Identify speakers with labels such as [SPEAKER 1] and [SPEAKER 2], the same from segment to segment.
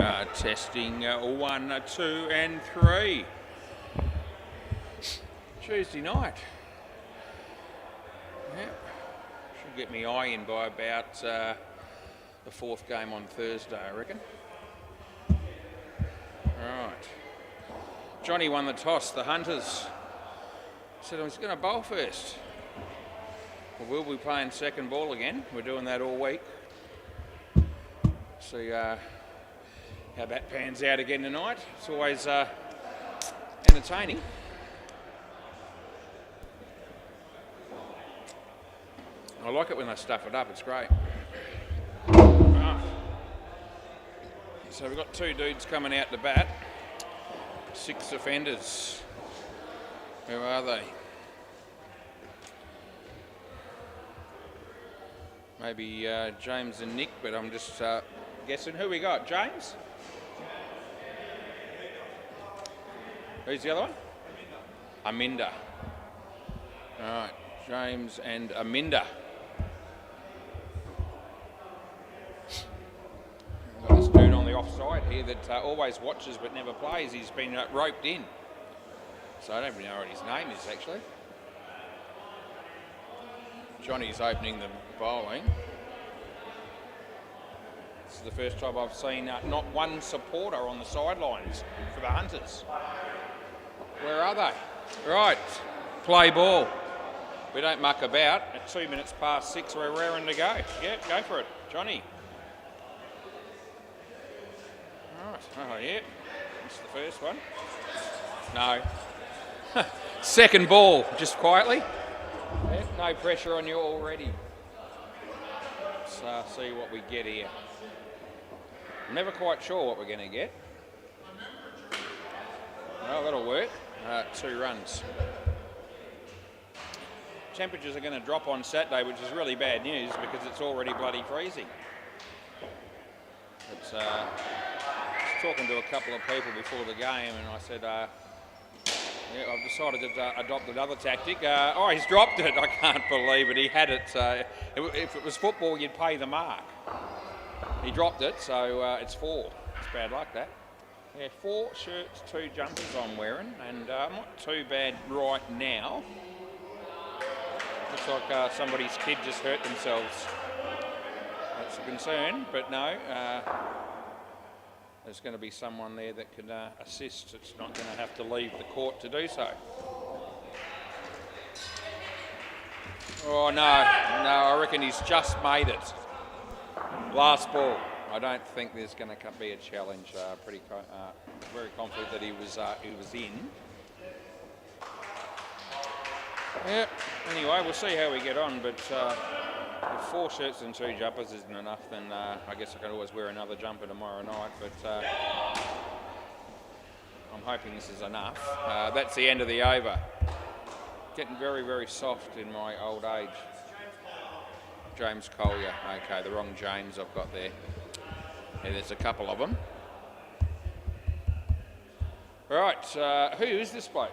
[SPEAKER 1] Testing 1, 2 and 3. Tuesday night. Yep. Should get me eye in by about the fourth game on Thursday, I reckon. Right. Johnny won the toss, the Hunters. Said I was going to bowl first. Well, we'll be playing second ball again. We're doing that all week. See how that pans out again tonight. It's always entertaining. I like it when they stuff it up, it's great. Right. So we've got two dudes coming out to bat. 6 offenders. Who are they? Maybe James and Nick, but I'm just guessing. Who we got? James? Who's the other one? Aminda. All right, James and Aminda. Got this dude on the offside here that always watches but never plays. He's been roped in. So I don't really know what his name is actually. Johnny's opening the bowling. This is the first time I've seen not one supporter on the sidelines for the Hunters. Where are they? Right, play ball. We don't muck about. At 2 minutes past 6, we're raring to go. Yeah, go for it, Johnny. Right, oh yeah, this is the first one. No. Second ball, just quietly. Yeah, no pressure on you already. Let's see what we get here. I'm never quite sure what we're going to get. Well, that'll work. 2 runs. Temperatures are going to drop on Saturday, which is really bad news because it's already bloody freezing. But, I was talking to a couple of people before the game and I said, yeah, I've decided to adopt another tactic. Oh, he's dropped it. I can't believe it. He had it. If it was football, you'd pay the mark. He dropped it, so it's 4. It's bad luck, that. Yeah, 4 shirts, 2 jumpers I'm wearing, and not too bad right now. Looks like somebody's kid just hurt themselves. That's a concern, but no. There's going to be someone there that can assist. It's not going to have to leave the court to do so. Oh no, I reckon he's just made it. Last ball. I don't think there's going to be a challenge. Very confident that he was in. Yeah. Anyway, we'll see how we get on. But if 4 shirts and 2 jumpers isn't enough, then I guess I can always wear another jumper tomorrow night. But I'm hoping this is enough. That's the end of the over. Getting very, very soft in my old age. James Collier. Okay, the wrong James I've got there. Yeah, there's a couple of them. Right, who is this bloke?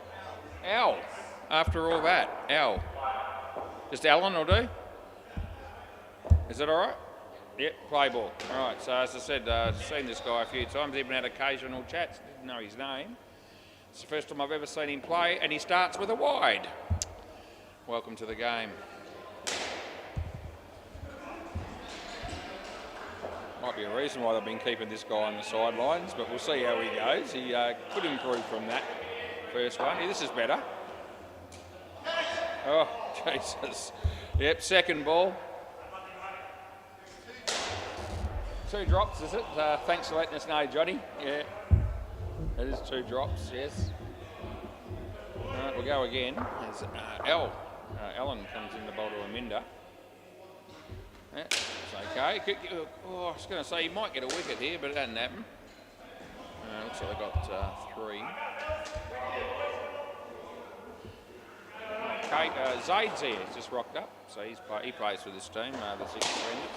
[SPEAKER 1] Al. After all that, Al. Just Alan will do? Is that all right? Yep, play ball. All right, so as I said, seen this guy a few times, even had occasional chats, didn't know his name. It's the first time I've ever seen him play, and he starts with a wide. Welcome to the game. Might be a reason why they've been keeping this guy on the sidelines, but we'll see how he goes. He could improve from that first one. Yeah, this is better. Oh, Jesus. Yep, second ball. 2 drops, is it? Thanks for letting us know, Johnny. Yeah, it is 2 drops, yes. All right, we'll go again. As Alan comes in the bowl to Aminda. Yeah, it's okay. Oh, I was going to say, he might get a wicket here, but it doesn't happen. Looks like they got 3. Okay, Zaid's here. He's just rocked up, so he plays for this team, the 6 defenders.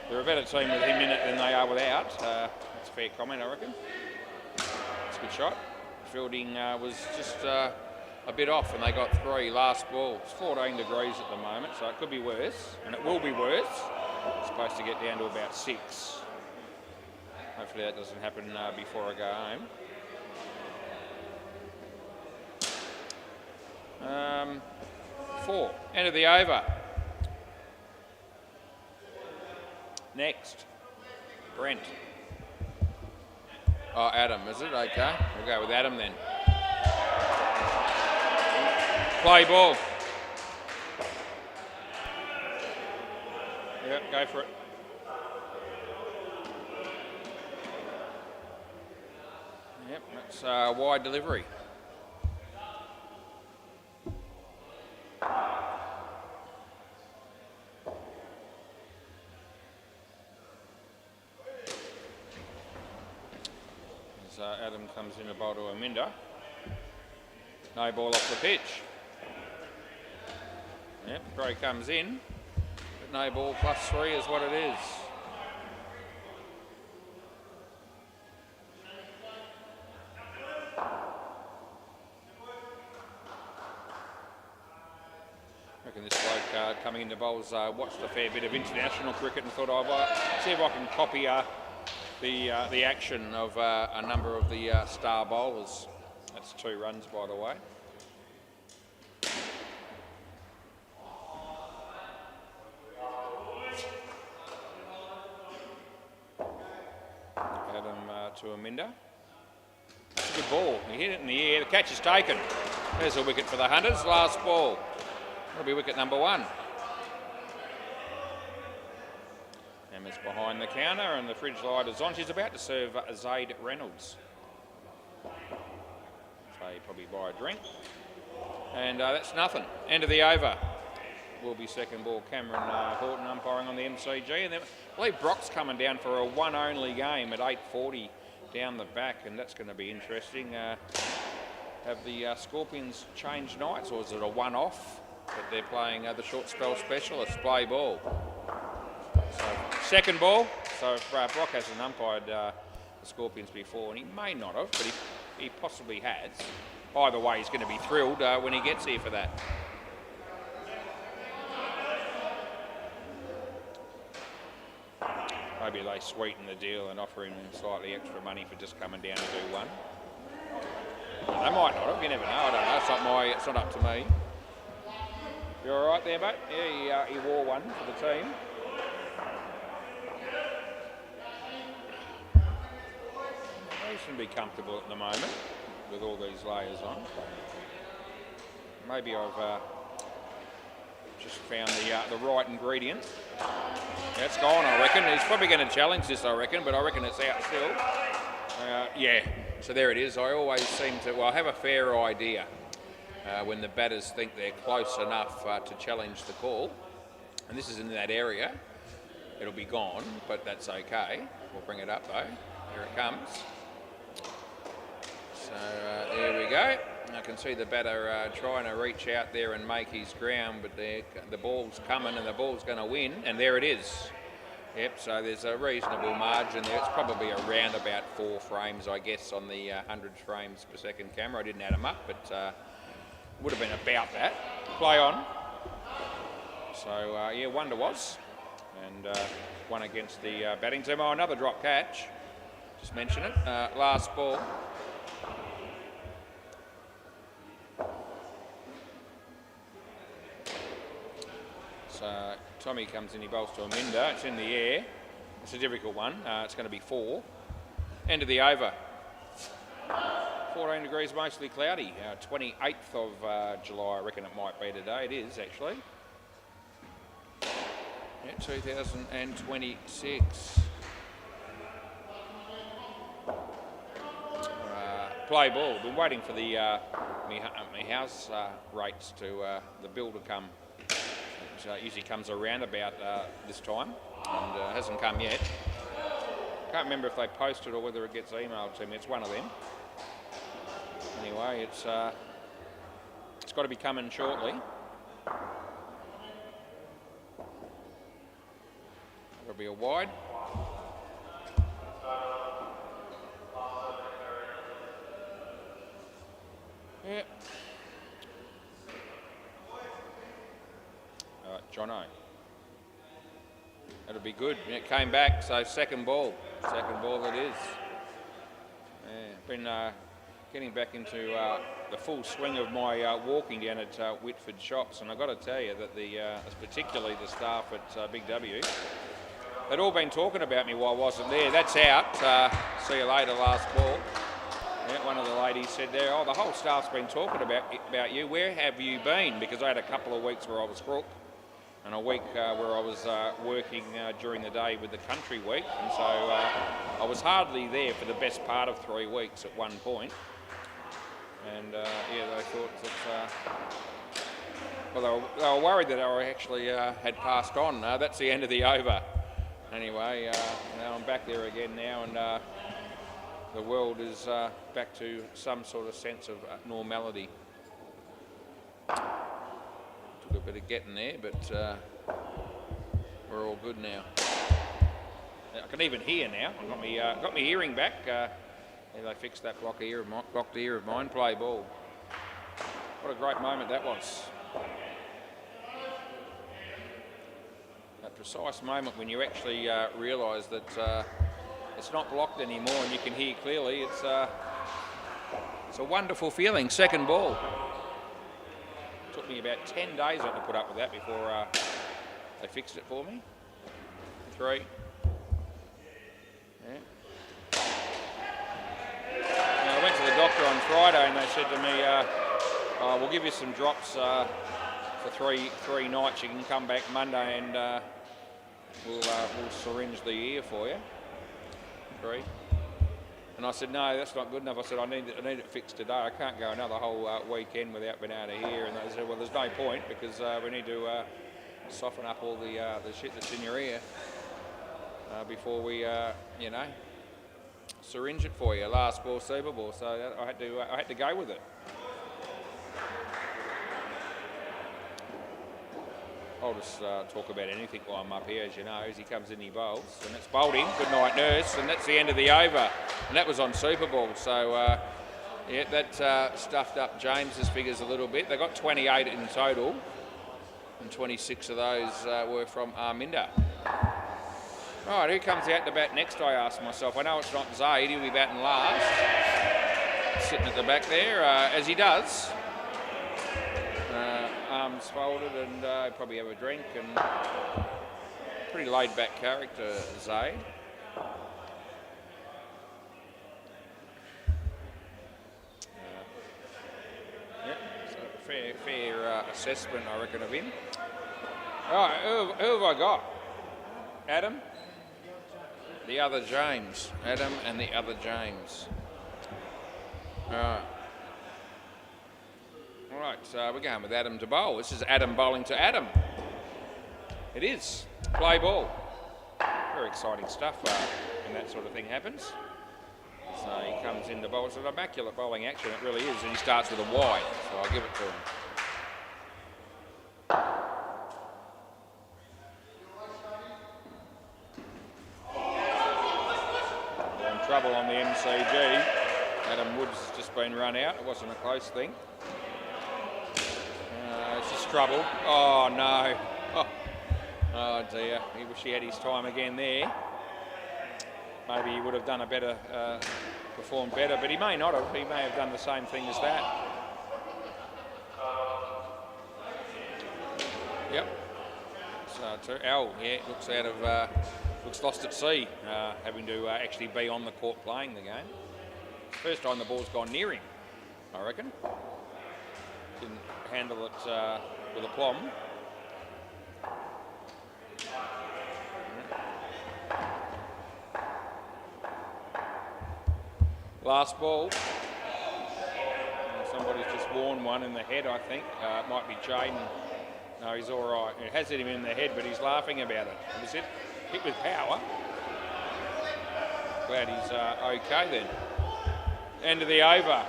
[SPEAKER 1] They're a better team with him in it than they are without. That's a fair comment, I reckon. It's a good shot. Fielding was just a bit off and they got 3 last ball. It's 14 degrees at the moment, so it could be worse, and it will be worse. It's supposed to get down to about 6. Hopefully that doesn't happen before I go home. 4. End of the over. Next. Brent. Oh, Adam, is it? Okay. We'll go with Adam then. Play ball. Yep, go for it. Yep, that's wide delivery. As Adam comes in to bowl to Aminda. No ball off the pitch. Yep, throw comes in, but no ball, +3 is what it is. I reckon this bloke coming into bowls watched a fair bit of international cricket and thought I'll see if I can copy the action of a number of the star bowlers. That's 2 runs, by the way. To Aminda. That's a good ball. He hit it in the air. The catch is taken. There's a wicket for the Hunters. Last ball. That'll be wicket number 1. Emma's behind the counter and the fridge light is on. She's about to serve Zaid Reynolds. So you probably buy a drink. And that's nothing. End of the over. Will be second ball. Cameron Horton umpiring on the MCG. And then I believe Brock's coming down for a one-only game at 8:40 down the back, and that's going to be interesting. Have the Scorpions changed nights, or is it a one-off that they're playing the short spell specialists? Play ball. So second ball. So Brock hasn't umpired the Scorpions before, and he may not have, but he possibly has. Either way, he's going to be thrilled when he gets here for that. Maybe they sweeten the deal and offer him slightly extra money for just coming down to do one. They might not have, you never know, I don't know, it's not up to me. You all right there, mate? Yeah, he wore one for the team. He shouldn't be comfortable at the moment with all these layers on. Maybe I've just found the right ingredient. That's gone, I reckon. He's probably going to challenge this, I reckon, but I reckon it's out still. Yeah, so there it is. I always seem to, well, I have a fair idea when the batters think they're close enough to challenge the call. And this is in that area. It'll be gone, but that's okay. We'll bring it up though. Here it comes. So there we go. I can see the batter trying to reach out there and make his ground, but the ball's coming and the ball's going to win, and there it is. Yep, so there's a reasonable margin there. It's probably around about 4 frames, I guess, on the 100 frames per second camera. I didn't add them up, but would have been about that. Play on. So, yeah, wonder was. And one against the batting team. Oh, another drop catch. Just mention it. Last ball. So Tommy comes in, he bowls to Aminda. It's in the air. It's a difficult one. It's going to be 4. End of the over. 14 degrees, mostly cloudy. 28th of July, I reckon it might be today. It is, actually. Yeah, 2026. Play ball. Been waiting for the my house rates to the bill to come. It usually comes around about this time, and hasn't come yet. Can't remember if they post it or whether it gets emailed to me. It's one of them. Anyway, it's got to be coming shortly. It'll be a wide. Yeah. Jono. That'll be good. It came back, so second ball it is. Yeah, been getting back into the full swing of my walking down at Whitford shops, and I've got to tell you that particularly the staff at Big W, they'd all been talking about me while I wasn't there. That's out. See you later, last ball. Yeah, one of the ladies said there, oh, the whole staff's been talking about you. Where have you been? Because I had a couple of weeks where I was crook, and a week where I was working during the day with the country week, and so I was hardly there for the best part of 3 weeks at one point. And yeah, they thought that, well, they were worried that I actually had passed on. That's the end of the over. Anyway, now I'm back there again now, and the world is back to some sort of sense of normality. Took a bit of getting there, but we're all good now. I can even hear now. I've got my hearing back. Yeah, they fixed that blocked ear of mine. Play ball. What a great moment that was. That precise moment when you actually realise that it's not blocked anymore and you can hear clearly. It's a wonderful feeling. Second ball. Took me about 10 days to put up with that before they fixed it for me. 3. Yeah. Now, I went to the doctor on Friday and they said to me, we'll give you some drops for three nights. You can come back Monday and we'll syringe the ear for you. 3. And I said, no, that's not good enough. I said, I need it fixed today. I can't go another whole weekend without being able to hear. And they said, well, there's no point because we need to soften up all the shit that's in your ear before we, syringe it for you. Last ball, Super Ball. So I had to go with it. I'll just talk about anything while I'm up here, as you know, as he comes in, he bowls. And it's bowled in. Good night, nurse. And that's the end of the over. And that was on Super Ball. So, yeah, that stuffed up James's figures a little bit. They got 28 in total. And 26 of those were from Arminda. Right, who comes out to bat next, I ask myself. I know it's not Zaid. He'll be batting last. Sitting at the back there, as he does. Arms folded and probably have a drink, and pretty laid back character, Zaid. Yep, so fair assessment, I reckon, of him. Alright, who have I got? Adam? The other James. Adam and the other James. Alright. All right, we're going with Adam to bowl. This is Adam bowling to Adam. It is. Play ball. Very exciting stuff when that sort of thing happens. So he comes in to bowl. It's an immaculate bowling action, it really is. And he starts with a wide, so I'll give it to him. We're in trouble on the MCG. Adam Woods has just been run out. It wasn't a close thing. It's just trouble. Oh, no. Oh, dear. He wish he had his time again there. Maybe he would have done a better, performed better, but he may not have. He may have done the same thing as that. Yep. So, Al, yeah, looks out of, looks lost at sea, having to actually be on the court playing the game. First time the ball's gone near him, I reckon. Didn't handle it with aplomb. Last ball. Somebody's just worn one in the head, I think. It might be Jaden. No, he's all right. It has hit him in the head, but he's laughing about it. It was hit with power. Glad he's okay then. End of the over.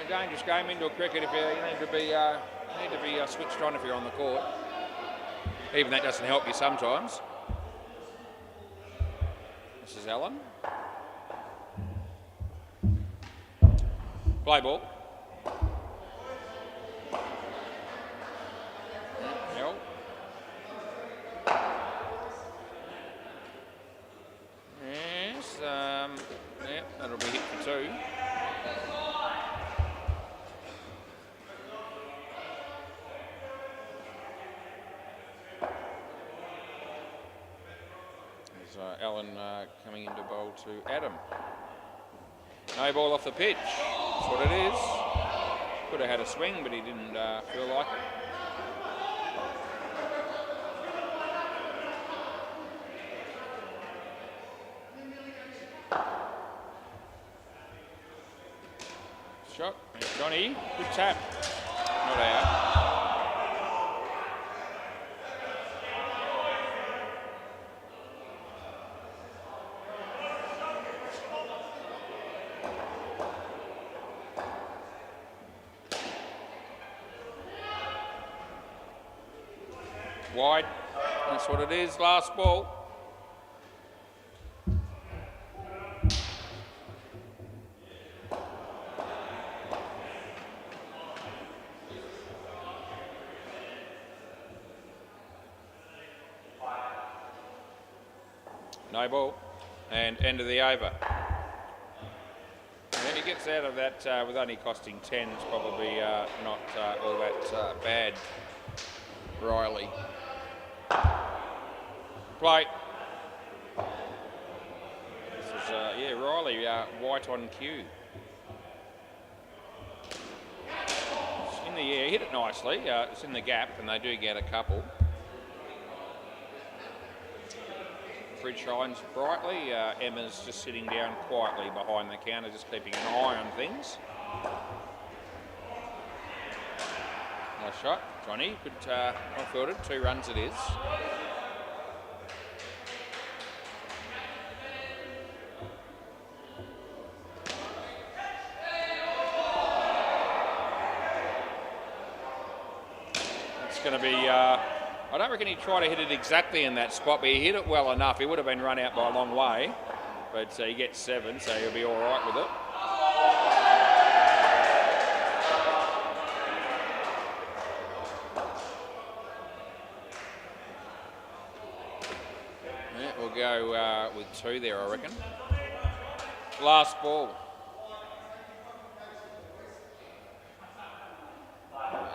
[SPEAKER 1] Dangerous game, indoor cricket. If you need to be switched on if you're on the court. Even that doesn't help you sometimes. This is Alan. Play ball. 2. There's Alan coming into bowl to Adam. No ball off the pitch. That's what it is. Could have had a swing, but he didn't feel like it. Shot. Johnny, good tap. Not out. Wide. That's what it is. Last ball. No ball, and end of the over. And if he gets out of that with only costing 10, it's probably not all that bad. Riley. Play. This is, yeah, Riley, white on cue. It's in the air, hit it nicely. It's in the gap, and they do get a couple. Fridge shines brightly. Emma's just sitting down quietly behind the counter, just keeping an eye on things. Nice shot, Johnny. Good, well fielded. 2 runs it is. It's going to be. I don't reckon he tried to hit it exactly in that spot, but he hit it well enough. He would have been run out by a long way, but he gets 7, so he'll be all right with it. Yeah, we'll go with 2 there, I reckon. Last ball.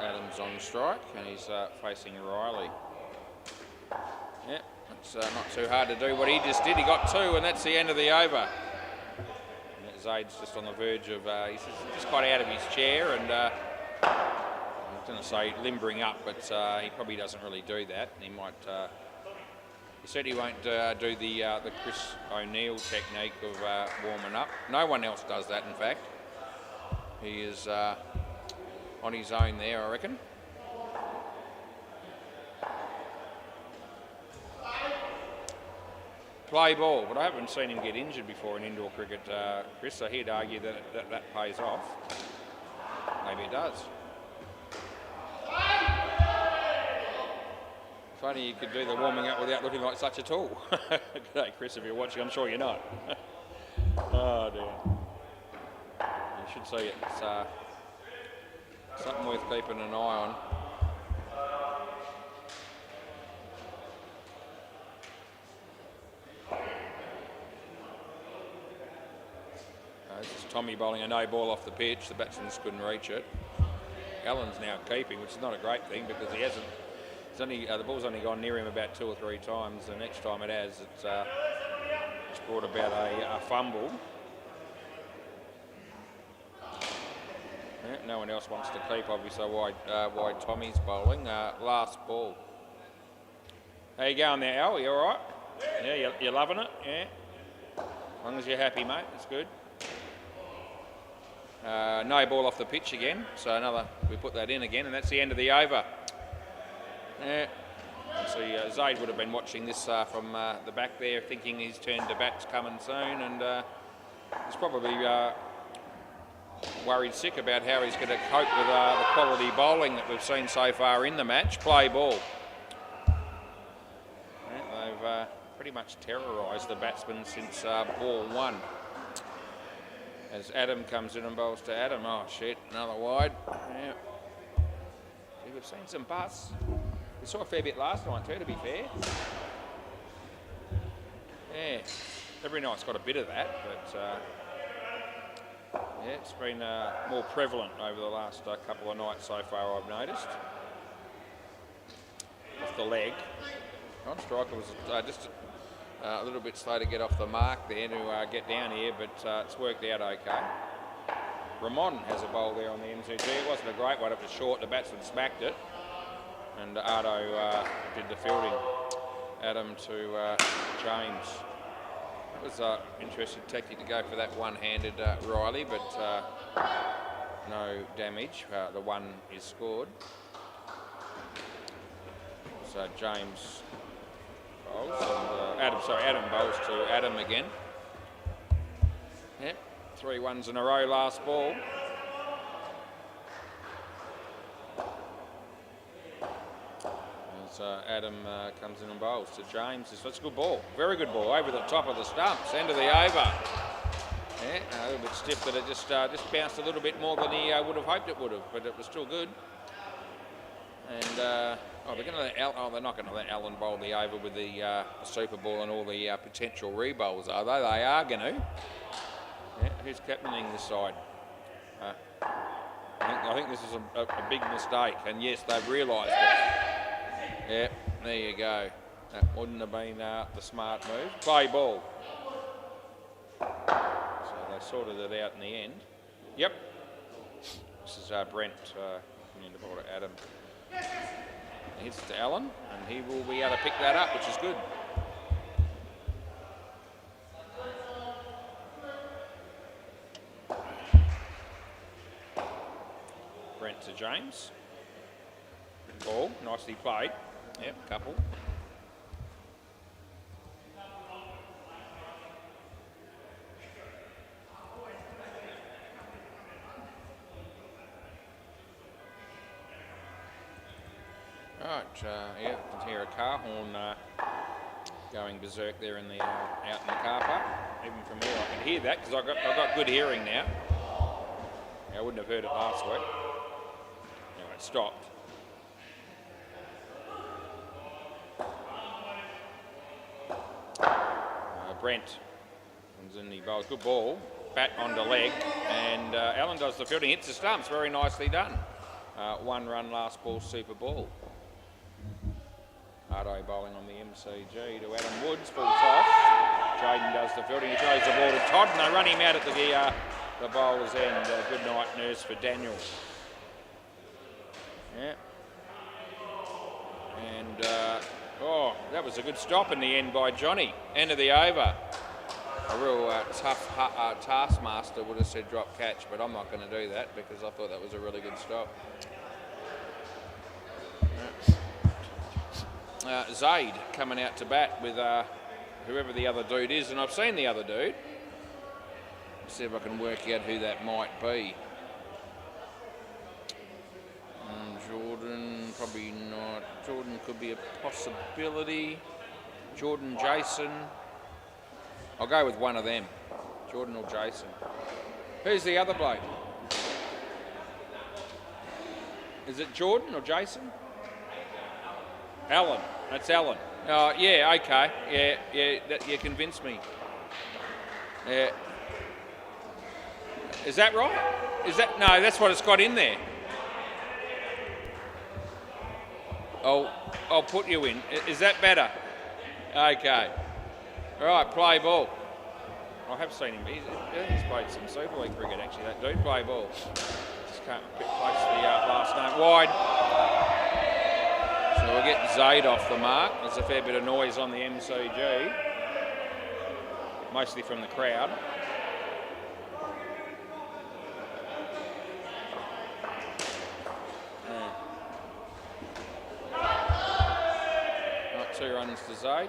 [SPEAKER 1] Adams on strike, and he's facing Riley. Yeah, it's not too hard to do what he just did. He got 2, and that's the end of the over. And Zaid's just on the verge of, he's just got out of his chair, and I was going to say limbering up, but he probably doesn't really do that. He might, he said he won't do the Chris O'Neill technique of warming up. No one else does that, in fact. He is on his own there, I reckon. Play ball, but I haven't seen him get injured before in indoor cricket, Chris, so he'd argue that pays off. Maybe it does. Funny you could do the warming up without looking like such a tool. G'day, Chris, if you're watching, I'm sure you're not. Oh dear. You should see it. It's something worth keeping an eye on. This is Tommy bowling a no ball off the pitch. The batsmen couldn't reach it. Allen's now keeping, which is not a great thing because he hasn't. It's only the ball's only gone near him about 2 or 3 times. The next time it has, it's brought about a fumble. Yeah, no one else wants to keep, obviously, why Tommy's bowling. Last ball. How you going there, Al? You all right? Yeah, you're loving it? Yeah. As long as you're happy, mate, that's good. No ball off the pitch again, so we put that in again, and that's the end of the over. Yeah. See, Zaid would have been watching this from the back there, thinking his turn to bat's coming soon, and he's probably worried sick about how he's going to cope with the quality bowling that we've seen so far in the match. Play ball. Yeah, they've pretty much terrorised the batsmen since ball 1. As Adam comes in and bowls to Adam. Oh shit, another wide. Yeah. See, we've seen some busts. We saw a fair bit last night too, to be fair. Yeah, every night's got a bit of that, but Yeah, it's been more prevalent over the last couple of nights so far, I've noticed. Off the leg. Non-striker was just a little bit slow to get off the mark there to get down here, but it's worked out okay. Ramon has a bowl there on the MCG. It wasn't a great one, it was short, the batsman smacked it. And Ardo did the fielding. Adam to James. That was an interesting tactic to go for that one-handed Riley, but no damage. The one is scored. So James bowls and Adam bowls to Adam again. Yep, 3 ones in a row last ball. As Adam comes in and bowls to James. That's a good ball, very good ball, over the top of the stumps, end of the over. Yeah, a little bit stiff, but it just bounced a little bit more than he would have hoped it would have, but it was still good. And they're not going to let Allen bowl the over with the Super Ball and all the potential re-bowls, are they? They are going to. Yeah, who's captaining this side? I think this is a big mistake, and yes, they've realised it. Yeah, there you go. That wouldn't have been the smart move. Play ball. So they sorted it out in the end. Yep. This is Brent coming in to bowl to Adam. He hits it to Allen, and he will be able to pick that up, which is good. Brent to James. Ball, nicely played. Yep, couple. Right, yeah, I can hear a car horn going berserk there in the out in the car park. Even from here, I can hear that because I've got good hearing now. Yeah, I wouldn't have heard it last week. Anyway, it stopped. Brent comes in the bowls. Good ball, bat onto leg, and Allen does the fielding. Hits the stumps, very nicely done. 1 run last ball, Super Ball. Ardo bowling on the MCG to Adam Woods, full toss. Jaden does the fielding, he throws the ball to Todd, and they run him out at the bowler's end. Good night nurse for Daniel. Yeah. And, that was a good stop in the end by Johnny. End of the over. A real tough taskmaster would have said drop catch, but I'm not going to do that because I thought that was a really good stop. Zaid coming out to bat with whoever the other dude is, and I've seen the other dude. Let's see if I can work out who that might be. Jordan, probably not. Jordan could be a possibility. Jordan, Jason. I'll go with one of them. Jordan or Jason. Who's the other bloke? Is it Jordan or Jason? Alan. That's Alan. Oh, yeah, okay. Yeah, you convinced me. Yeah. Is that right? No, that's what it's got in there. I'll put you in. Is that better? Okay. All right, play ball. I have seen him. He's played some Super League cricket, actually, that dude. Play ball. Just can't place the last name. Wide. So we'll get Zaid off the mark. There's a fair bit of noise on the MCG. Mostly from the crowd. Right, 2 runs to Zaid.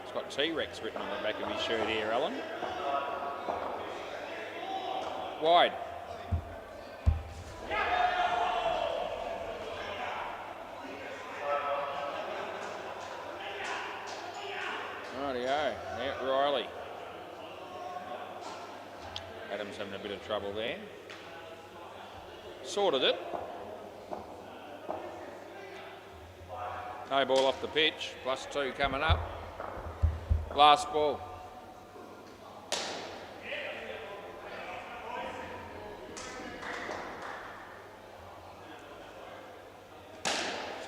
[SPEAKER 1] He's got T-Rex written on the back of his shirt here, Alan. Wide. Rightio. Yeah, Riley. Adam's having a bit of trouble there. Sorted it. No ball off the pitch. +2 coming up. Last ball.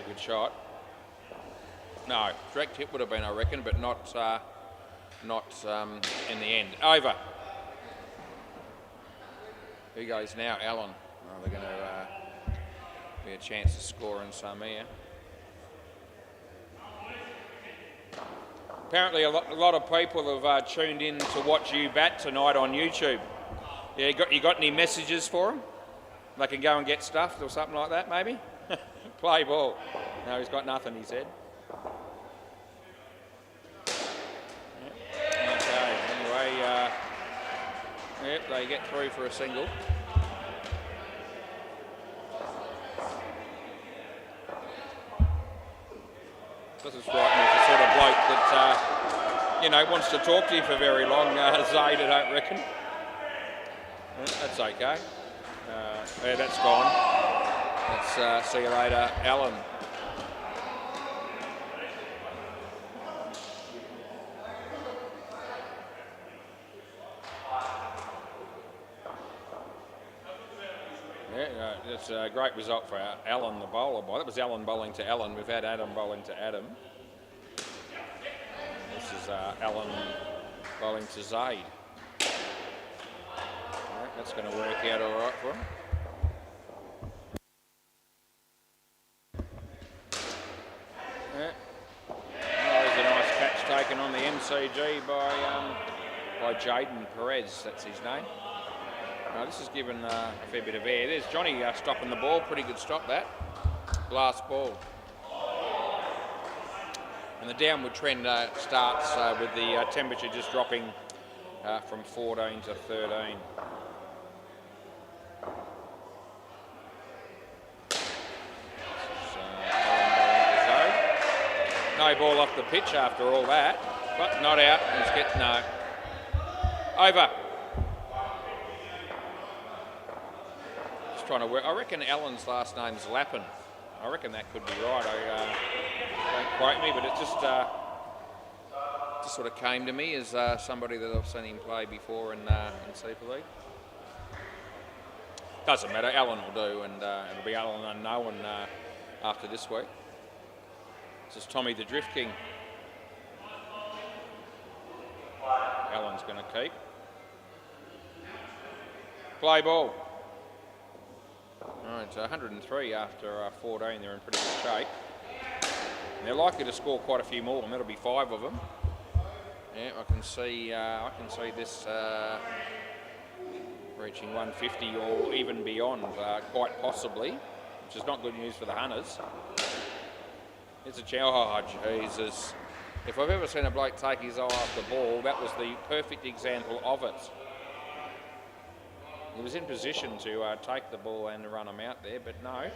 [SPEAKER 1] good shot. No, direct hit would have been, I reckon, but not in the end. Over. Who goes now? Allen. Oh, they're going to be a chance to score in some here. Apparently a lot of people have tuned in to watch you bat tonight on YouTube. Yeah, you got any messages for them? They can go and get stuffed or something like that, maybe? Play ball. No, he's got nothing, he said. Yep. Okay, anyway, yep, they get through for a single. Doesn't strike me as the sort of bloke that, wants to talk to you for very long, Zaid, I don't reckon. That's okay. Yeah, that's gone. Let's see you later, Allen. Yeah, that's a great result for Allen, the bowler. That was Allen bowling to Allen. We've had Adam bowling to Adam. This is Allen bowling to Zaid. Right, that's going to work out all right for him. Yeah. There's a nice catch taken on the MCG by Jaden Perez. That's his name. This has given a fair bit of air. There's Johnny stopping the ball. Pretty good stop, that. Last ball. And the downward trend starts with the temperature just dropping from 14 to 13. No ball off the pitch after all that, but not out. He's getting over. Trying to work. I reckon Allen's last name's Lappin. I reckon that could be right. Don't quote me, but it just sort of came to me as somebody that I've seen him play before in Super League. Doesn't matter. Allen will do, and it'll be Allen unknown after this week. This is Tommy the Drift King. Allen's going to keep. Play ball. All right, 103 after 14. They're in pretty good shape. And they're likely to score quite a few more, and that'll be 5 of them. Yeah, I can see this reaching 150 or even beyond, quite possibly, which is not good news for the Hunters. It's a oh, Jesus. If I've ever seen a bloke take his eye off the ball, that was the perfect example of it. He was in position to take the ball and run him out there, but no.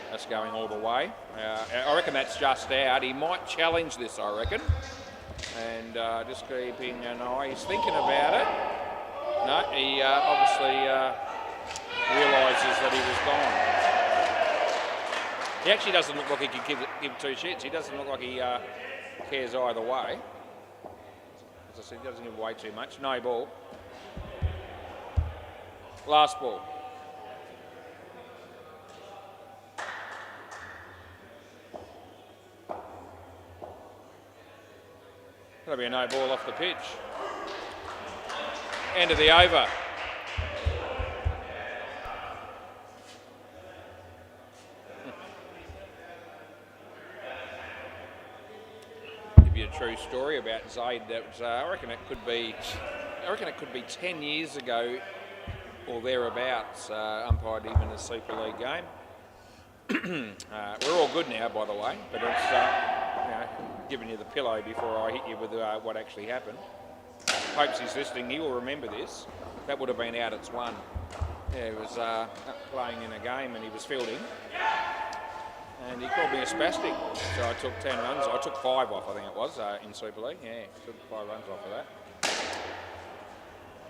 [SPEAKER 1] That's going all the way. I reckon that's just out. He might challenge this, I reckon. And just keeping an eye. He's thinking about it. No, he obviously realises that he was gone. He actually doesn't look like he could give 2 shits. He doesn't look like he cares either way. As I said, he doesn't give away too much. No ball. Last ball. That'll be a no ball off the pitch. End of the over. Give you a true story about Zaid. That I reckon it could be 10 years ago or thereabouts, umpired even a Super League game. We're all good now, by the way, but it's giving you the pillow before I hit you with what actually happened. Hopes he's listening. He will remember this. That would have been out. It's 1. Yeah, he was playing in a game and he was fielding, and he called me a spastic. So I took 10 runs. I took 5 off, I think it was, in Super League. Yeah, took 5 runs off of that.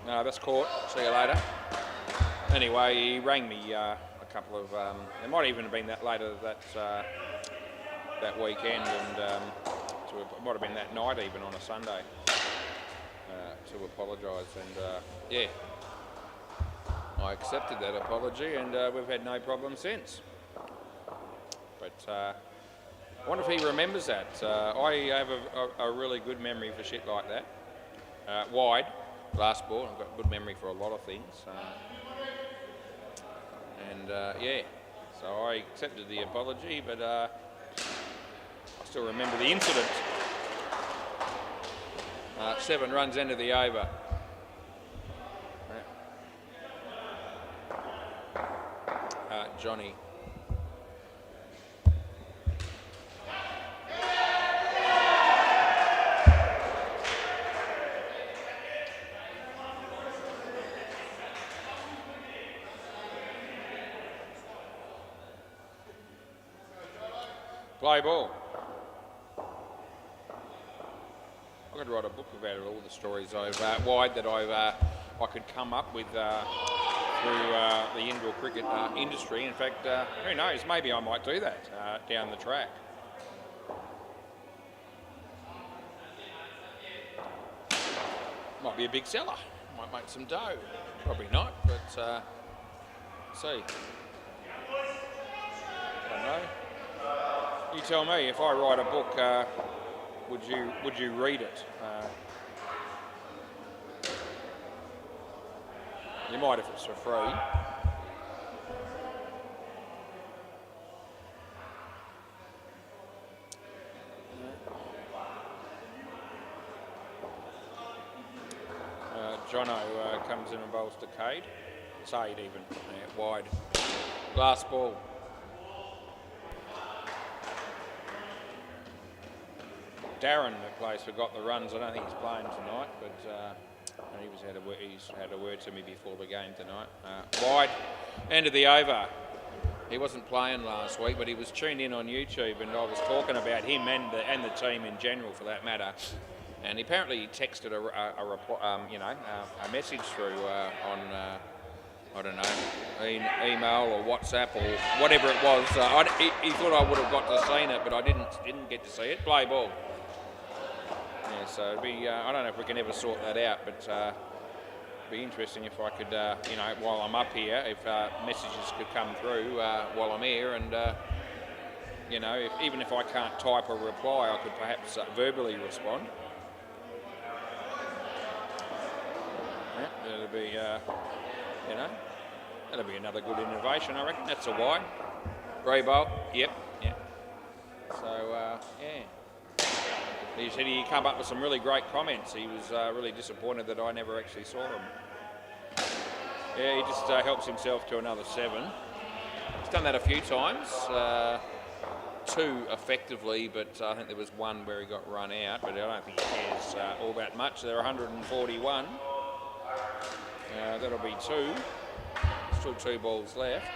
[SPEAKER 1] No, that's caught. See you later. Anyway, he rang me a couple of. It might even have been that later that weekend, and it might have been that night even on a Sunday to apologise. And yeah, I accepted that apology, and we've had no problem since. But But I wonder if he remembers that. I have a really good memory for shit like that. Wide, last ball. I've got good memory for a lot of things. Yeah, so I accepted the apology, but I still remember the incident. 7 runs into the over. Johnny. Play ball. I could write a book about it, all the stories I've wide that I could come up with through the indoor cricket industry. In fact, who knows? Maybe I might do that down the track. Might be a big seller. Might make some dough. Probably not, but see. I don't know. You tell me, if I write a book, would you read it? You might if it's for free. Jono comes in and bowls to Cade. Sade even, wide. Last ball. Darren, that plays for Got the Runs. I don't think he's playing tonight, but he's had a word to me before the game tonight. Wide, end of the over. He wasn't playing last week, but he was tuned in on YouTube, and I was talking about him and the team in general, for that matter. And he apparently texted a message through on I don't know, email or WhatsApp or whatever it was. He thought I would have got to see it, but I didn't get to see it. Play ball. Yeah, so it'd be, I don't know if we can ever sort that out, but it'd be interesting if I could, while I'm up here, if messages could come through while I'm here, and even if I can't type a reply, I could perhaps verbally respond. Yeah, that'll be, that'll be another good innovation, I reckon. That's a wide. Rebowl, yep. So, yeah. He said he came up with some really great comments. He was really disappointed that I never actually saw him. Yeah, he just helps himself to another 7. He's done that a few times. 2 effectively, but I think there was 1 where he got run out, but I don't think he cares all that much. There are 141. That'll be 2. Still 2 balls left.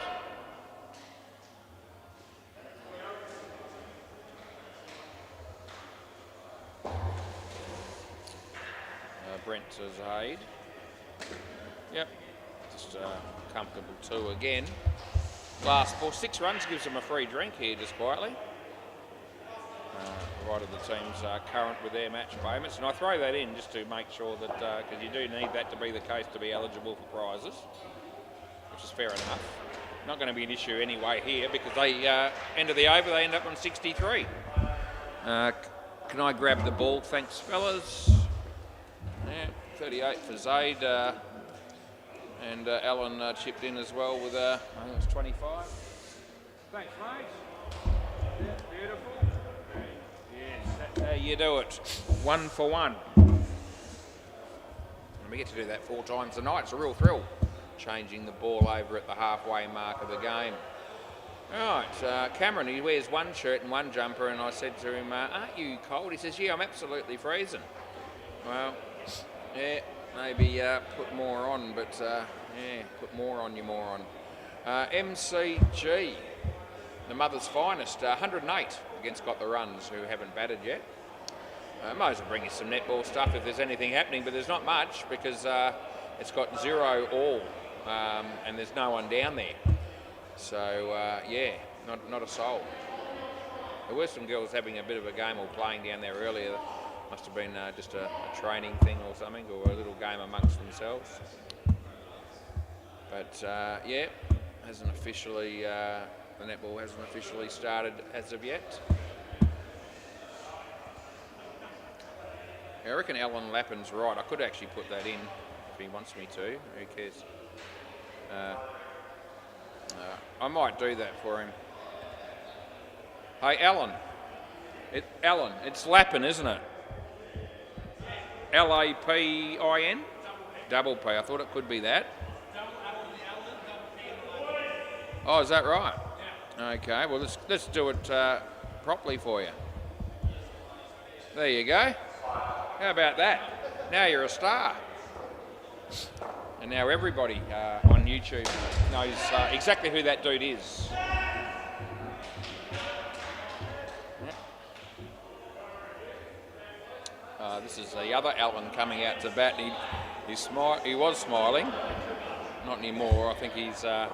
[SPEAKER 1] Brent to Zaid. Yep, just comfortable 2 again. Last ball, 6 runs gives them a free drink here, just quietly. Provided the team's current with their match payments, and I throw that in just to make sure that because you do need that to be the case to be eligible for prizes, which is fair enough. Not going to be an issue anyway here because they end of the over, they end up on 63. Can I grab the ball? Thanks, fellas. Yeah, 38 for Zaid, and Alan chipped in as well with, I think it was 25. Thanks, mate. Yeah, beautiful. Yes, that's how you do it. 1 for 1. And we get to do that 4 times a night. It's a real thrill, changing the ball over at the halfway mark of the game. Right, Cameron, he wears 1 shirt and 1 jumper, and I said to him, aren't you cold? He says, yeah, I'm absolutely freezing. Well, yeah, maybe put more on, but yeah, put more on, you moron. MCG, the mother's finest, 108 against Got the Runs, who haven't batted yet. Might as well bring you some netball stuff if there's anything happening, but there's not much because it's got 0 all, and there's no one down there. So, yeah, not a soul. There were some girls having a bit of a game or playing down there earlier. Must have been just a training thing or something, or a little game amongst themselves. But yeah, hasn't officially The netball hasn't officially started as of yet. I reckon Alan Lappin's right. I could actually put that in if he wants me to. Who cares? I might do that for him. Hey, Alan. Alan, it's Lappin, isn't it? Lapin? Double P. I thought it could be that. Oh, is that right? Okay, well, let's do it properly for you. There you go. How about that? Now you're a star. And now everybody on YouTube knows exactly who that dude is. This is the other Alan coming out to bat. He was smiling. Not anymore. I think he's... I'm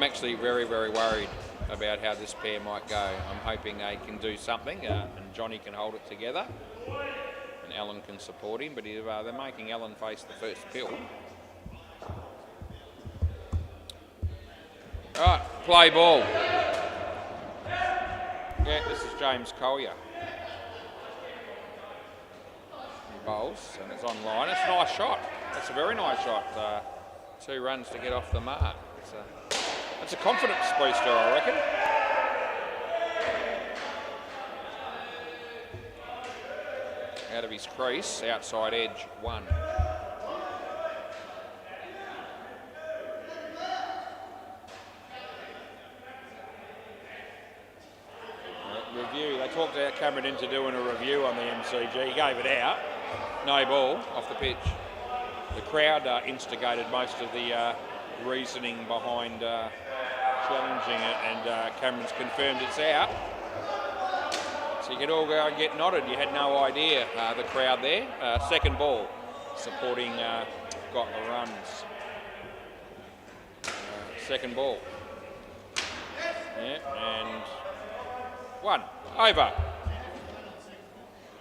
[SPEAKER 1] actually very, very worried about how this pair might go. I'm hoping they can do something and Johnny can hold it together and Alan can support him, but they're making Alan face the first pill. All right, play ball. Yeah, this is James Collier. He bowls and it's on line. It's a nice shot. That's a very nice shot. 2 runs to get off the mark. It's a confidence booster, I reckon. Out of his crease, outside edge 1. Review. They talked Cameron into doing a review on the MCG. He gave it out. No ball off the pitch. The crowd instigated most of the reasoning behind challenging it, and Cameron's confirmed it's out. So you could all go and get nodded. You had no idea, the crowd there. Second ball, supporting got the runs. Second ball. Yeah, and 1. Over.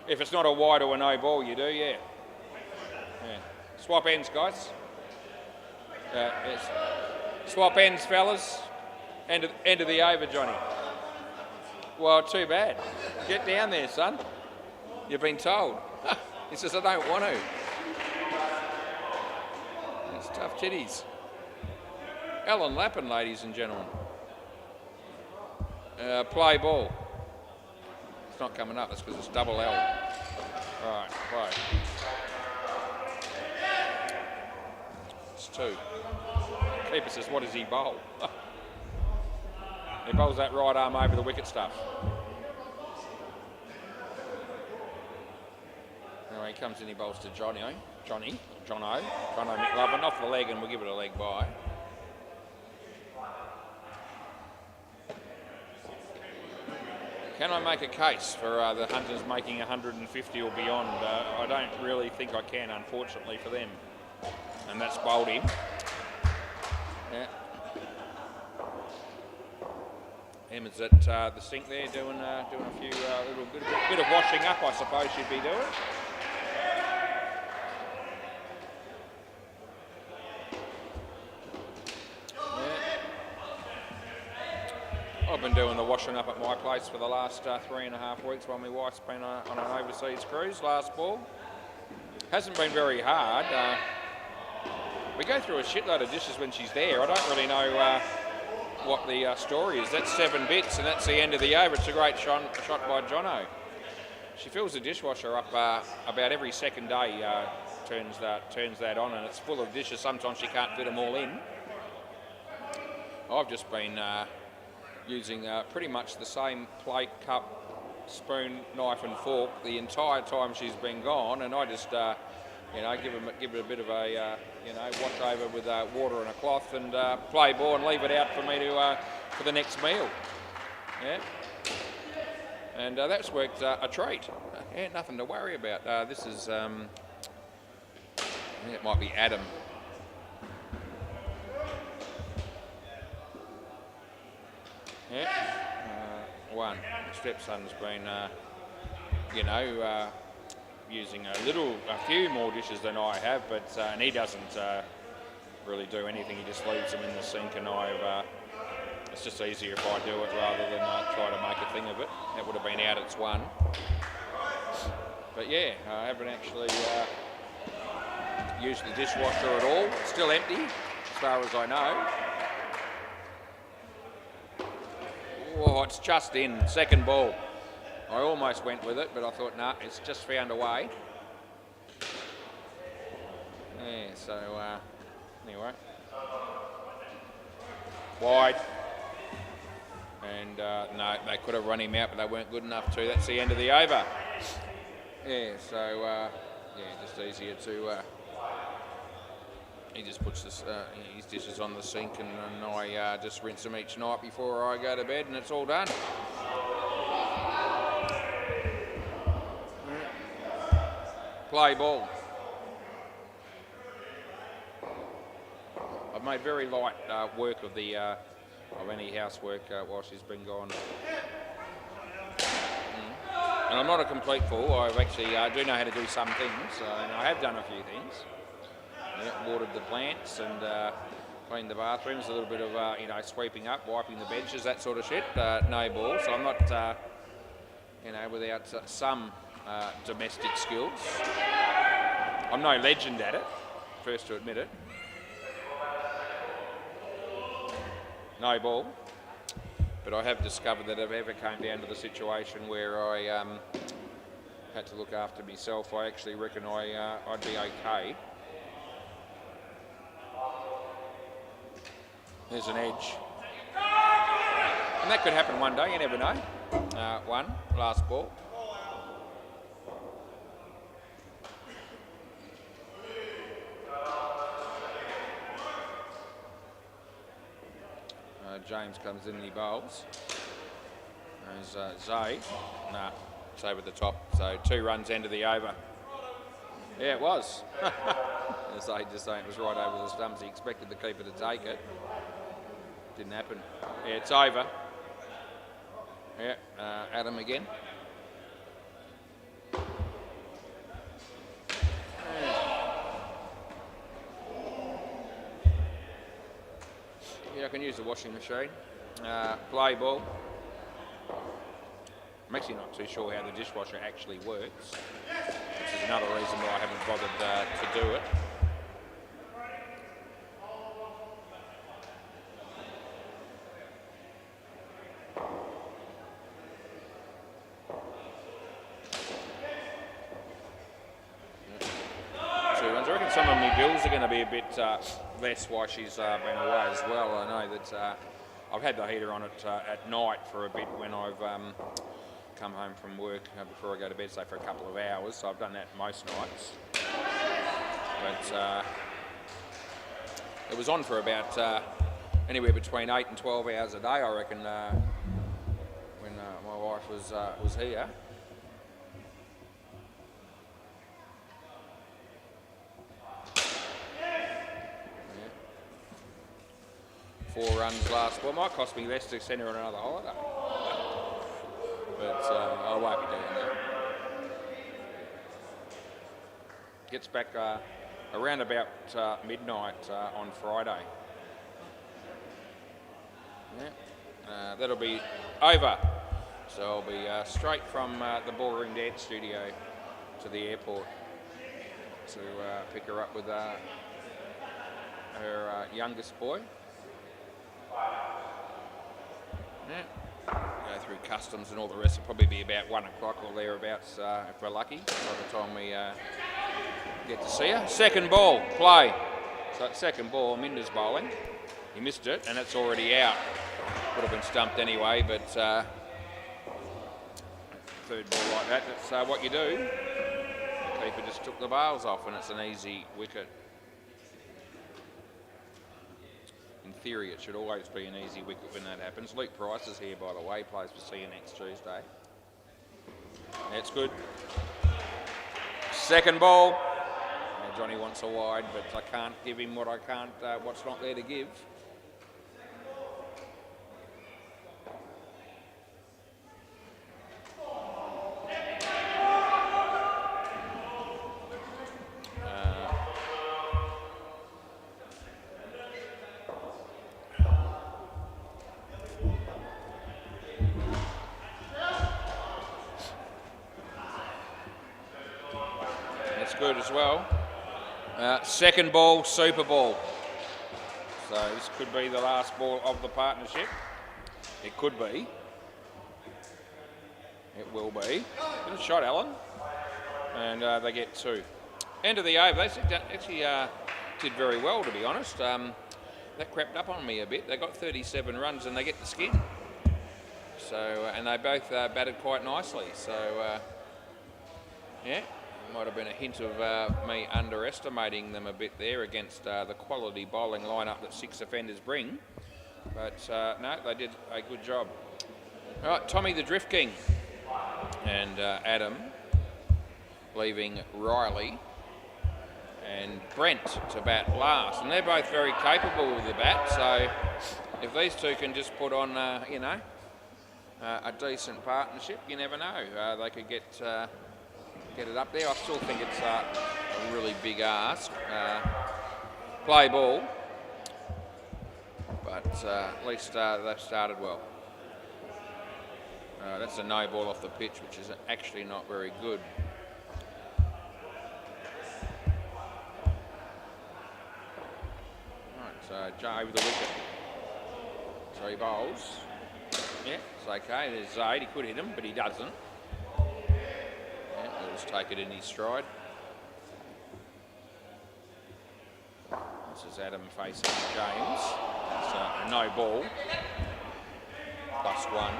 [SPEAKER 1] If it's not a wide or a no ball, you do, yeah. Swap ends, guys. Yes. Swap ends, fellas. End of the over, Johnny. Well, too bad. Get down there, son. You've been told. He says, I don't want to. It's tough titties. Alan Lappin, ladies and gentlemen. Play ball. It's not coming up. That's because it's double L. Right, play. It's 2. Keeper says, what does he bowl? He bowls that right arm over the wicket stuff. Anyway, he comes in, he bowls to Jono McLovin, off the leg, and we'll give it a leg by. Can I make a case for the Hunters making 150 or beyond? I don't really think I can, unfortunately, for them. And that's bowled him. Yeah. Emma's at the sink there doing a few little bit of washing up, I suppose she'd be doing. Yeah. I've been doing the washing up at my place for the last 3.5 weeks while my wife's been on an overseas cruise. Last ball. Hasn't been very hard. We go through a shitload of dishes when she's there. I don't really know what the story is. That's 7 bits and that's the end of the over. It's a great shot by Jono. She fills the dishwasher up about every second day, turns that on, and it's full of dishes. Sometimes she can't fit them all in. I've just been using pretty much the same plate, cup, spoon, knife and fork the entire time she's been gone, and I just give it a bit of a wash over with water and a cloth and play ball and leave it out for me to for the next meal. Yeah, and that's worked a treat. Yeah, nothing to worry about. This is I think it might be Adam. Yeah, 1. Stepson's been using a few more dishes than I have, but and he doesn't really do anything. He just leaves them in the sink, and I've It's just easier if I do it rather than try to make a thing of it. That would have been out, it's one. But yeah, I haven't actually used the dishwasher at all. It's still empty, as far as I know. Oh, it's just in, second ball. I almost went with it, but I thought, nah, it's just found a way. Yeah, so anyway. Wide. And no, they could have run him out, but they weren't good enough to. That's the end of the over. Yeah, so yeah, just easier to. He just puts his dishes on the sink, and I just rinse them each night before I go to bed, and it's all done. Play ball. I've made very light work of the of any housework while she's been gone. And I'm not a complete fool. I've actually do know how to do some things, and I have done a few things. Yeah, watered the plants and cleaned the bathrooms, a little bit of sweeping up, wiping the benches, that sort of shit. No ball, so I'm not without some domestic skills. I'm no legend at it, first to admit it. No ball, but I have discovered that if I ever came down to the situation where I had to look after myself, I actually reckon I'd be okay. There's an edge. And that could happen one day, you never know. One, last ball. James comes in and he bowls. There's Zay. Nah, it's over the top. So 2 runs end of the over. Yeah, it was. Zay just saying it was right over the stumps. He expected the keeper to take it. Didn't happen. Yeah, it's over. Yeah, Adam again. Yeah, I can use the washing machine. Play ball. I'm actually not too sure how the dishwasher actually works, which is another reason why I haven't bothered to do it. Some of my bills are going to be a bit less while she's been away as well. I know that I've had the heater on it at night for a bit when I've come home from work before I go to bed, say for a couple of hours. So I've done that most nights. But it was on for about anywhere between 8 and 12 hours a day, I reckon, when my wife was here. 4 runs last. Well, it might cost me less to send her on another holiday. But I won't be doing that. Gets back around about midnight on Friday. Yeah. That'll be over. So I'll be straight from the Ballroom Dance Studio to the airport to pick her up with her youngest boy. Yeah. Go through customs and all the rest. It'll probably be about 1 o'clock or thereabouts if we're lucky by the time we get to see her. Second ball, play. So second ball, Minder's bowling. He missed it and it's already out. Would have been stumped anyway, but third ball like that, that's what you do. The keeper just took the bails off and it's an easy wicket. In theory, it should always be an easy wicket when that happens. Luke Price is here, by the way, plays for CN next Tuesday. That's good. Second ball. Now Johnny wants a wide, but I can't give him what's not there to give. That's good as well. Second ball, super ball. So this could be the last ball of the partnership. It could be. It will be. Good shot, Alan. And they get 2. End of the over. They actually did very well, to be honest. That crept up on me a bit. They got 37 runs and they get the skin. So, and they both batted quite nicely. So, yeah, might have been a hint of me underestimating them a bit there against the quality bowling lineup that 6 offenders bring. But no, they did a good job. All right, Tommy the Drift King and Adam, leaving Riley and Brent to bat last. And they're both very capable with the bat, so if these two can just put on, you know, a decent partnership, you never know. They could get it up there. I still think it's a really big ask. Play ball, but at least they've started well. That's a no ball off the pitch, which is actually not very good. Right, so Joe over the wicket. So he bowls. Yeah, it's okay. There's Zaid. He could hit him, but he doesn't. Yeah, he'll just take it in his stride. This is Adam facing James. It's a no ball. +1.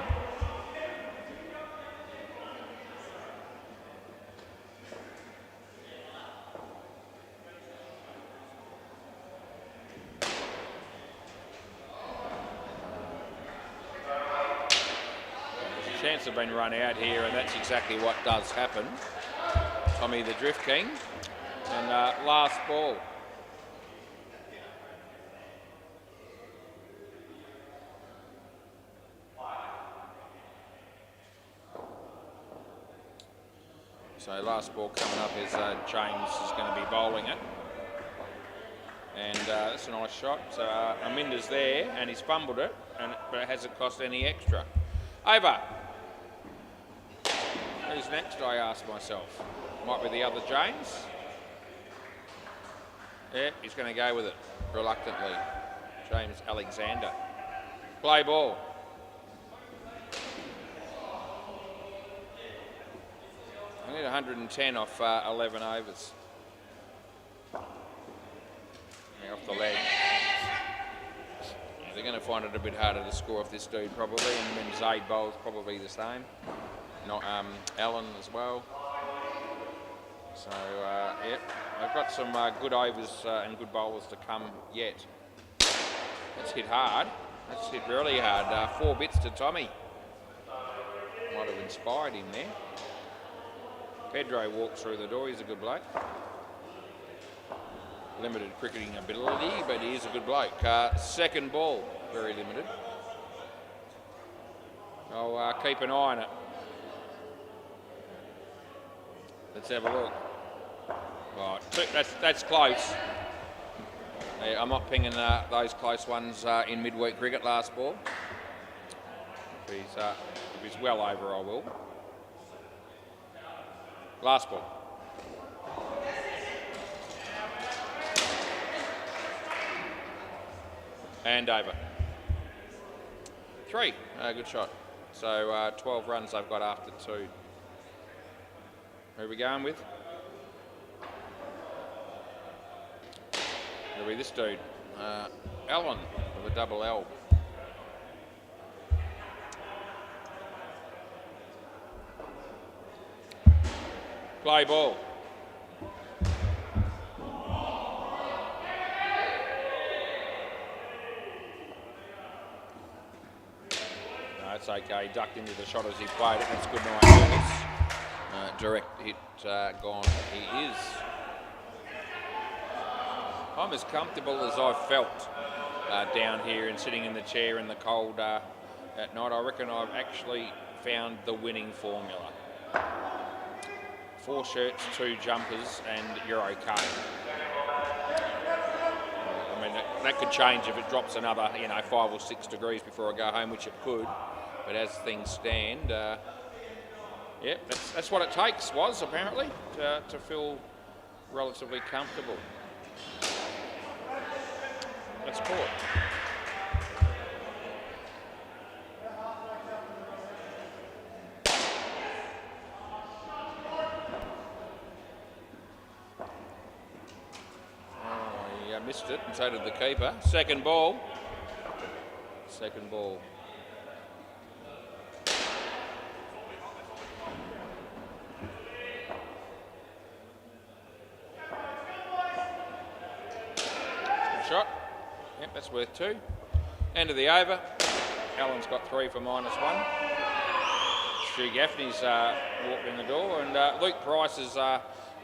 [SPEAKER 1] Chance have been run out here, and that's exactly what does happen. Tommy the Drift King, and last ball. So last ball coming up is James is going to be bowling it, and that's a nice shot. Aminder's there, and he's fumbled it, but it hasn't cost any extra. Over. Who's next, I ask myself? Might be the other James. Yeah, he's going to go with it, reluctantly. James Alexander. Play ball. I need 110 off 11 overs. Yeah, off the leg. Yeah, they're going to find it a bit harder to score off this dude, probably, and then Zaid bowls probably the same. Not Alan as well. So, yep, they've got some good overs and good bowlers to come yet. That's hit hard. That's hit really hard. 4 bits to Tommy. Might have inspired him there. Pedro walked through the door. He's a good bloke. Limited cricketing ability, but he is a good bloke. Second ball, very limited. I'll keep an eye on it. Let's have a look. Right, that's close. Yeah, I'm not pinging those close ones in midweek cricket. Last ball. If he's well over, I will. Last ball. And over. 3. Good shot. So 12 runs they've got after 2. Who are we going with? It'll be this dude. Alan with a double L. Play ball. No, it's okay. He ducked into the shot as he played it. That's good night. Direct hit gone. He is. I'm as comfortable as I've felt down here and sitting in the chair in the cold at night. I reckon I've actually found the winning formula. 4 shirts, 2 jumpers, and you're okay. I mean, that could change if it drops another, 5 or 6 degrees before I go home, which it could. But as things stand, yeah, that's what it takes, apparently, to fill relatively comfortable. That's caught. Missed it, and so did the keeper. Second ball. Second ball. Good shot. Yep, that's worth 2. End of the over. Alan's got 3 for -1. Stu Gaffney's walked in the door, and Luke Price is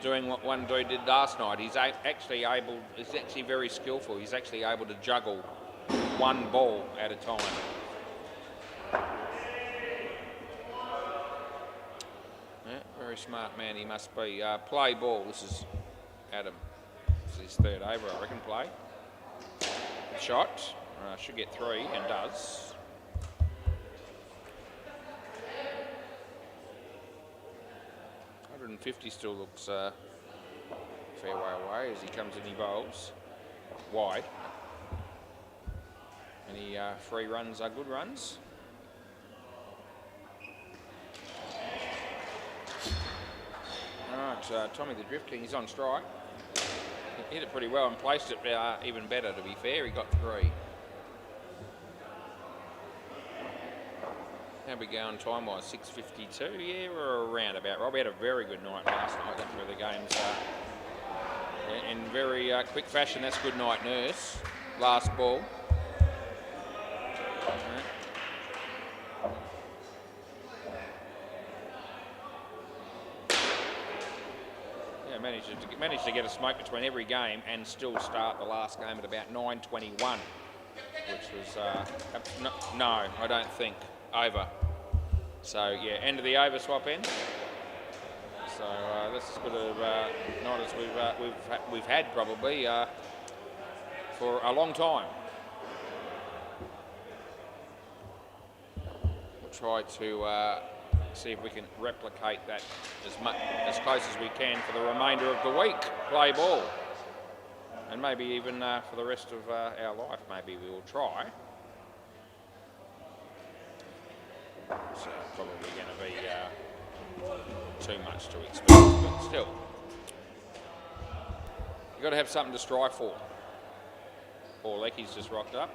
[SPEAKER 1] doing what one dude did last night. He's actually very skillful. He's actually able to juggle one ball at a time. Yeah, very smart man he must be. Play ball. This is Adam. This is his 3rd over, I reckon. Play. Good shot. Should get 3 and does. .150 still looks fair way away as he comes in, he bowls wide. Any free runs are good runs. Alright, Tommy the Drift King, he's on strike. He hit it pretty well and placed it even better, to be fair. He got 3. How we going time-wise? 6:52. Yeah, we're around about. Rob, we had a very good night last night. That's where the game's in very quick fashion. That's good night, Nurse. Last ball. Yeah, managed to get a smoke between every game and still start the last game at about 9:21, which was no, I don't think. Over. So yeah, end of the over swap end. So that's as good a night as we've had probably for a long time. We'll try to see if we can replicate that as close as we can for the remainder of the week. Play ball, and maybe even for the rest of our life. Maybe we will try. So probably going to be too much to expect, but still, you've got to have something to strive for. Paul Lecky's just rocked up.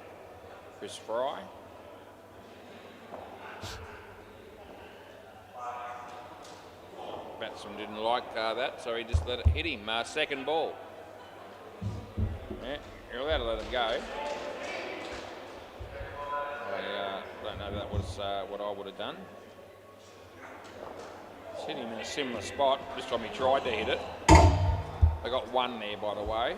[SPEAKER 1] Chris Fry. Batsman didn't like that, so he just let it hit him. Second ball. Yeah, you're allowed to let it go. I don't know if that was what I would have done. It's hit him in a similar spot. This time he tried to hit it. I got 1 there, by the way.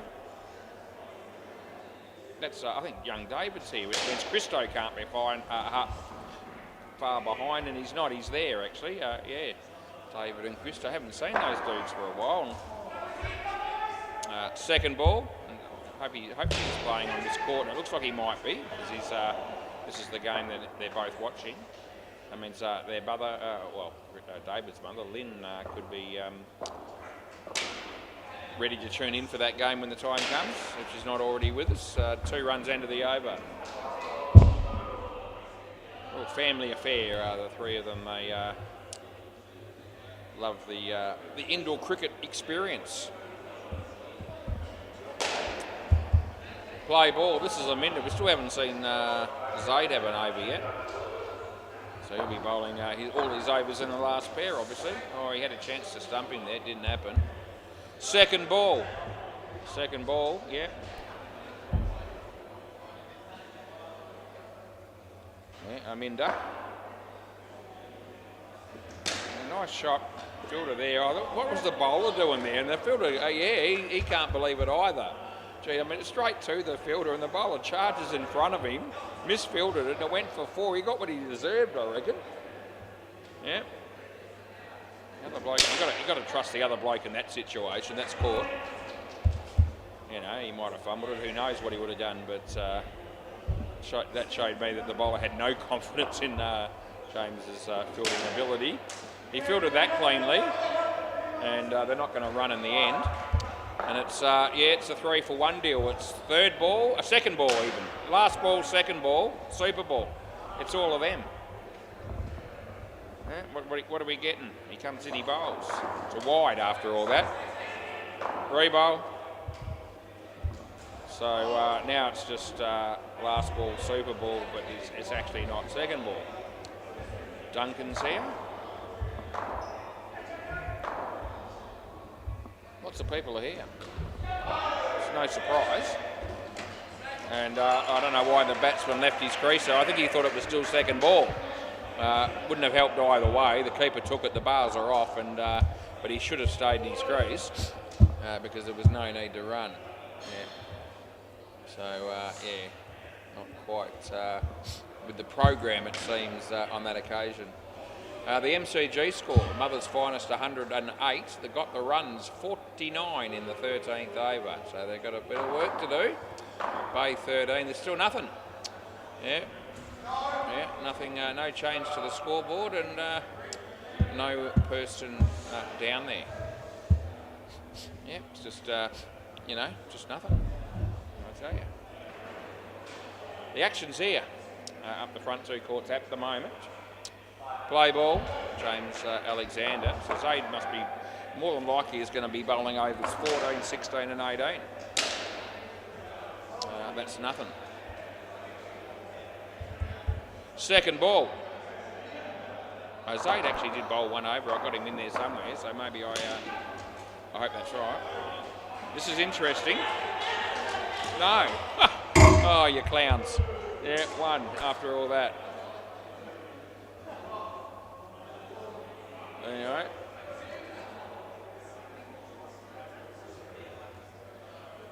[SPEAKER 1] That's I think young David's here. Vince Christo can't be far behind, and he's not. He's there actually. Yeah, David and Christo. I haven't seen those dudes for a while. Second ball. Hope he's playing on this court. It looks like he might be, because this is the game that they're both watching. That means their mother, David's mother, Lynn, could be ready to tune in for that game when the time comes, if she's not already with us. 2 runs into the over. Well, family affair, the 3 of them. They love the indoor cricket experience. Play ball. This is a minute. We still haven't seen Zaid have an over yet. So he'll be bowling all his overs in the last pair, obviously. Oh, he had a chance to stump him there. It didn't happen. Second ball. Second ball, yeah. Yeah, Aminda. A nice shot. Fielder there. What was the bowler doing there? And the fielder, he can't believe it either. Gee, I mean, it's straight to the fielder, and the bowler charges in front of him, misfielded it, and it went for 4. He got what he deserved, I reckon. Yeah. The other bloke, you've got to trust the other bloke in that situation. That's caught. You know, he might have fumbled it. Who knows what he would have done? But that showed me that the bowler had no confidence in James's fielding ability. He fielded that cleanly, and they're not going to run in the end. And it's, it's a 3-for-1 deal. It's third ball, a second ball even. Last ball, second ball, Super Ball. It's all of them. What are we getting? He comes in, he bowls. It's a wide after all that. Rebowl. So now it's just last ball, Super Ball, but it's actually not second ball. Duncan's here. Lots of people are here. It's no surprise. And I don't know why the batsman left his crease there. I think he thought it was still second ball. Wouldn't have helped either way. The keeper took it, the bars are off, and but he should have stayed in his crease because there was no need to run. Yeah. So, not quite with the program, it seems, on that occasion. The MCG score, Mother's Finest 108. They got the runs 49 in the 13th over, so they've got a bit of work to do. Bay 13, there's still nothing. Yeah, nothing, no change to the scoreboard, and no person down there. Yeah, it's just, just nothing, I tell you. The action's here, up the front two courts at the moment. Play ball, James Alexander. So Zaid must be, more than likely, is going to be bowling overs 14, 16 and 18. That's nothing. Second ball. Zaid actually did bowl one over. I got him in there somewhere, so maybe I hope that's right. This is interesting. No. Oh, you clowns. Yeah, one after all that. Anyway.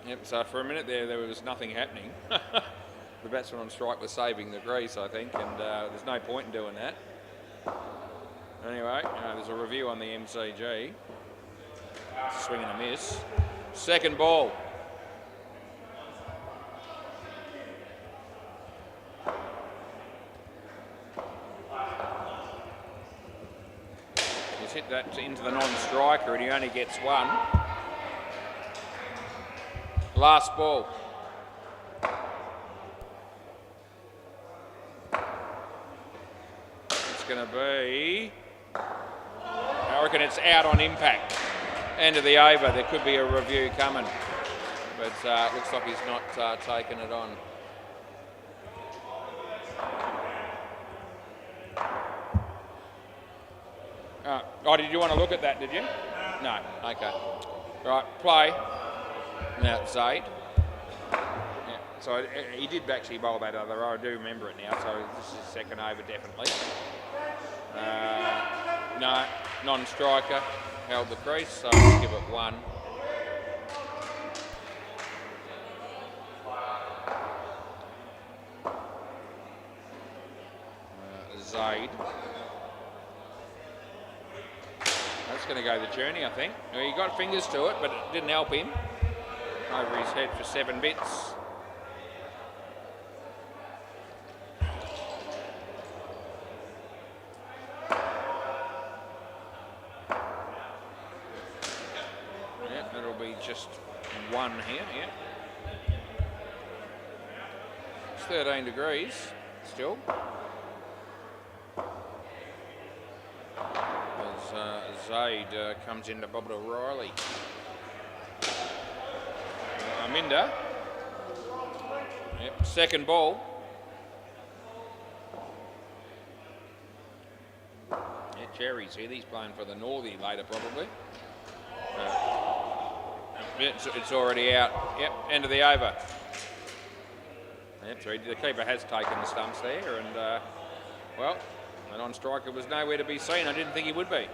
[SPEAKER 1] Yep, so for a minute there was nothing happening. The batsman on strike was saving the crease, I think, and there's no point in doing that. Anyway, there's a review on the MCG. Swing and a miss. Second ball. He's hit that into the non-striker and he only gets one. Last ball. It's going to be, I reckon it's out on impact. End of the over, there could be a review coming. But looks like he's not taking it on. Oh, did you want to look at that, did you? No, okay. Right, play. Now it's Zaid. Yeah, so he did actually bowl that other. I do remember it now. So this is second over definitely. No, non-striker held the crease, so we'll give it one. Zaid. That's going to go the journey, I think. He got fingers to it, but it didn't help him. Over his head for 7 bits. Yeah, that'll be just one here, yeah. It's 13 degrees still. As Zaid comes into Bob O'Reilly. Minda. Yep, second ball. Yeah, Jerry's here. He's playing for the Northie later, probably. It's already out. Yep, end of the over. Yep, so the keeper has taken the stumps there, and well, the non-striker was nowhere to be seen. I didn't think he would be.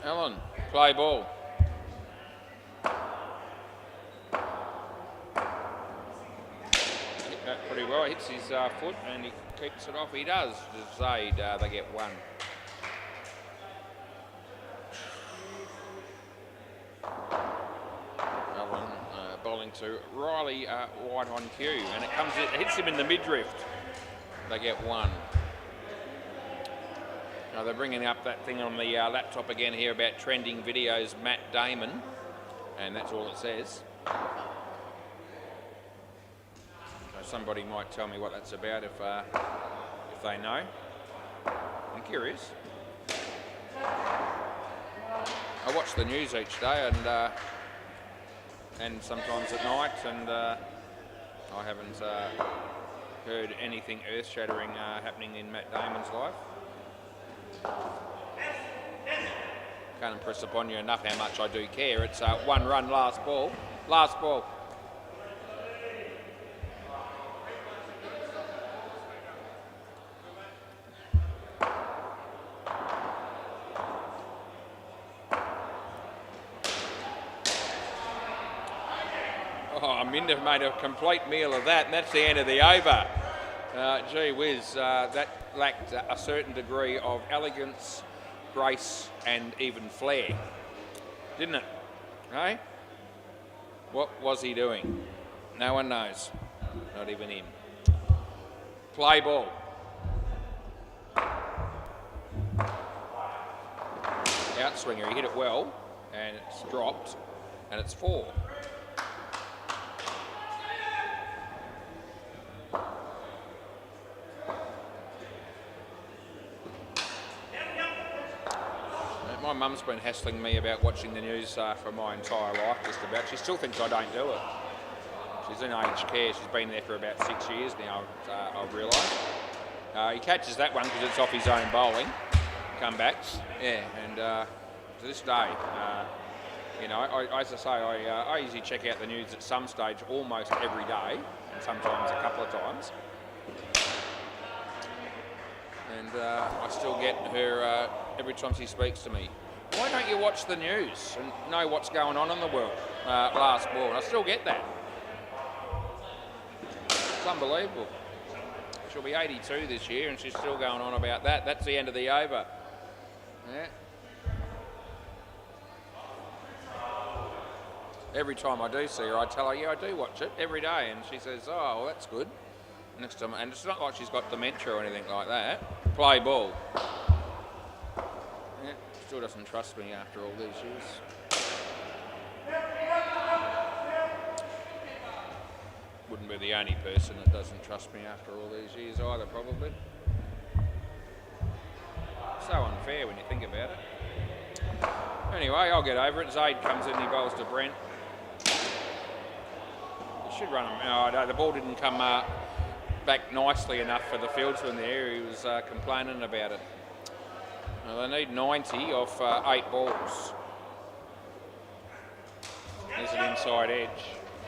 [SPEAKER 1] Allen, play ball. Hit that pretty well. Hits his foot and he keeps it off. He does. Zaid, they get one. Allen bowling to Riley White on cue, and it hits him in the midriff. They get 1. Now they're bringing up that thing on the laptop again here about trending videos, Matt Damon, and that's all it says. So somebody might tell me what that's about if they know. I'm curious. I watch the news each day and sometimes at night, and I haven't heard anything earth-shattering happening in Matt Damon's life. Can't impress upon you enough how much I do care. It's 1 run, last ball. Last ball. Oh, Minda made a complete meal of that, and that's the end of the over. Gee whiz, that lacked a certain degree of elegance, grace, and even flair, didn't it? Hey? What was he doing? No one knows, not even him. Play ball. Outswinger, he hit it well, and it's dropped, and it's 4. My mum's been hassling me about watching the news for my entire life, just about. She still thinks I don't do it. She's in aged care. She's been there for about 6 years now, I've realised. He catches that one because it's off his own bowling. Comebacks. Yeah, and to this day, you know, as I say, I usually check out the news at some stage almost every day, and sometimes a couple of times. And I still get her every time she speaks to me. Why don't you watch the news and know what's going on in the world? Last ball. And I still get that. It's unbelievable. She'll be 82 this year and she's still going on about that. That's the end of the over. Yeah. Every time I do see her, I tell her, yeah, I do watch it every day. And she says, oh, well, that's good. Next time, and it's not like she's got dementia or anything like that. Play ball. Yeah, still doesn't trust me after all these years. Wouldn't be the only person that doesn't trust me after all these years either, probably. So unfair when you think about it. Anyway, I'll get over it. Zaid comes in, he bowls to Brent. He should run him. Oh, no, the ball didn't come back nicely enough for the fieldsman there. He was complaining about it. Well, they need 90 off 8 balls. There's an inside edge.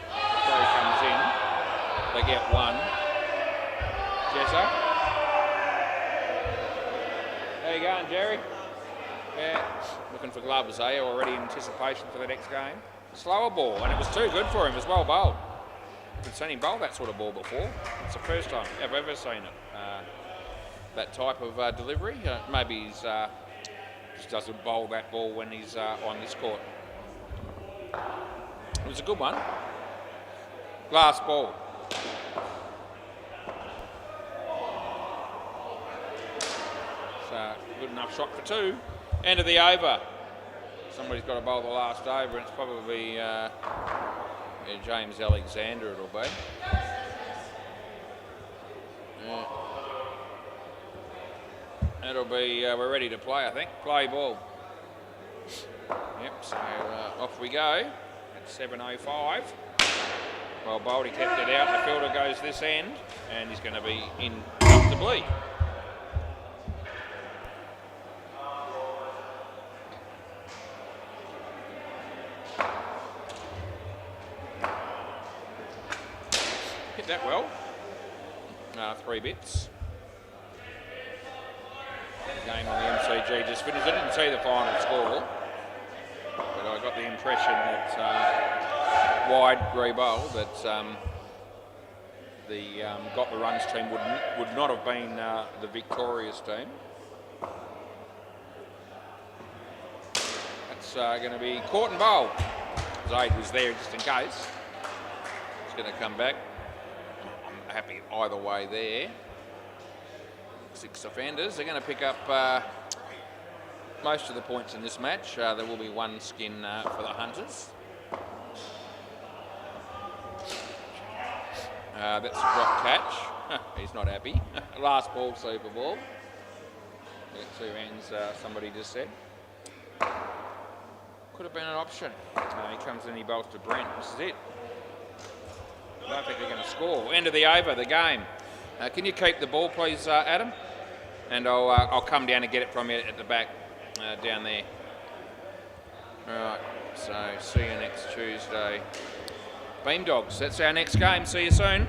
[SPEAKER 1] The throw comes in. They get 1. Jessa. How you going, Jerry? Yeah, looking for gloves, eh? Already in anticipation for the next game. Slower ball, and it was too good for him as well bowled. I've seen him bowl that sort of ball before. It's the first time I've ever seen it. That type of delivery. Maybe he's just doesn't bowl that ball when he's on this court. It was a good one. Last ball. So good enough shot for 2. End of the over. Somebody's got to bowl the last over, and it's probably James Alexander it'll be. It'll be, we're ready to play, I think. Play ball. Yep, so off we go at 7:05. Well, Boldy kept it out. The fielder goes this end, and he's going to be in comfortably. Hit that well. 3 bits. The game on the MCG just finished. I didn't see the final score, but I got the impression that wide rebowl that the got the runs team would not have been the victorious team. That's going to be court and bowl. Zaid was there just in case. going to come back. I'm happy either way there. 6 offenders. They're going to pick up most of the points in this match. There will be one skin for the Hunters. That's a drop catch. He's not happy. Last ball, Super Ball. Yeah, 2 ends, somebody just said. Could have been an option. He comes in, he bowls to Brent. This is it. I don't think they're going to score. End of the over, the game. Can you keep the ball, please, Adam? And I'll come down and get it from you at the back, down there. Right, so see you next Tuesday. Beam Dogs, that's our next game. See you soon.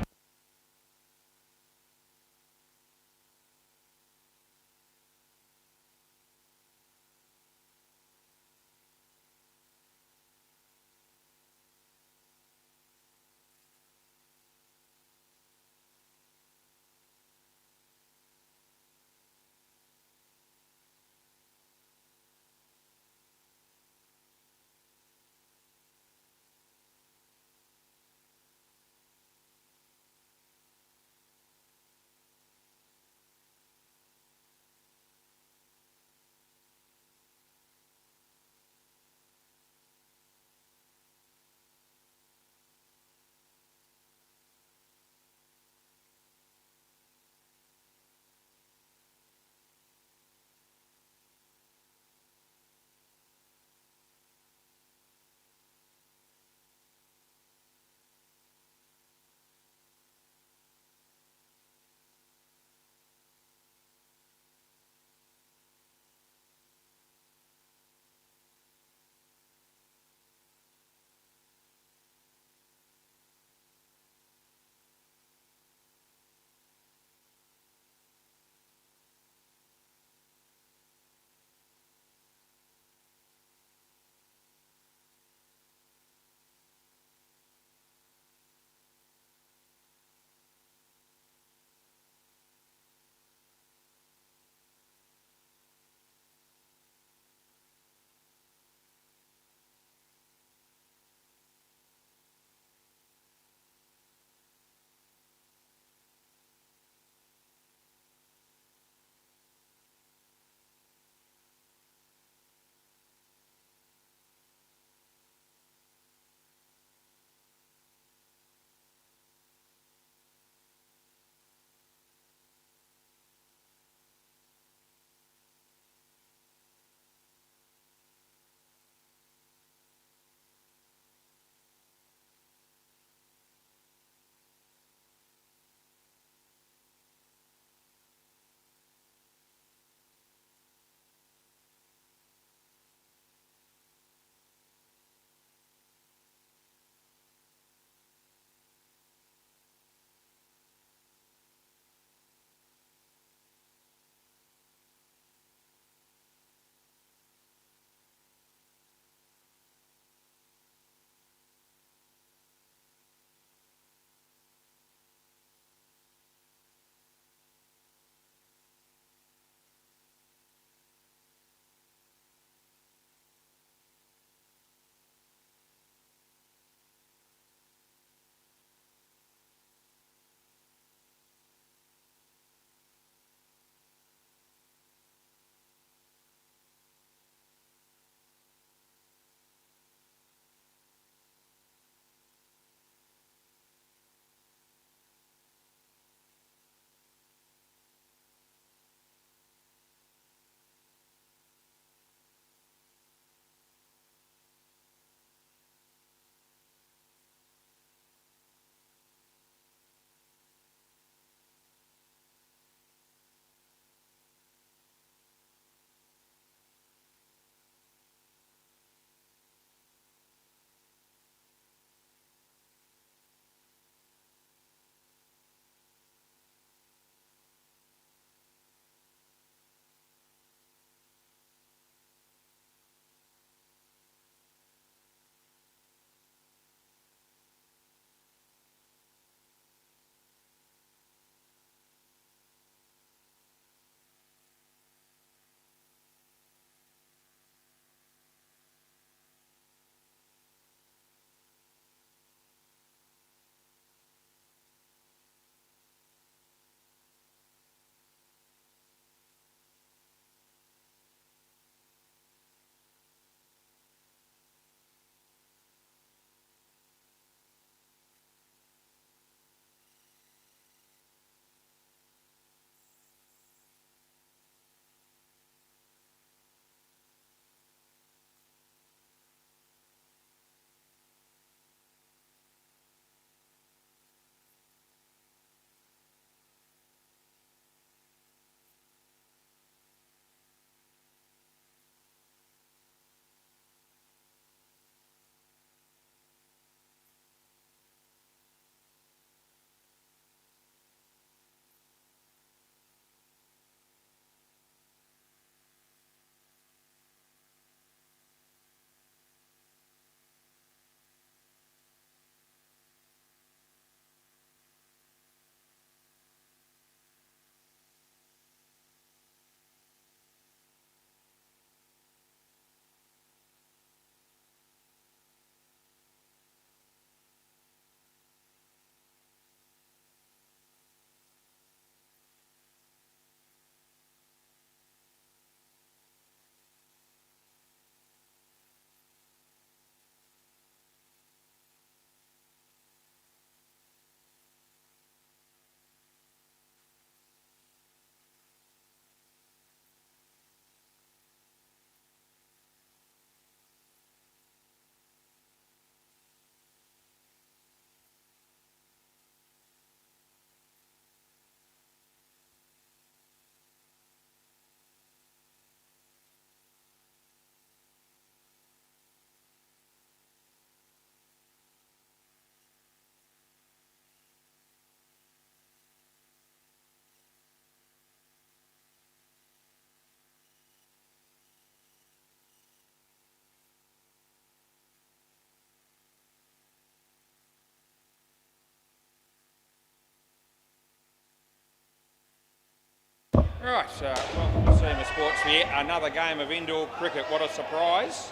[SPEAKER 1] Right, welcome to Seema Sports for yet another game of indoor cricket. What a surprise.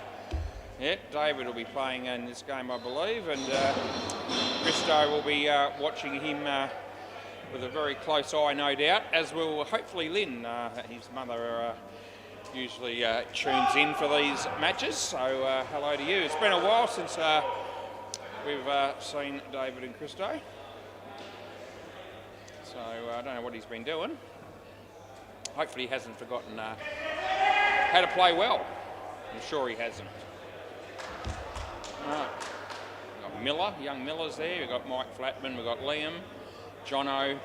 [SPEAKER 1] Yeah, David will be playing in this game, I believe, and Christo will be watching him with a very close eye, no doubt, as will hopefully Lynn. His mother usually tunes in for these matches, so hello to you. It's been a while since we've seen David and Christo, so I don't know what he's been doing. Hopefully he hasn't forgotten how to play well. I'm sure he hasn't. Right. We've got Miller, young Miller's there. We've got Mike Flatman, we've got Liam, Jono,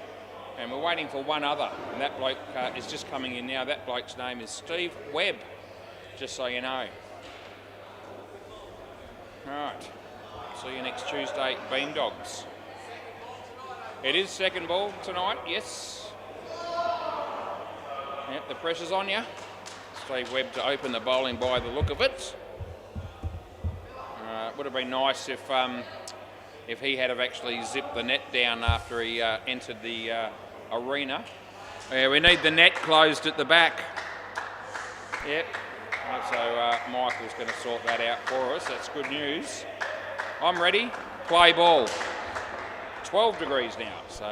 [SPEAKER 1] and we're waiting for one other. And that bloke is just coming in now. That bloke's name is Steve Webb, just so you know. Right. See you next Tuesday, Beam Dogs. It is second ball tonight, yes. Yep, the pressure's on you. Steve Webb to open the bowling by the look of it. Would have been nice if he had have actually zipped the net down after he entered the arena. We need the net closed at the back. Yep. So Michael's going to sort that out for us. That's good news. I'm ready. Play ball. 12 degrees now, so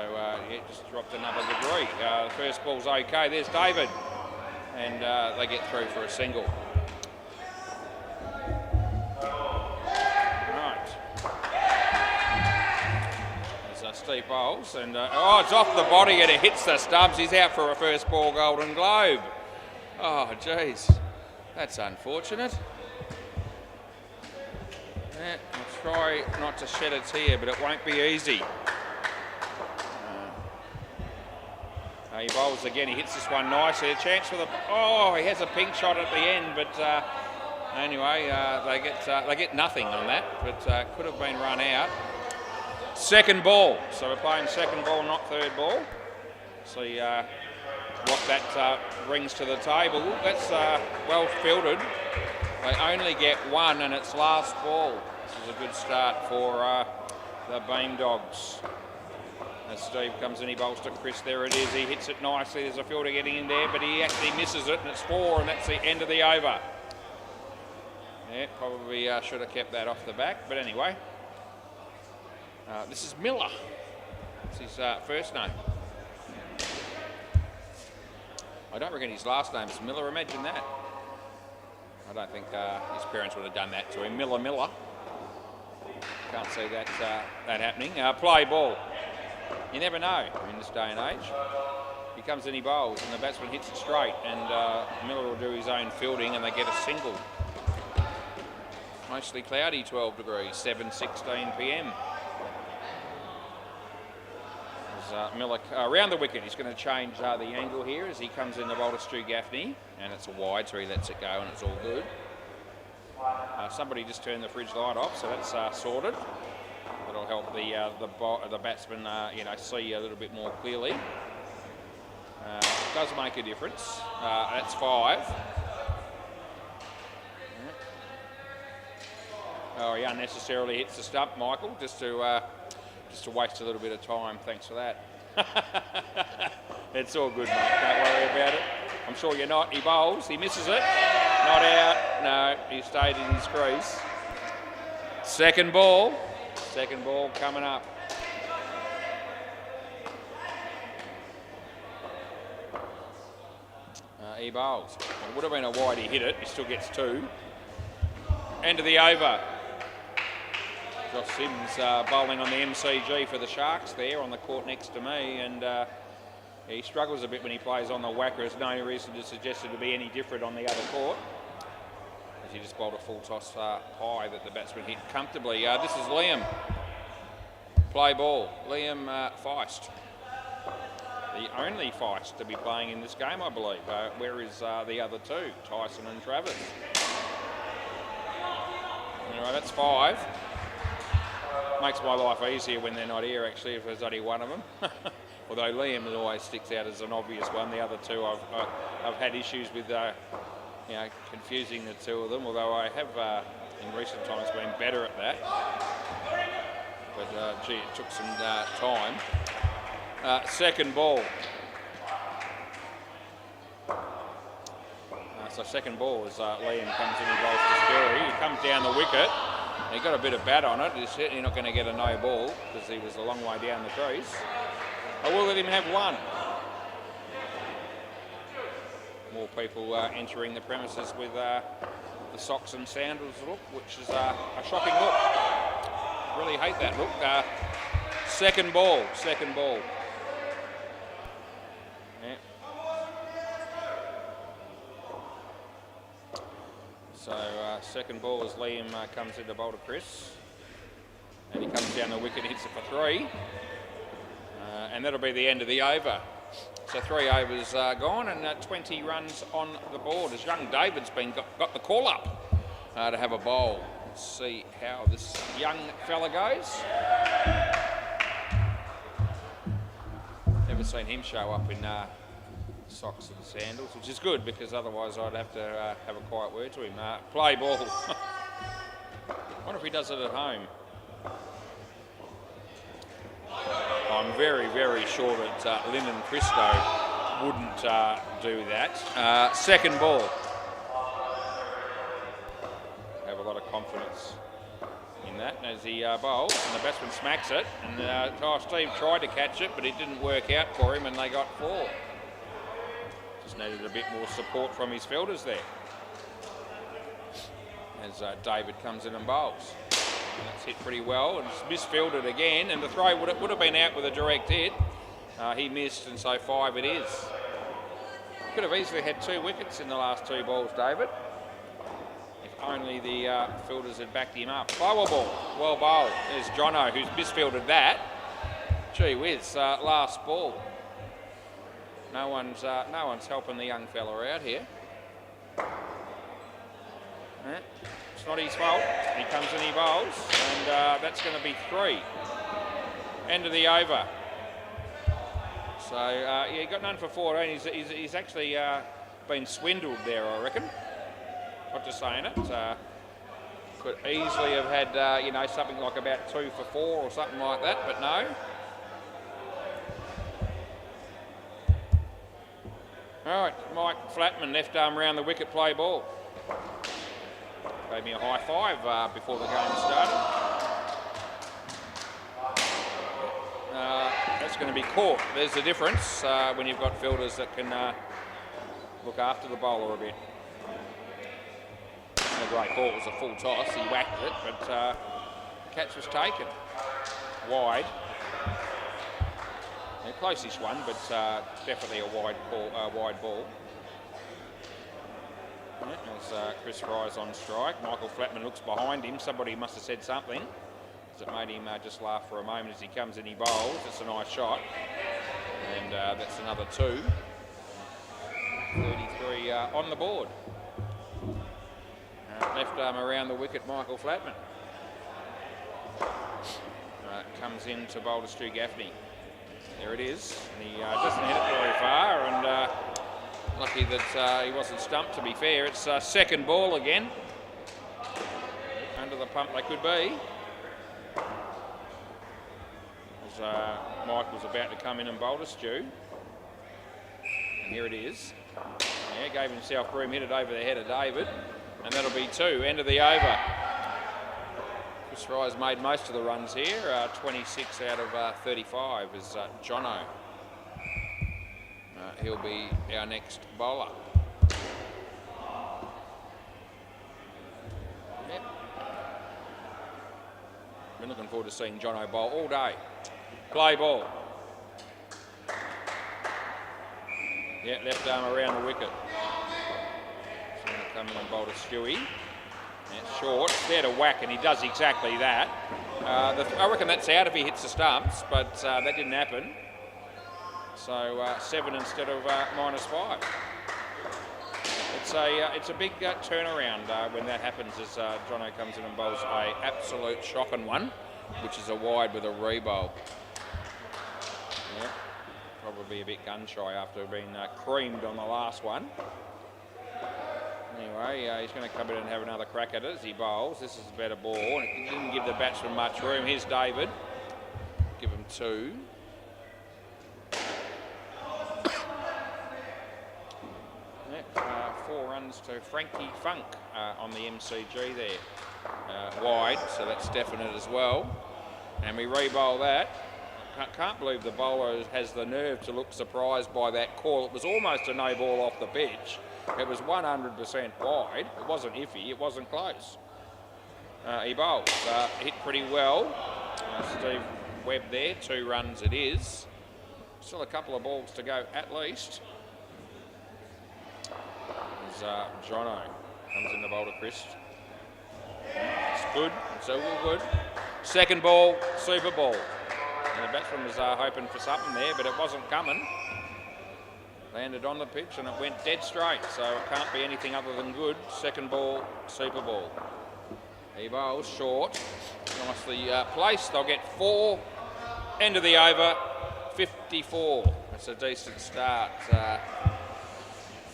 [SPEAKER 1] yeah, just dropped another degree. The first ball's okay. There's David, and they get through for a single. Right. There's Steve Bowles, and oh, it's off the body and it hits the stubs. He's out for a first ball Golden Globe. Oh, jeez, that's unfortunate. Yeah, I'll try not to shed a tear, but it won't be easy. He bowls again, he hits this one nicely. A chance for the... Oh, he has a pink shot at the end, but anyway, they get nothing on that, but could have been run out. Second ball, so we're playing second ball, not third ball. See what that brings to the table. That's well fielded. They only get one, and it's last ball. This is a good start for the Beam Dogs. As Steve comes in, he bowls to Chris. There it is. He hits it nicely. There's a fielder getting in there, but he actually misses it, and it's 4, and that's the end of the over. Yeah, probably should have kept that off the back, but anyway. This is Miller. It's his first name. I don't reckon his last name is Miller. Imagine that. I don't think his parents would have done that to him. Miller. Can't see that happening. Play ball. You never know in this day and age. He comes in, he bowls, and the batsman hits it straight, and Miller will do his own fielding, and they get a single. Mostly cloudy, 12 degrees, 7:16 p.m. As Miller around the wicket, he's going to change the angle here as he comes in the bowl to Stu Gaffney, and it's a wide, so he lets it go, and it's all good. Somebody just turned the fridge light off, so that's sorted. That'll help the batsman, see a little bit more clearly. It does make a difference. That's 5. Oh, he unnecessarily hits the stump, Michael, just to waste a little bit of time. Thanks for that. It's all good, mate. Don't worry about it. I'm sure you're not. He bowls. He misses it. Not out. No, he stayed in his crease. Second ball. Second ball coming up. He bowls. It would have been a wide, he hit it. He still gets 2. End of the over. Josh Sims bowling on the MCG for the Sharks there on the court next to me, and he struggles a bit when he plays on the WACA. There's no reason to suggest it to be any different on the other court. As he just bowled a full toss high that the batsman hit comfortably. This is Liam. Play ball. Liam Feist. The only Feist to be playing in this game, I believe. Where is the other 2? Tyson and Travis. Anyway, that's 5. Makes my life easier when they're not here, actually, if there's only one of them. Although Liam always sticks out as an obvious one. The other 2 I've had issues with confusing the 2 of them, although I have in recent times been better at that. But gee, it took some time. Second ball. So second ball as Liam comes in and bowls to Stewie. He comes down the wicket. He got a bit of bat on it. He's certainly not going to get a no ball because he was a long way down the crease. I will let him have one. More people entering the premises with the socks and sandals look, which is a shocking look. Really hate that look. Second ball. Yeah. So second ball as Liam comes in to bowl to Chris. And he comes down the wicket, hits it for 3. And that'll be the end of the over. So 3 overs gone and 20 runs on the board as young David's got the call up to have a bowl. Let's see how this young fella goes. Never seen him show up in socks and sandals, which is good because otherwise I'd have to have a quiet word to him. Play ball. I wonder if he does it at home. I'm very, very sure that Lyndon Christo wouldn't do that. Second ball. Have a lot of confidence in that. And as he bowls, and the batsman smacks it, and Steve tried to catch it, but it didn't work out for him, and they got 4. Just needed a bit more support from his fielders there. As David comes in and bowls. And that's hit pretty well, and it's misfielded again, and the throw would have been out with a direct hit. He missed, and so 5 it is. Could have easily had 2 wickets in the last 2 balls, David. If only the fielders had backed him up. Lower ball, well bowled. There's Jono, who's misfielded that. Gee whiz, last ball. No one's helping the young fella out here. It's not his fault. He comes and he bowls, and that's going to be 3. End of the over. So yeah, he got none for 14. He's actually been swindled there, I reckon. Not just saying it. Could easily have had something like about 2 for 4 or something like that, but no. All right, Mike Flatman, left arm round the wicket, play ball. Gave me a high 5 before the game started. That's going to be caught. There's the difference when you've got fielders that can look after the bowler a bit. A great ball. It was a full toss. He whacked it, but catch was taken. Wide. A close-ish one, but definitely a wide ball. As Chris Fry's on strike, Michael Flatman looks behind him. Somebody must have said something, because it made him just laugh for a moment as he comes and he bowls. It's a nice shot, and that's another 2. 33 on the board. Left arm around the wicket, Michael Flatman. Comes in to bowl to Stu Gaffney. There it is, and he doesn't hit it very far, and lucky that he wasn't stumped, to be fair. It's second ball again. Under the pump they could be. As Mike was about to come in and bowl to Stu. And here it is. Yeah, gave himself room, hit it over the head of David. And that'll be 2, end of the over. Chris Fry's made most of the runs here. 26 out of 35 is Jono. He'll be our next bowler. Yep. Been looking forward to seeing Jono bowl all day. Play ball. Yeah, left arm around the wicket. He's going to come in and bowl to Stewie. It's short, it's there to whack, and he does exactly that. I reckon that's out if he hits the stumps, but that didn't happen. So 7 instead of -5. It's a big turnaround when that happens, as Jono comes in and bowls a absolute shocking one, which is a wide with a re-bowl. Yeah, probably a bit gun shy after being creamed on the last one. Anyway, he's going to come in and have another crack at it as he bowls. This is a better ball. It didn't give the batsman much room. Here's David. Give him 2. 4 runs to Frankie Funk on the MCG there. Wide, so that's definite as well. And we re-bowl that. Can't believe the bowler has the nerve to look surprised by that call. It was almost a no ball off the pitch. It was 100% wide. It wasn't iffy, it wasn't close. He bowls, hit pretty well. Steve Webb there, 2 runs it is. Still a couple of balls to go at least. As Jono comes in the bowl to Chris. It's good, it's all good. Second ball, super ball. And the batsman was hoping for something there, but it wasn't coming. Landed on the pitch and it went dead straight, so it can't be anything other than good. Second ball, super ball. He bowls short, nicely placed. They'll get 4. End of the over, 54. That's a decent start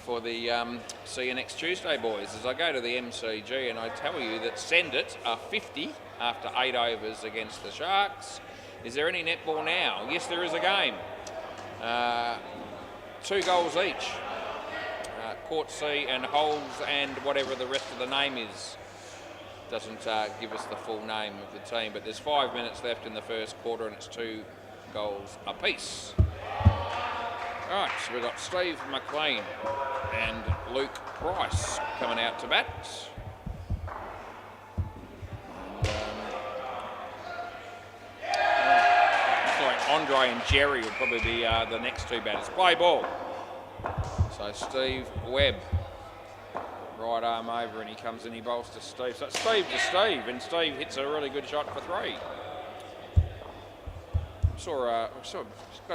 [SPEAKER 1] for the see you next Tuesday, boys. As I go to the MCG and I tell you that Send It are 50 after 8 overs against the Sharks. Is there any netball now? Yes, there is a game. 2 goals each. Court C and Holes and whatever the rest of the name is. Doesn't give us the full name of the team, but there's 5 minutes left in the first quarter and it's 2 goals apiece. All right, so we've got Steve McLean and Luke Price coming out to bat. Andre and Jerry will probably be the next 2 batters. Play ball. So Steve Webb, right arm over, and he comes in, he bowls to Steve. So it's Steve to Steve, and Steve hits a really good shot for 3.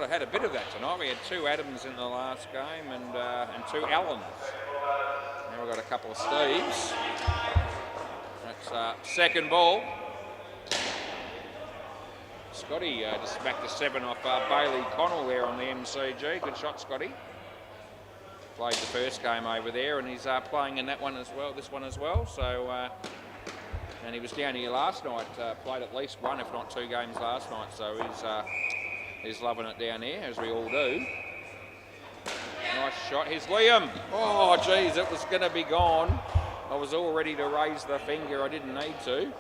[SPEAKER 1] Had a bit of that tonight. We had 2 Adams in the last game and 2 Allens. Now we've got a couple of Steves. That's second ball. Scotty just smacked the 7 off Bailey Connell there on the MCG. Good shot, Scotty. Played the first game over there, and he's playing in that one as well, this one as well. So, and he was down here last night. Played at least 1, if not 2 games last night. So he's loving it down here, as we all do. Nice shot. Here's Liam. Oh, geez, it was going to be gone. I was all ready to raise the finger. I didn't need to.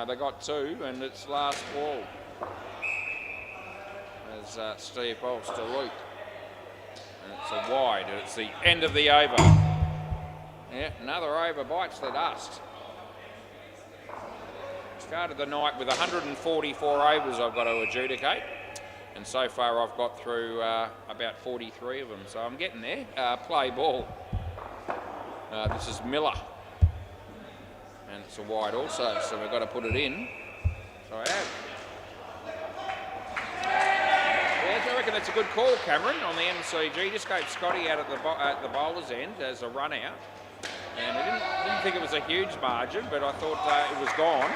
[SPEAKER 1] They got 2, and it's last ball. As Steve bowls to Luke. And it's a wide, and it's the end of the over. Yeah, another over bites the dust. Started the night with 144 overs I've got to adjudicate. And so far I've got through about 43 of them, so I'm getting there. Play ball. This is Miller. And it's a wide also, so we've got to put it in. So I have. Yeah, I reckon that's a good call, Cameron, on the MCG. Just gave Scotty out at the bowler's end as a run out. And I didn't think it was a huge margin, but I thought it was gone.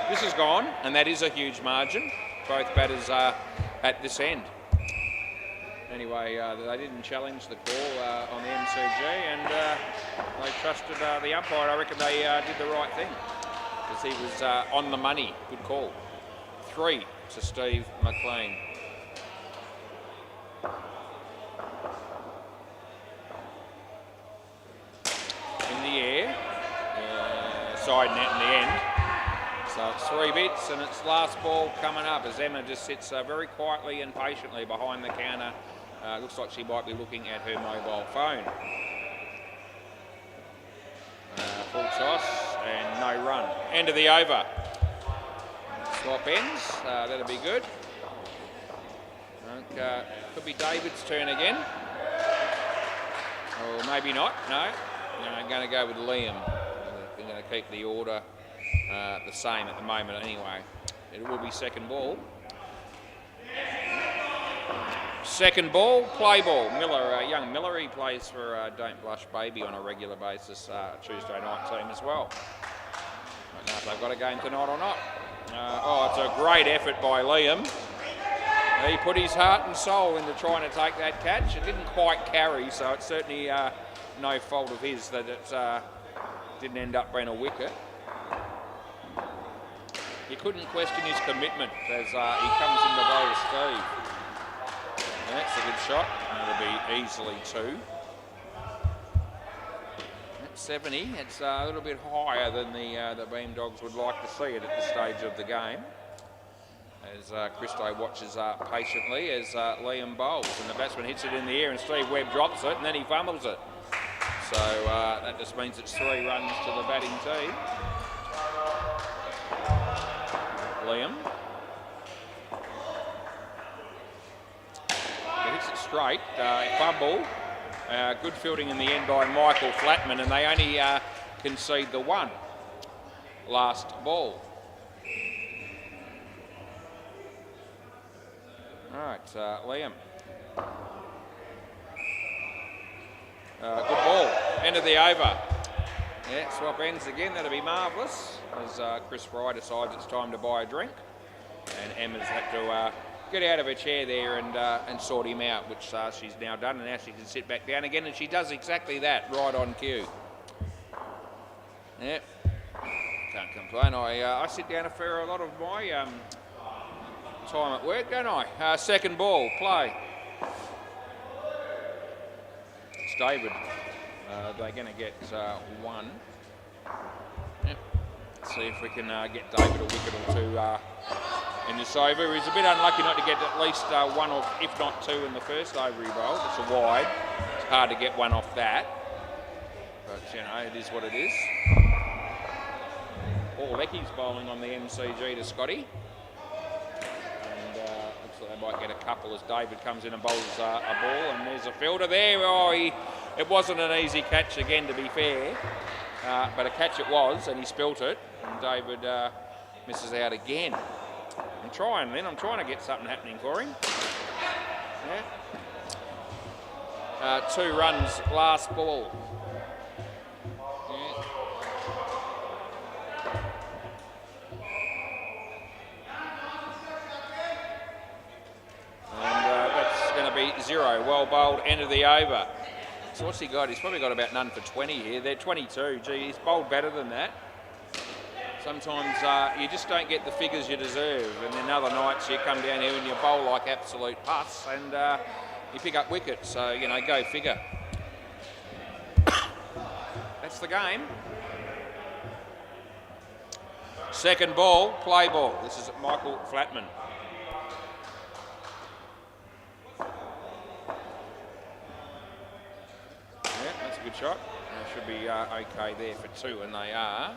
[SPEAKER 1] This is gone, and that is a huge margin. Both batters are at this end. Anyway, they didn't challenge the call on the MCG, and they trusted the umpire. I reckon they did the right thing, because he was on the money. Good call. 3 to Steve McLean. In the air, side net in the end. So it's 3 bits, and it's last ball coming up as Emma just sits very quietly and patiently behind the counter. Looks like she might be looking at her mobile phone. Full toss and no run. End of the over. Swap ends. That'll be good. Could be David's turn again. Or maybe not. No. I'm going to go with Liam. We're going to keep the order the same at the moment anyway. It will be second ball. Second ball, play ball. Miller, young Miller, he plays for Don't Blush Baby on a regular basis, Tuesday night team as well. I don't know if they've got a game tonight or not. It's a great effort by Liam. He put his heart and soul into trying to take that catch. It didn't quite carry, so it's certainly no fault of his that it didn't end up being a wicket. You couldn't question his commitment as he comes in the bowl of Steve. That's a good shot. It'll be easily 2. 70. It's a little bit higher than the Beam Dogs would like to see it at this stage of the game. As Christo watches patiently as Liam bowls, and the batsman hits it in the air and Steve Webb drops it and then he fumbles it. So that just means it's 3 runs to the batting team. Liam. He hits it straight, fumble. Good fielding in the end by Michael Flatman, and they only concede the 1 last ball. All right, Liam. Good ball. End of the over. Yeah, swap ends again. That'll be marvellous. As Chris Fry decides it's time to buy a drink, and Emma's had to get out of her chair there and sort him out, which she's now done, and now she can sit back down again, and she does exactly that right on cue. Yep. Can't complain. I sit down a lot of my time at work, don't I? Second ball, play. It's David. They're going to get 1. Yep. Let's see if we can get David a wicket or 2 in this over. He's a bit unlucky not to get at least 1 or, if not 2, in the first over he bowled. It's a wide. It's hard to get 1 off that. But, you know, it is what it is. Paul Lecky's bowling on the MCG to Scotty. Looks like they might get a couple as David comes in and bowls a ball, and there's a fielder there. Oh, it wasn't an easy catch again, to be fair, but a catch it was, and he spilt it, and David misses out again. I'm trying to get something happening for him. Yeah. 2 runs, last ball. Be 0. Well bowled, end of the over. So what's he got? He's probably got about none for 20 here. They're 22. Gee, he's bowled better than that. Sometimes you just don't get the figures you deserve, and then other nights you come down here and you bowl like absolute pus, and you pick up wickets. So, you know, go figure. That's the game. Second ball, play ball. This is Michael Flatman. Good shot. They should be okay there for 2, and they are.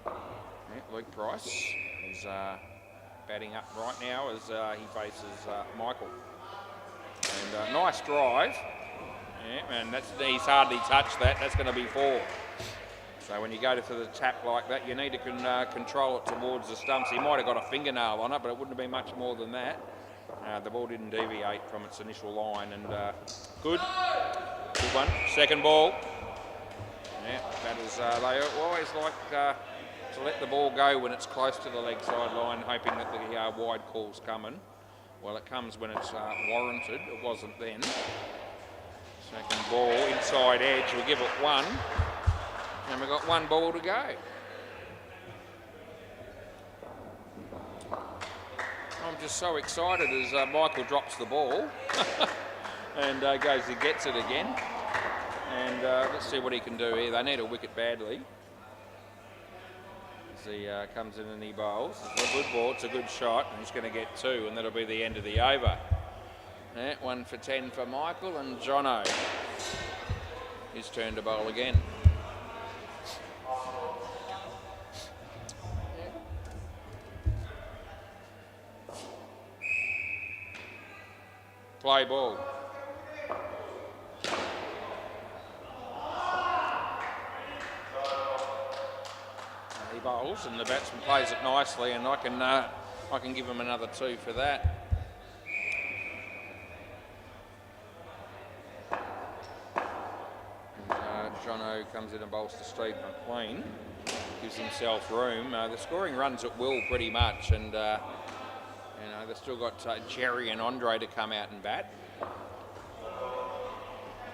[SPEAKER 1] Yeah, Luke Price is batting up right now as he faces Michael. And nice drive. Yeah, and he's hardly touched that. That's going to be 4. So when you go for the tap like that, you need to control it towards the stumps. He might have got a fingernail on it, but it wouldn't have been much more than that. The ball didn't deviate from its initial line, and good one. Second ball. Yeah, batters, they always like to let the ball go when it's close to the leg side line, hoping that the wide call's coming. Well, it comes when it's warranted. It wasn't then. Second ball, inside edge. We'll give it 1, and we've got 1 ball to go. I'm just so excited as Michael drops the ball and goes and gets it again. And let's see what he can do here. They need a wicket badly. As he comes in and he bowls. It's a good ball, it's a good shot, and he's going to get 2, and that'll be the end of the over. Yeah, 1 for 10 for Michael, and Jono. His turn to bowl again. Play ball. He bowls and the batsman plays it nicely, and I can give him another 2 for that. Jono comes in and bowls to Steve McLean, gives himself room. The scoring runs at will pretty much, and you know, they've still got Jerry and Andre to come out and bat.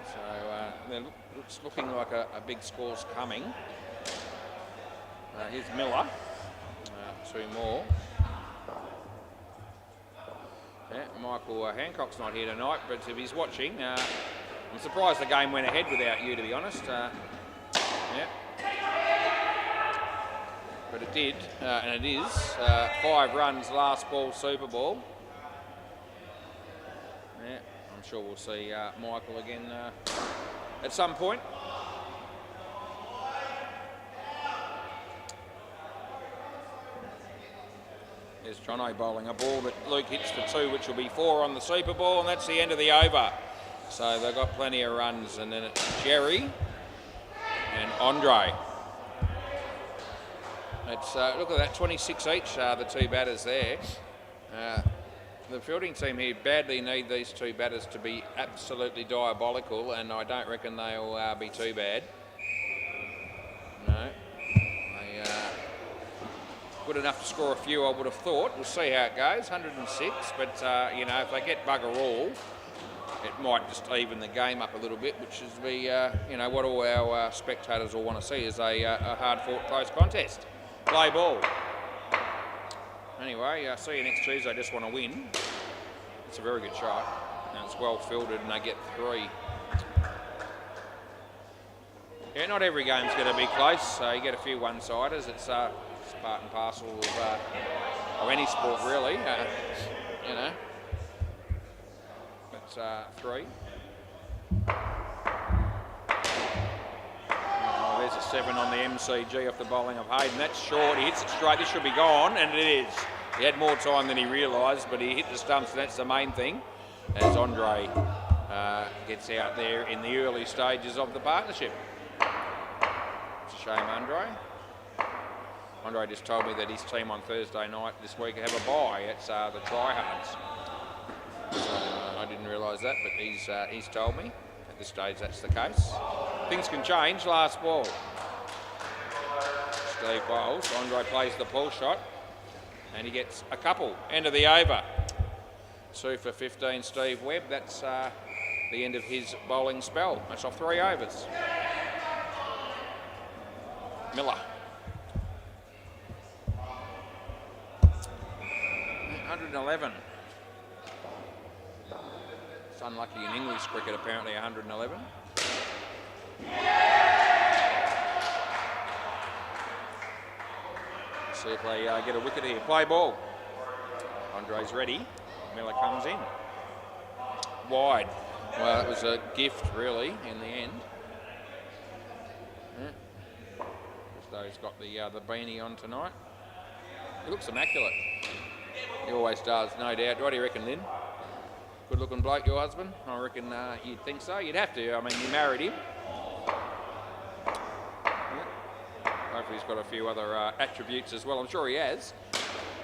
[SPEAKER 1] So it's looking like a big score's coming. Here's Miller. 2 more. Yeah, Michael Hancock's not here tonight, but if he's watching, I'm surprised the game went ahead without you, to be honest. Yeah. But it did, and it is. 5 runs, last ball, Super Bowl. Yeah, I'm sure we'll see Michael again at some point. There's Jono bowling a ball that Luke hits for 2, which will be 4 on the Super Bowl, and that's the end of the over. So they've got plenty of runs, and then it's Jerry and Andre. It's look at that, 26 each, the 2 batters there. The fielding team here badly need these 2 batters to be absolutely diabolical, and I don't reckon they'll be too bad. No, they good enough to score a few, I would have thought. We'll see how it goes. 106, but you know, if they get bugger all, it might just even the game up a little bit, which is you know, what all our spectators will want to see is a hard-fought close contest. Play ball. Anyway, see you next Tuesday. I just want to win. It's a very good shot, and it's well fielded, and they get 3. Yeah, not every game's going to be close, so you get a few one-siders. It's part and parcel of any sport, really. You know, it's 3. There's a 7 on the MCG off the bowling of Hayden. That's short. He hits it straight. This should be gone, and it is. He had more time than he realised, but he hit the stumps, and that's the main thing. As Andre gets out there in the early stages of the partnership. It's a shame, Andre. Andre just told me that his team on Thursday night this week have a bye. It's the Tryhards. I didn't realise that, but he's told me. At this stage, that's the case. Things can change. Last ball. Steve bowls. Andre plays the pull shot, and he gets a couple. End of the over. 2 for 15, Steve Webb. That's the end of his bowling spell. That's off 3 overs. Miller. 111. It's unlucky in English cricket, apparently 111. See if they get a wicket here. Play ball. Andre's ready. Miller comes in. Wide. Well, it was a gift, really, in the end. Yeah. So he's got the beanie on tonight. He looks immaculate. He always does, no doubt. What do you reckon, Lynn? Good looking bloke, your husband? I reckon you'd think so. You'd have to. I mean, you married him. Yeah. Hopefully he's got a few other attributes as well. I'm sure he has.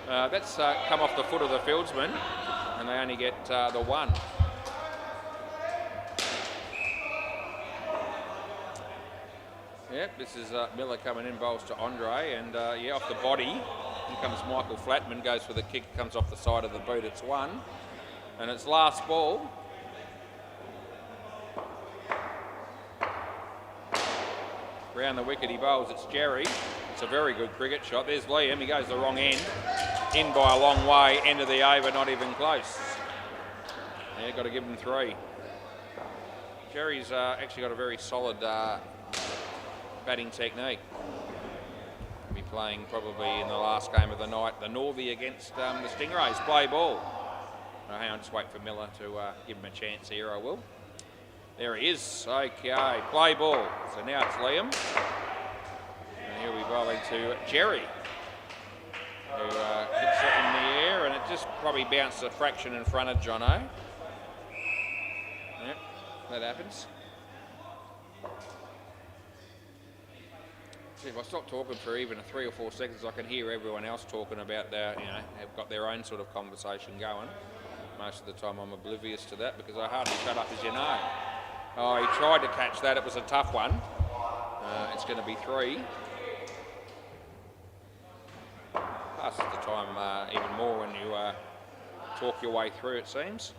[SPEAKER 1] That's come off the foot of the fieldsman, and they only get the 1. Yep, this is Miller coming in, bowls to Andre, and yeah, off the body. In comes Michael Flatman, goes for the kick, comes off the side of the boot. It's 1. And it's last ball. Round the wicket he bowls, it's Jerry. It's a very good cricket shot. There's Liam, he goes the wrong end. In by a long way, end of the over, not even close. Yeah, got to give him 3. Jerry's actually got a very solid batting technique. He'll be playing probably in the last game of the night, the Northey against the Stingrays. Play ball. Oh, hang on, just wait for Miller to give him a chance here, I will. There he is. Okay, play ball. So now it's Liam. And he'll be bowling to Jerry, who hits it in the air, and it just probably bounced a fraction in front of Jono. Yep, that happens. See, if I stop talking for even 3 or 4 seconds, I can hear everyone else talking about their, you know, have got their own sort of conversation going. Most of the time I'm oblivious to that because I hardly shut up, as you know. Oh, he tried to catch that. It was a tough one. It's going to be 3. Passes the time even more when you talk your way through, it seems.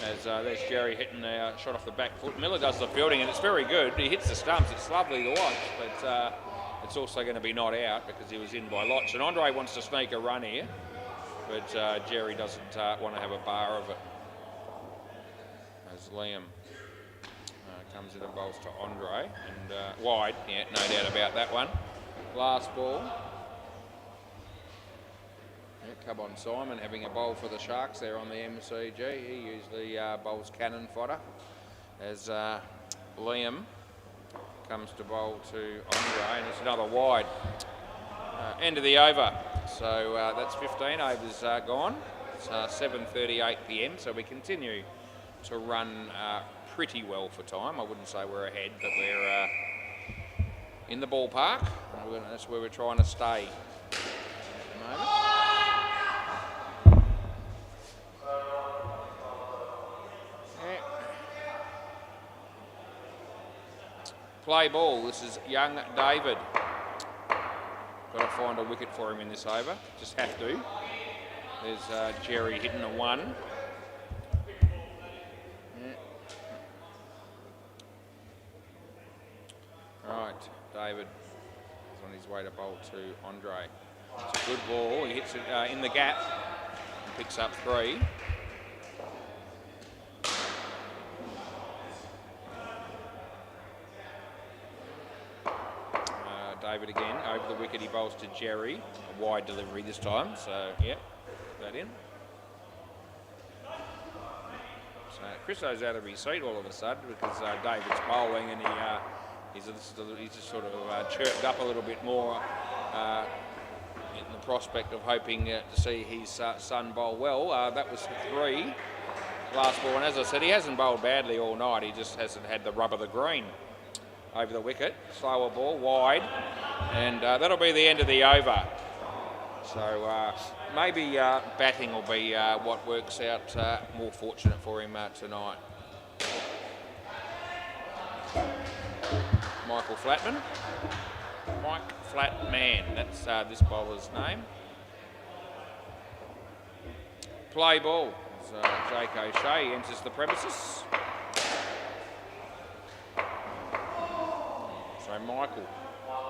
[SPEAKER 1] As there's Jerry hitting a shot off the back foot. Miller does the fielding, and it's very good. He hits the stumps. It's lovely to watch, but it's also going to be not out because he was in by lots. And Andre wants to sneak a run here, but Jerry doesn't want to have a bar of it. As Liam comes in and bowls to Andre, and wide, yeah, no doubt about that one. Last ball. Yeah, come on, Simon, having a bowl for the Sharks there on the MCG. He usually bowls cannon fodder, as Liam comes to bowl to Andre, and it's another wide. End of the over. So that's 15 overs gone. It's 7:38 p.m. So we continue to run pretty well for time. I wouldn't say we're ahead, but we're in the ballpark. That's where we're trying to stay at the moment. Yeah. Play ball. This is young David. Got to find a wicket for him in this over. Just have to. There's Jerry hitting a 1. Yeah. Right, David is on his way to bowl to Andre. It's a good ball. He hits it in the gap and picks up 3. David again, over the wicket, he bowls to Jerry. A wide delivery this time, so yep, that in. So Christo's out of his seat all of a sudden because David's bowling, and he's just sort of chirped up a little bit more in the prospect of hoping to see his son bowl well. That was 3. Last ball, and as I said, he hasn't bowled badly all night, he just hasn't had the rub of the green. Over the wicket, slower ball, wide, and that'll be the end of the over. So maybe batting will be what works out more fortunate for him tonight. Michael Flatman. Mike Flatman, that's this bowler's name. Play ball. Jake O'Shea enters the premises. So Michael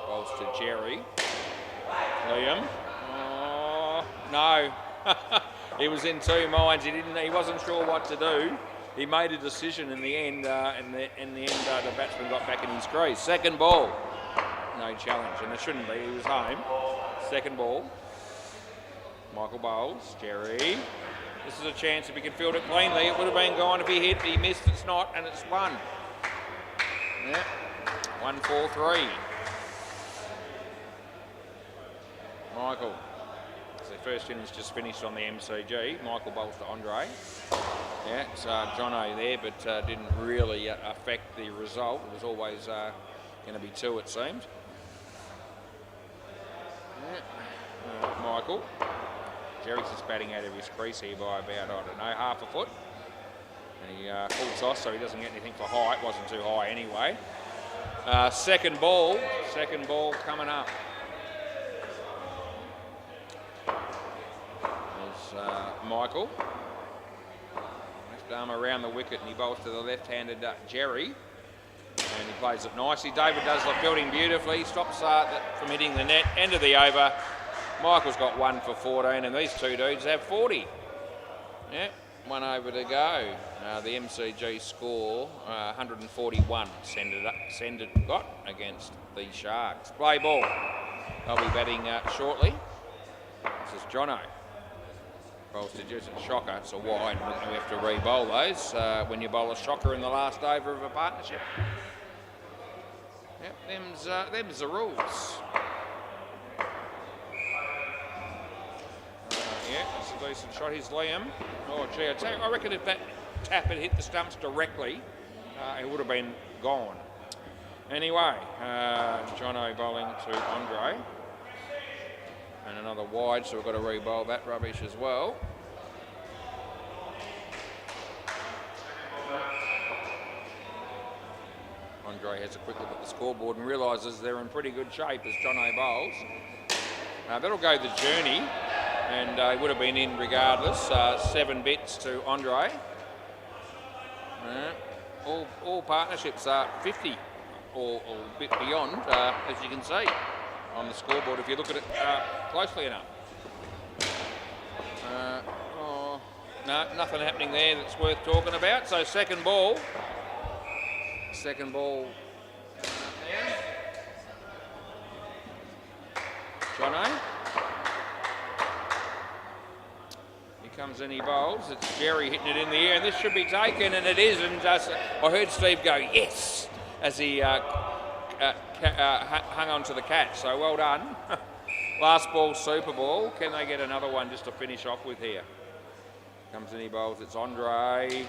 [SPEAKER 1] bowls to Jerry. Liam. Oh, no. He was in 2 minds. He wasn't sure what to do. He made a decision in the end. The batsman got back in his crease. Second ball. No challenge, and it shouldn't be. He was home. Second ball. Michael bowls. Jerry. This is a chance if he can field it cleanly. It would have been gone if he hit. He missed. It's not, and it's 1. Yeah. 1-4-3. Michael. So the first innings just finished on the MCG. Michael bowls to Andre. Yeah, it's Jono there, but didn't really affect the result. It was always going to be 2, it seemed. Yeah. Michael. Jerry's just batting out of his crease here by about, I don't know, half a foot. And he full toss, so he doesn't get anything for height. Wasn't too high anyway. Second ball coming up. There's Michael. Left arm around the wicket, and he bowls to the left-handed Jerry. And he plays it nicely. David does the fielding beautifully. Stops that from hitting the net. End of the over. Michael's got 1 for 14, and these 2 dudes have 40. Yeah. 1 over to go. The MCG score 141. Send it got against the Sharks. Play ball. They'll be batting shortly. This is Jono. Bowls to Judson Shocker. It's a wide. We have to re-bowl those when you bowl a shocker in the last over of a partnership. Yep, them's the rules. Yeah, it's a decent shot. Here's Liam. Oh, gee, I reckon if that tap had hit the stumps directly, it would have been gone. Anyway, Jono bowling to Andre. And another wide, so we've got to re-bowl that rubbish as well. Andre has a quick look at the scoreboard and realises they're in pretty good shape as Jono bowls. That'll go the journey. And he would have been in regardless. 7 bits to Andre. All partnerships are 50 or a bit beyond, as you can see on the scoreboard if you look at it closely enough. No, nothing happening there that's worth talking about. So second ball Second ball. Jono. Here comes in, he bowls. It's Jerry hitting it in the air, and this should be taken, and it is. And I heard Steve go, yes, as he hung on to the catch. So well done. Last ball, super ball. Can they get another one just to finish off with here? Comes in, he bowls. It's Andre.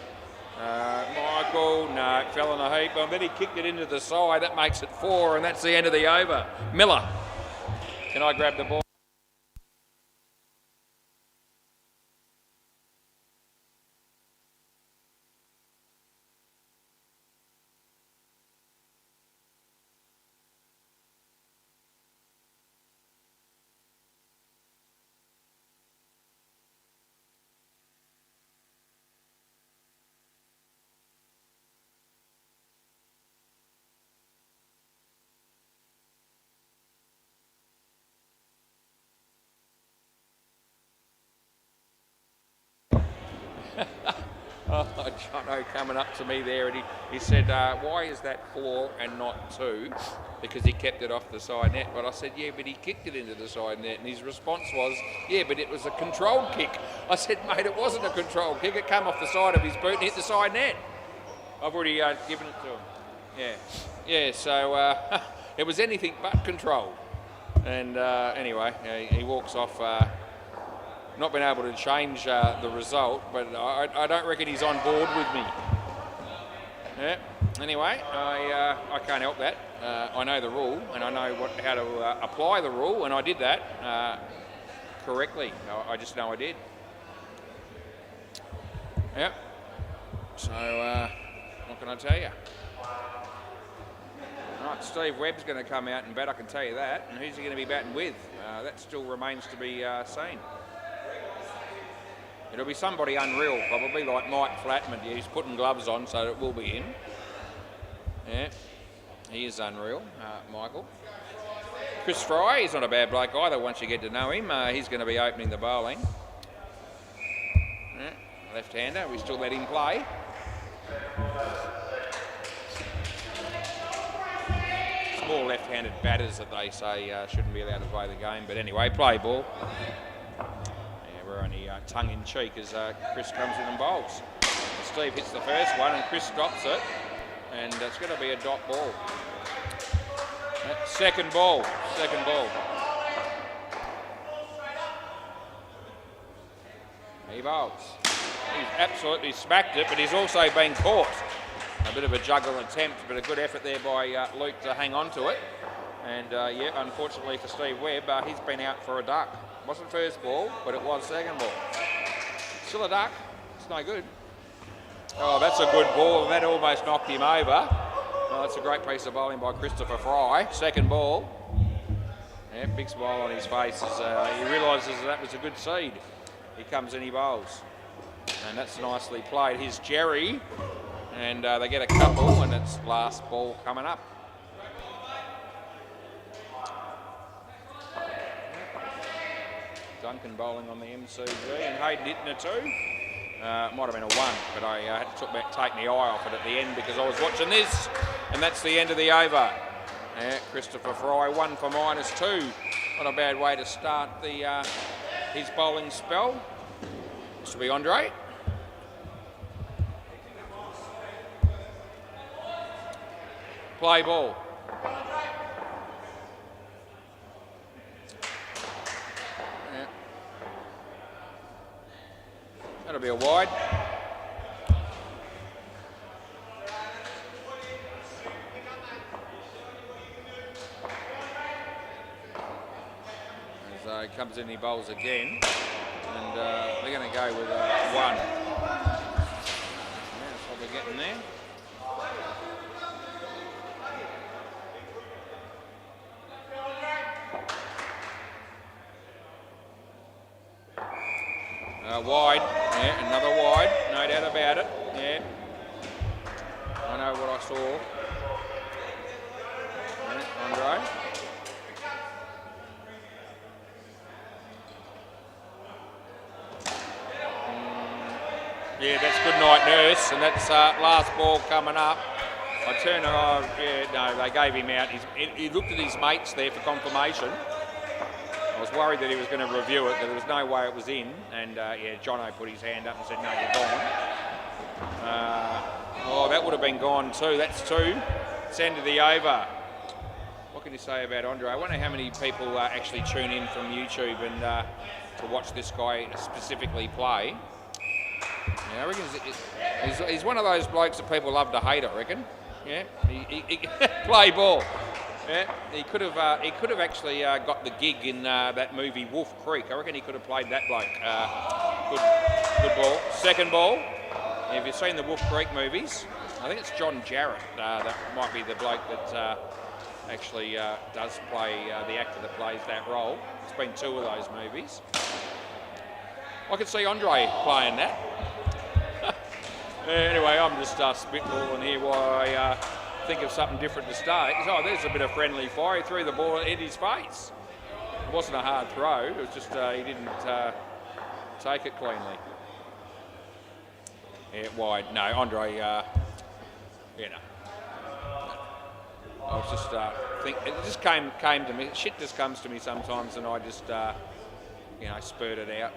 [SPEAKER 1] Michael, no, it fell in a heap. And then he kicked it into the side. That makes it 4, and that's the end of the over. Miller. Can I grab the ball? Oh, Jono coming up to me there, and he said, why is that 4 and not 2? Because he kept it off the side net. But I said, yeah, but he kicked it into the side net. And his response was, yeah, but it was a controlled kick. I said, mate, it wasn't a controlled kick. It came off the side of his boot and hit the side net. I've already given it to him. Yeah. Yeah, so it was anything but controlled. And anyway, he walks off. Not been able to change the result, but I don't reckon he's on board with me. Yeah. Anyway, I can't help that. I know the rule, and I know how to apply the rule, and I did that correctly. I just know I did. Yep. So, what can I tell you? Right, Steve Webb's going to come out and bat, I can tell you that. And who's he going to be batting with? That still remains to be seen. It'll be somebody unreal, probably, like Mike Flatman. He's putting gloves on, so it will be him. Yeah, he is unreal, Michael. Chris Fry, he's not a bad bloke either once you get to know him. He's going to be opening the bowling. Yeah, left-hander, we still let him play. Small left-handed batters that they say shouldn't be allowed to play the game. But anyway, play ball. We're only tongue-in-cheek as Chris comes in and bowls. Steve hits the first one and Chris drops it, and it's going to be a dot ball. Second ball. He bowls. He's absolutely smacked it, but he's also been caught. A bit of a juggle attempt, but a good effort there by Luke to hang on to it. And yeah, unfortunately for Steve Webb, he's been out for a duck. Wasn't first ball, but it was second ball. Still a duck. It's no good. Oh, that's a good ball, and that almost knocked him over. Oh, that's a great piece of bowling by Christopher Fry. Second ball. Yeah, big smile on his face as he realises that was a good seed. He comes in, he bowls. And that's nicely played. Here's Jerry. And they get a couple, and it's last ball coming up. Duncan bowling on the MCG, and Hayden hitting a 2. Might have been a 1, but I had to take my eye off it at the end because I was watching this, and that's the end of the over. Yeah, Christopher Fry, 1 for -2. Not a bad way to start the his bowling spell. This will be Andre. Play ball. Yeah. That'll be a wide. As he comes in, he bowls again, and they're going to go with a 1. Yeah, that's what we're getting there. Wide, yeah, another wide, no doubt about it, yeah. I know what I saw. Yeah, Andre. Yeah, that's good night, Nurse, and that's last ball coming up. I turned around, yeah, no, they gave him out. He looked at his mates there for confirmation. I was worried that he was going to review it, that there was no way it was in. And yeah, Jono put his hand up and said, no, you're gone. Oh, that would have been gone too. That's 2. It's end of the over. What can you say about Andre? I wonder how many people actually tune in from YouTube and to watch this guy specifically play. Yeah, I reckon he's one of those blokes that people love to hate, I reckon. Yeah, he play ball. Yeah, he could have actually got the gig in that movie Wolf Creek. I reckon he could have played that bloke. Good ball. Second ball. Yeah, if you've seen the Wolf Creek movies, I think it's John Jarrett. That might be the bloke that actually does play the actor that plays that role. It's been 2 of those movies. I could see Andre playing that. Anyway, I'm just spitballing here while I think of something different to start. Oh, there's a bit of friendly fire. He threw the ball in his face. It wasn't a hard throw. It was just he didn't take it cleanly. Yeah, wide. No, Andre, you know. I was just it just came to me. Shit just comes to me sometimes, and I just you know, spurt it out.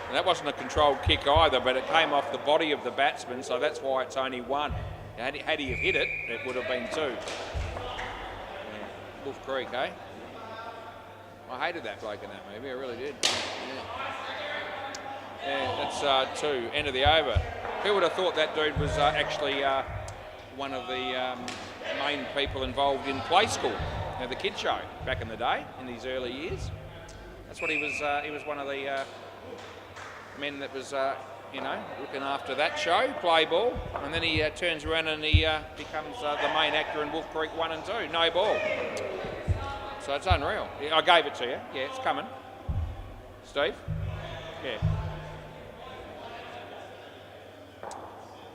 [SPEAKER 1] And that wasn't a controlled kick either, but it came off the body of the batsman, so that's why it's only 1. Had he have hit it, it would have been 2. Yeah. Wolf Creek, eh? I hated that bloke in that movie, I really did. Yeah, that's 2, end of the over. Who would have thought that dude was actually one of the main people involved in Play School, you know, the kid show back in the day, in his early years. That's what he was. He was one of the men that was, you know, looking after that show, Play Ball, and then he turns around and he becomes the main actor in Wolf Creek 1 and 2, No Ball. So it's unreal. I gave it to you. Yeah, it's coming. Steve? Yeah.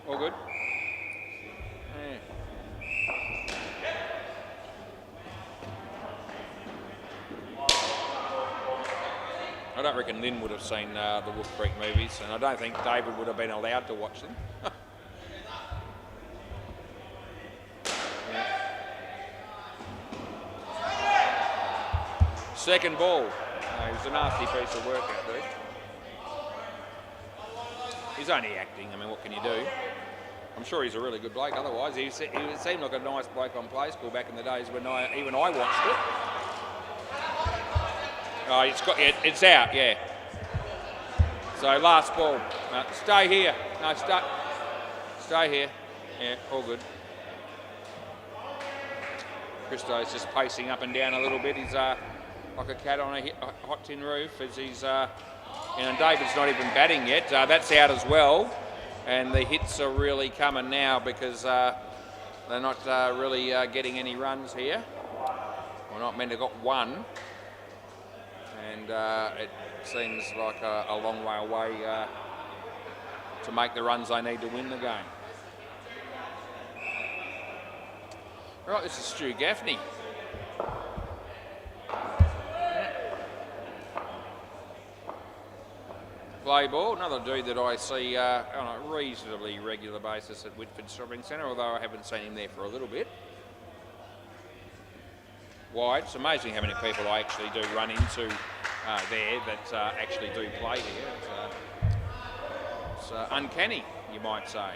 [SPEAKER 1] All good? Yeah. I don't reckon Lynn would have seen the Wolf Creek movies, and I don't think David would have been allowed to watch them. Second ball. No, it was a nasty piece of work, that dude. He's only acting. I mean, what can you do? I'm sure he's a really good bloke. Otherwise, he seemed like a nice bloke on Play School back in the days when even I watched it. Oh, it's out, yeah. So last ball. Stay here. No, stay here. Yeah, all good. Christo's just pacing up and down a little bit. He's like a cat on a hot tin roof as he's, you know, David's not even batting yet. That's out as well. And the hits are really coming now because they're not really getting any runs here. We're not meant to got 1. And it seems like a long way away to make the runs they need to win the game. Right, this is Stu Gaffney. Play ball, another dude that I see on a reasonably regular basis at Whitford Shopping Centre, although I haven't seen him there for a little bit. Wide. It's amazing how many people I actually do run into there that actually do play here. It's uncanny, you might say.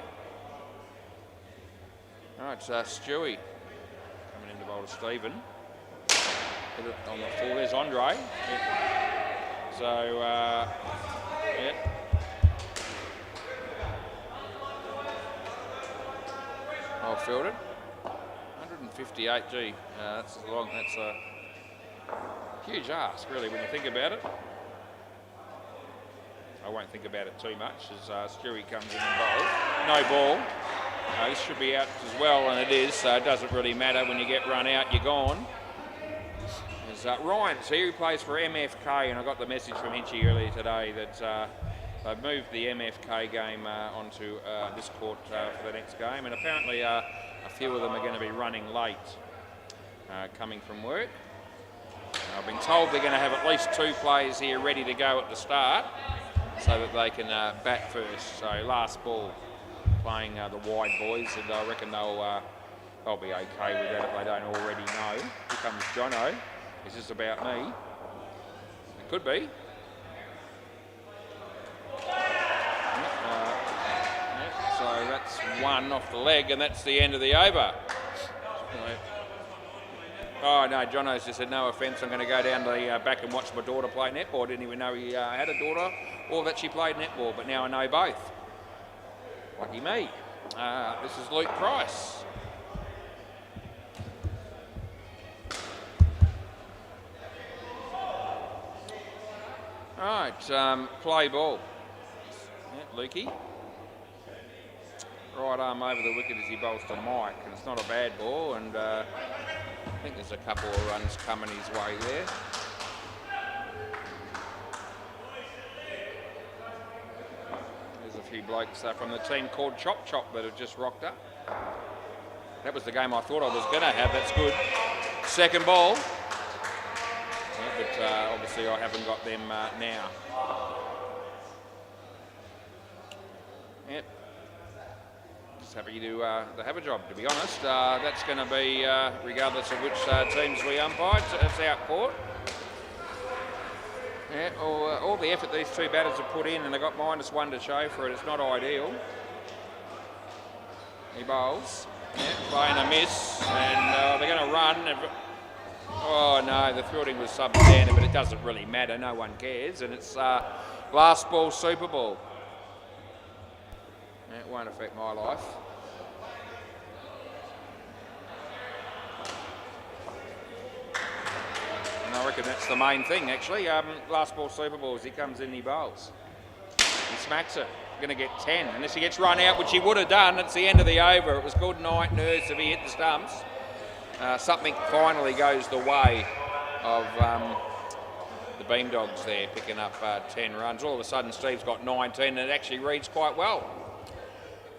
[SPEAKER 1] All right, Stewie coming in to bowl to Stephen. Put it on the full. There's Andre. Yeah. So, yeah. Well fielded. 158, gee, that's long. That's a huge ask, really, when you think about it. I won't think about it too much as Stewie comes in and bowls. No ball. This should be out as well, and it is, so it doesn't really matter. When you get run out, you're gone. There's Ryan, so he plays for MFK, and I got the message from Hinchy earlier today that they've moved the MFK game onto this court for the next game, and apparently a few of them are going to be running late coming from work. I've been told they're going to have at least 2 players here ready to go at the start. so that they can bat first. So last ball, playing the wide boys, and I reckon they'll be okay with that if they don't already know. Here comes Jono. Is this about me? It could be. So that's one off the leg, and that's the end of the over. Oh no, Jono's just said, no offence, I'm going to go down the back and watch my daughter play netball. I didn't even know he had a daughter or that she played netball, but now I know both. Lucky me. This is Luke Price. All right, play ball. Yeah, Lukey. Right arm over the wicket as he bowls to Mike, and it's not a bad ball, and I think there's a couple of runs coming his way there. There's a few blokes from the team called Chop Chop that have just rocked up. That was the game I thought I was going to have. That's good. Second ball. Yeah, but obviously I haven't got them now. Yep. Happy to have a job, to be honest. That's going to be, regardless of which teams we umpire, it's out court. Yeah, all the effort these two batters have put in, and they got -1 to show for it. It's not ideal. He bowls, yeah, playing a miss, and they're going to run. Oh no, the fielding was substandard, but it doesn't really matter. No one cares, and it's last ball Super Bowl. It won't affect my life. And I reckon that's the main thing, actually. Last ball Super Bowl, as he comes in, he bowls. He smacks it. Going to get 10, unless he gets run out, which he would have done. It's the end of the over. It was good night, nurse, if he hit the stumps. Something finally goes the way of the Beam Dogs there, picking up 10 runs. All of a sudden, Steve's got 19, and it actually reads quite well.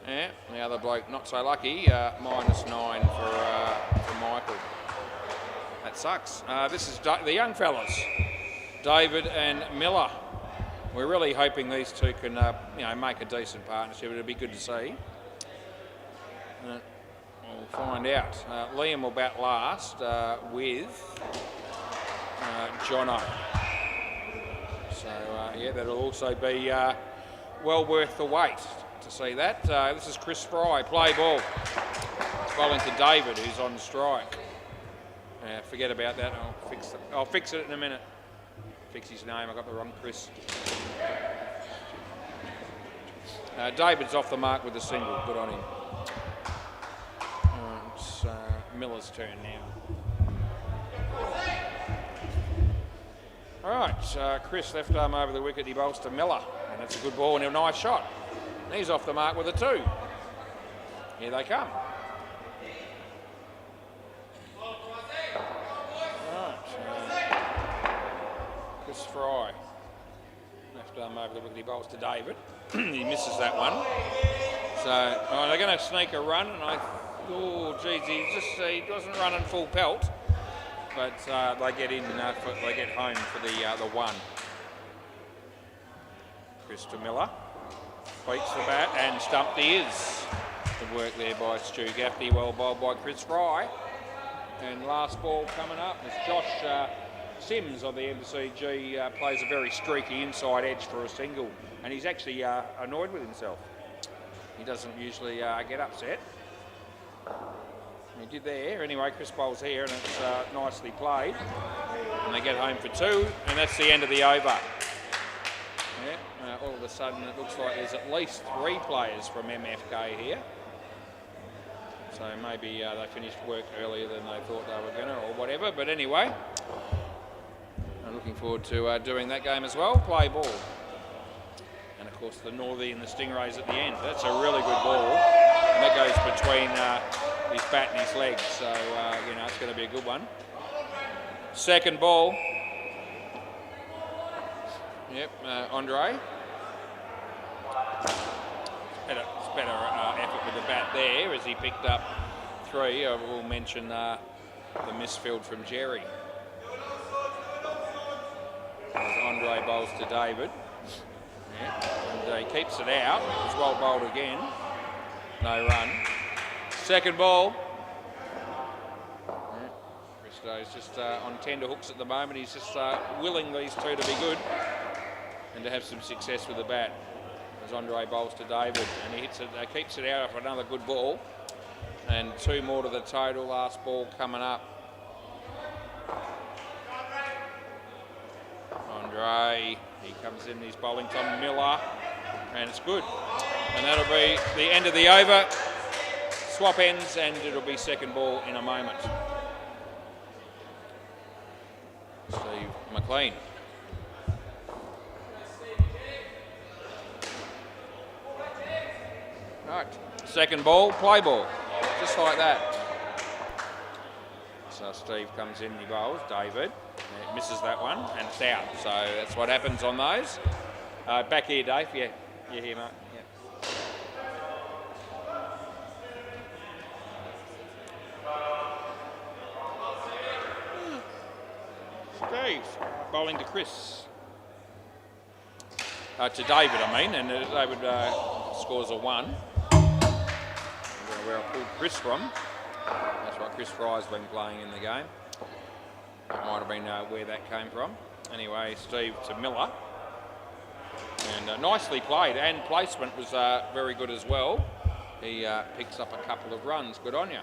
[SPEAKER 1] Yeah, the other bloke not so lucky, -9 for Michael. That sucks. This is the young fellas, David and Miller. We're really hoping these two can, make a decent partnership. It'll be good to see. We'll find out. Liam will bat last with Jono. So yeah, that'll also be well worth the wait to see that. This is Chris Fry, play ball. Bowling to David, who's on strike. Forget about that. I'll fix it in a minute. Fix his name. I got the wrong Chris. David's off the mark with a single. Good on him. It's Miller's turn now. All right, Chris left arm over the wicket. He bowls to Miller, and that's a good ball and a nice shot. He's off the mark with a 2. Here they come. Right, Chris Fry left arm over the wicket. He bowls to David. He misses that one. So they're going to sneak a run, and oh geez, he doesn't run in full pelt, but they get in. They get home for the 1. Chris to Miller. Beats the bat and stumped he is. Good work there by Stu Gaffney, well bowled by Chris Fry. And last ball coming up is Josh Sims of the MCG, plays a very streaky inside edge for a single, and he's actually annoyed with himself. He doesn't usually get upset. He did there. Anyway, Chris bowls here, and it's nicely played. And they get home for 2, and that's the end of the over. Yeah, all of a sudden it looks like there's at least 3 players from MFK here. So maybe they finished work earlier than they thought they were going to, or whatever. But anyway, I'm looking forward to doing that game as well. Play ball. And of course the Northie and the Stingrays at the end. That's a really good ball. And that goes between his bat and his legs. So, it's going to be a good one. Second ball. Yep, Andre. It's better effort with the bat there as he picked up 3. I will mention the misfield from Jerry. As Andre bowls to David. Yeah. And he keeps it out. It's well bowled again. No run. Second ball. Yeah. Christo's just on tender hooks at the moment. He's just willing these two to be good and to have some success with the bat. As Andre bowls to David, and he hits it, keeps it out for another good ball. And 2 more to the total. Last ball coming up. Andre, he comes in, he's bowling to Miller, and it's good. And that'll be the end of the over. Swap ends, and it'll be second ball in a moment. Steve McLean. Right, second ball, play ball, just like that. So Steve comes in, he bowls, David, misses that one, and it's out. So that's what happens on those. Back here, Dave, yeah, you're here, mate. Yeah. Steve, bowling to Chris. To David, I mean, and David scores a 1. Where I pulled Chris from. That's right, Chris Fry's been playing in the game. That might have been where that came from. Anyway, Steve to Miller. And nicely played, and placement was very good as well. He picks up a couple of runs. Good on you.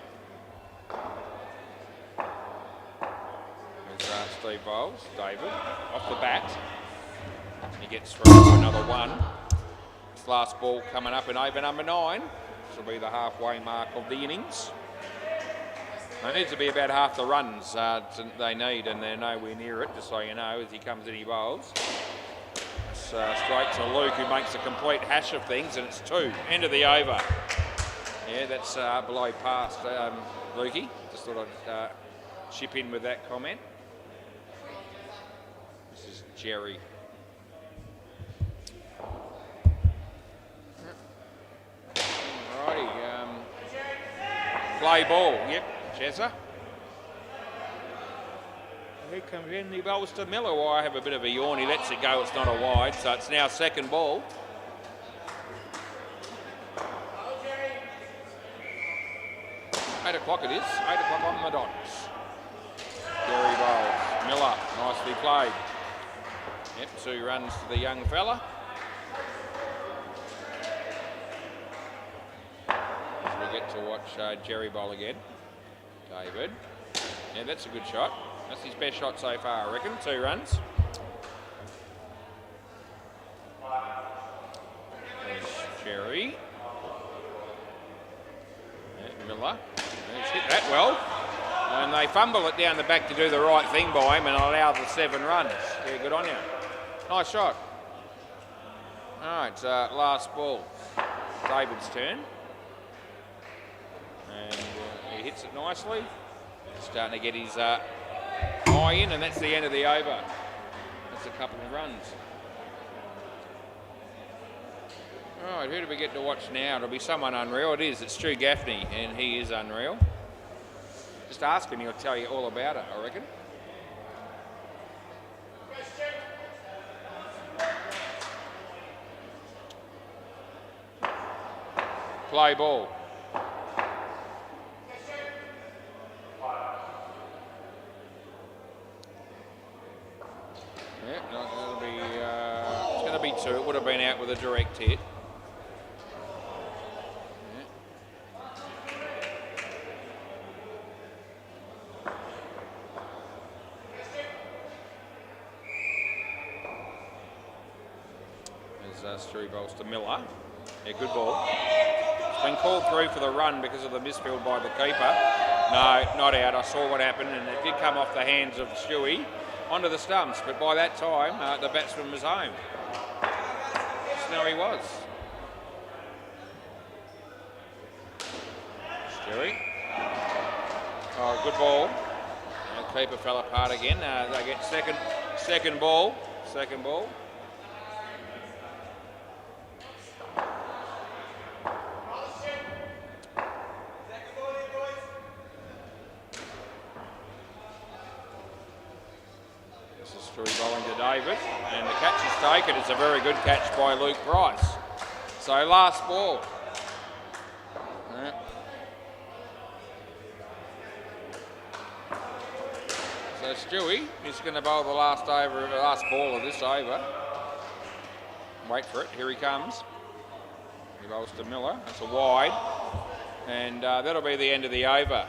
[SPEAKER 1] There's Steve bowls, David, off the bat. He gets through another 1. This last ball coming up in over number 9. This will be the halfway mark of the innings. They need to be about half the runs they need, and they're nowhere near it, just so you know. As he comes in, he bowls. It's straight to Luke, who makes a complete hash of things, and it's 2. End of the over. Yeah, that's below past, Lukey. Just thought I'd chip in with that comment. This is Jerry. Righty, play ball, yep, Chesser. He comes in, he bowls to Miller. Well, I have a bit of a yawn, he lets it go, it's not a wide, so it's now second ball. Eight o'clock it is, 8 o'clock on the dot. Gary bowls, Miller, nicely played. Yep, 2 runs to the young fella. Get to watch Jerry bowl again. David. Yeah, that's a good shot. That's his best shot so far, I reckon. 2 runs. There's Jerry. Yeah, Miller. He's hit that well. And they fumble it down the back to do the right thing by him and allow the 7 runs. Yeah, good on you. Nice shot. All right, last ball. David's turn. And he hits it nicely. Starting to get his eye in, and that's the end of the over. That's a couple of runs. All right, who do we get to watch now? It'll be someone unreal. It is. It's Stu Gaffney, and he is unreal. Just ask him, he'll tell you all about it, I reckon. Play ball. Yeah, that'll be, it's going to be 2. It would have been out with a direct hit. There's 3 balls to Miller. Yeah, good ball. It's been called through for the run because of the misfield by the keeper. No, not out. I saw what happened, and it did come off the hands of Stewie onto the stumps, but by that time the batsman was home. So he was. Stewie. Oh, good ball. The keeper fell apart again. They get second ball. Second ball. Stewie bowling to David, and the catch is taken. It's a very good catch by Luke Price. So last ball. Yeah. So Stewie is going to bowl the last ball of this over. Wait for it. Here he comes. He bowls to Miller. That's a wide, and that'll be the end of the over.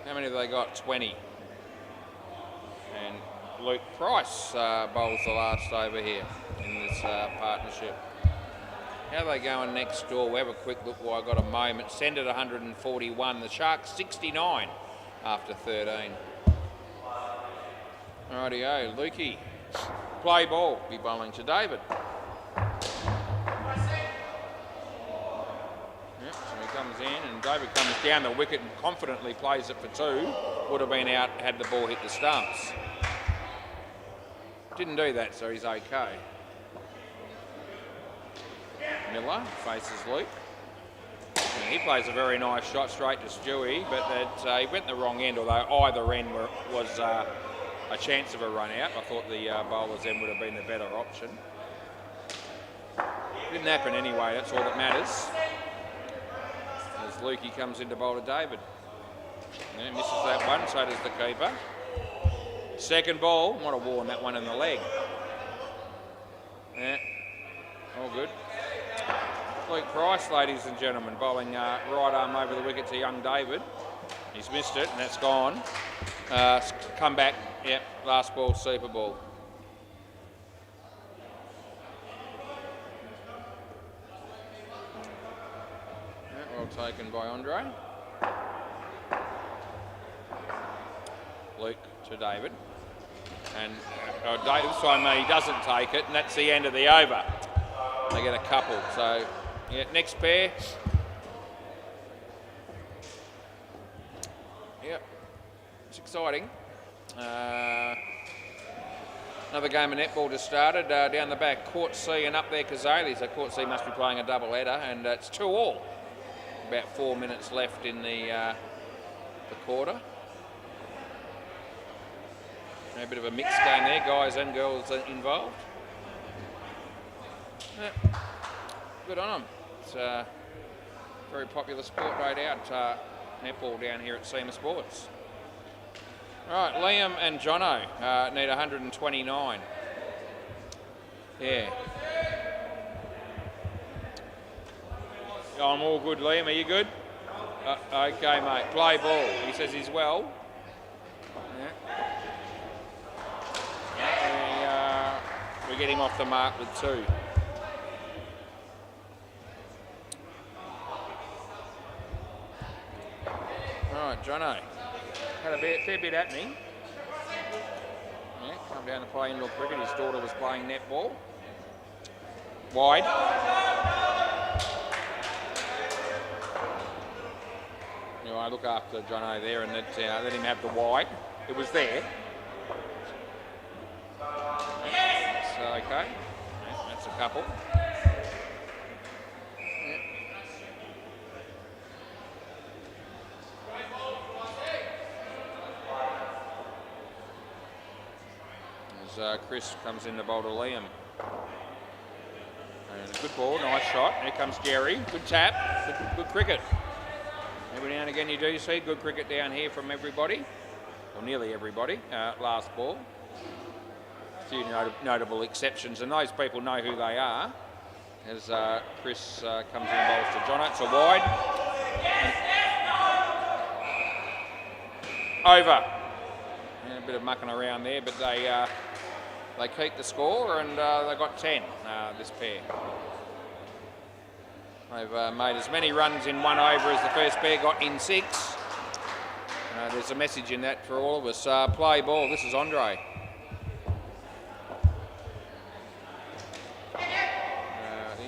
[SPEAKER 1] How many have they got? 20. And Luke Price bowls the last over here in this partnership. How are they going next door? We'll have a quick look while I've got a moment. Send it 141. The Sharks 69 after 13. Rightio, Lukey. Play ball. Be bowling to David. Yep, so he comes in and David comes down the wicket and confidently plays it for 2. Would have been out had the ball hit the stumps. Didn't do that, so he's okay. Miller faces Luke. And he plays a very nice shot straight to Stewie, but that he went the wrong end, although either end was a chance of a run out. I thought the bowler's end would have been the better option. Didn't happen anyway, that's all that matters. As Lukey comes in to bowl to David. Yeah, misses that one, so does the keeper. Second ball, might have worn that one in the leg. Yeah, all good. Luke Price, ladies and gentlemen, bowling right arm over the wicket to young David. He's missed it and that's gone. Come back, yep, last ball, super ball. Yeah, well taken by Andre. Luke to David. And David, this time he doesn't take it, and that's the end of the over. They get a couple, so yeah, next pair. Yep, it's exciting. Another game of netball just started down the back. Court C and up there Kazali, so Court C must be playing a double header, and it's 2-2. About 4 minutes left in the quarter. A bit of a mixed game there, guys and girls involved. Yeah, good on them. It's a very popular sport, no doubt, netball down here at SEMA Sports. Right, Liam and Jono need 129. Yeah. I'm all good, Liam. Are you good? Okay, mate. Play ball. He says he's well. We get him off the mark with 2. Right, Jono. Had a fair bit at me. Yeah, come down to play indoor cricket. His daughter was playing netball. Wide. Anyway, I look after Jono there and let him have the wide. It was there. Okay, that's a couple. Yeah. As Chris comes in to bowl to Liam. And a good ball, nice shot. Here comes Jerry. Good tap, good cricket. Every now and again you do see good cricket down here from everybody, or nearly everybody. Last ball. A few notable exceptions, and those people know who they are. As Chris comes in and bowls to Jono, it's a wide. Over. Yeah, a bit of mucking around there, but they keep the score, and they got 10. This pair. They've made as many runs in one over as the first pair got in 6. There's a message in that for all of us. Play ball. This is Andre.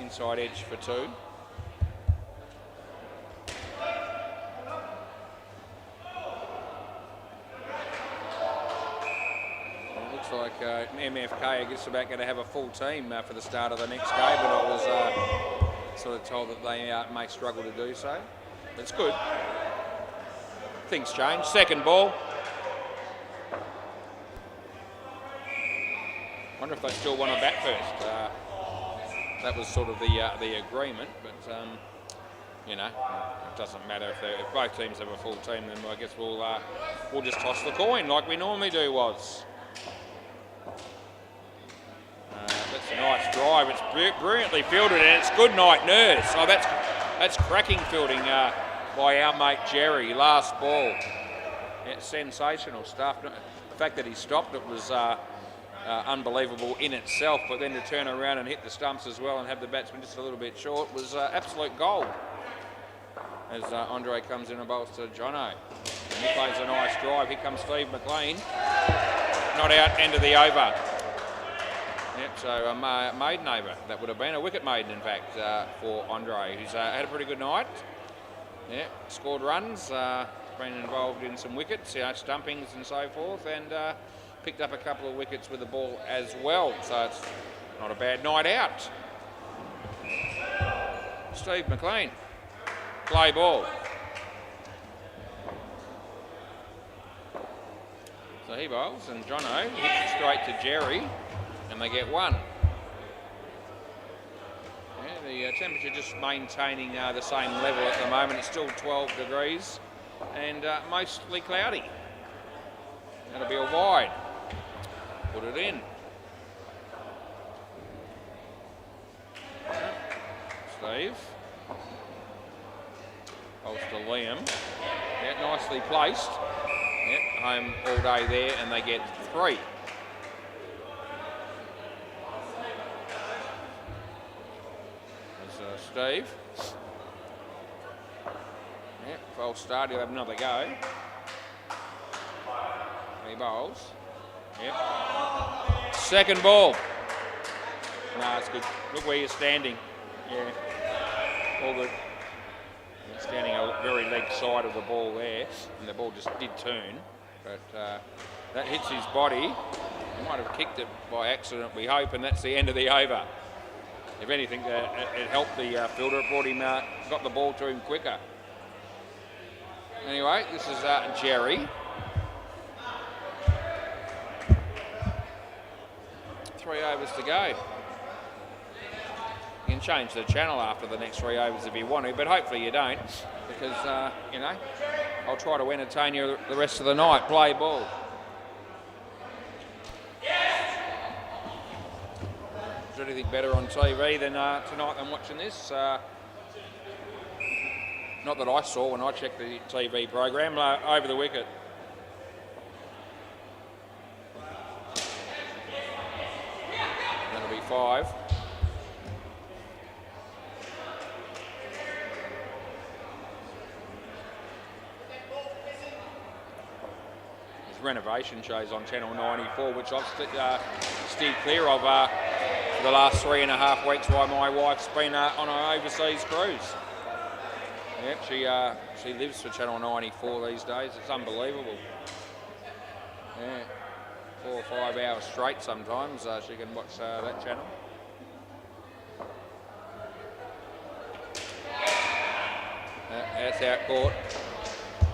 [SPEAKER 1] Inside edge for 2. It looks like MFK I guess about going to have a full team for the start of the next game, but I was sort of told that they may struggle to do so. But it's good. Things change. Second ball. Wonder if they still want to bat first. That was sort of the agreement, but you know, it doesn't matter if both teams have a full team. Then I guess we'll just toss the coin like we normally do. That's a nice drive. It's brilliantly fielded, and it's good night, Nurse. Oh, that's cracking fielding by our mate Jerry. Last ball. It's sensational stuff. The fact that he stopped it was unbelievable in itself, but then to turn around and hit the stumps as well and have the batsman just a little bit short was absolute gold. As Andre comes in and bowls to Jono. And he plays a nice drive. Here comes Steve McLean. Not out, end of the over. Yep, so a maiden over. That would have been a wicket maiden, in fact, for Andre, who's had a pretty good night. Yeah, scored runs, been involved in some wickets, stumpings and so forth, and picked up a couple of wickets with the ball as well. So it's not a bad night out. Steve McLean, play ball. So he bowls, and Jono hits it straight to Jerry, and they get one. Yeah, the temperature just maintaining the same level at the moment. It's still 12 degrees and mostly cloudy. That'll be a wide. Put it in. Steve. Bowls to Liam. Yeah, nicely placed. Yeah, home all day there, and they get three. There's Steve. Yeah, false start. He'll have another go. He bowls. Yep. Second ball. No, it's good. Look where you're standing. Yeah. All good. You're standing a very leg side of the ball there, and the ball just did turn, but that hits his body. He might have kicked it by accident, we hope, and that's the end of the over. If anything, it helped the fielder. It brought him, got the ball to him quicker. Anyway, this is Jerry. 3 overs to go. You can change the channel after the next 3 overs if you want to, but hopefully you don't, because, you know, I'll try to entertain you the rest of the night. Play ball. Is there anything better on TV than tonight than watching this? Not that I saw when I checked the TV program. Over the wicket. That'll be 5. There's renovation shows on Channel 94, which I've steered clear of for the last 3.5 weeks while my wife's been on an overseas cruise. Yep, she lives for Channel 94 these days. It's unbelievable. Yeah, 4 or 5 hours straight sometimes she can watch that channel. That's out court.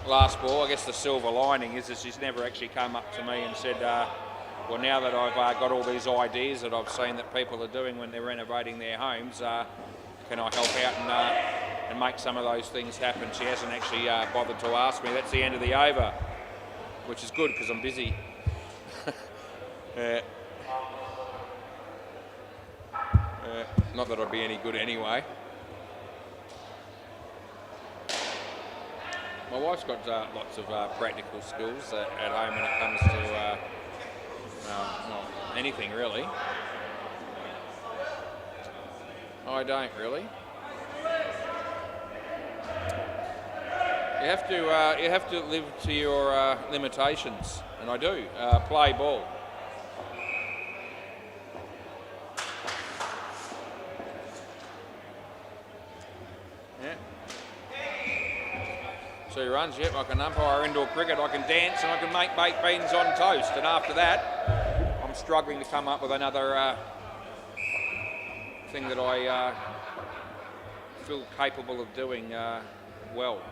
[SPEAKER 1] Last ball. I guess the silver lining is that she's never actually come up to me and said, well, now that I've got all these ideas that I've seen that people are doing when they're renovating their homes, can I help out and make some of those things happen? She hasn't actually bothered to ask me. That's the end of the over, which is good because I'm busy. Not that I'd be any good anyway. My wife's got lots of practical skills at home when it comes to well, anything really. I don't really. You have to live to your limitations, and I do. Play ball. Yeah. 2 runs. Yep, I can umpire indoor cricket. I can dance, and I can make baked beans on toast. And after that, I'm struggling to come up with another thing that I feel capable of doing well.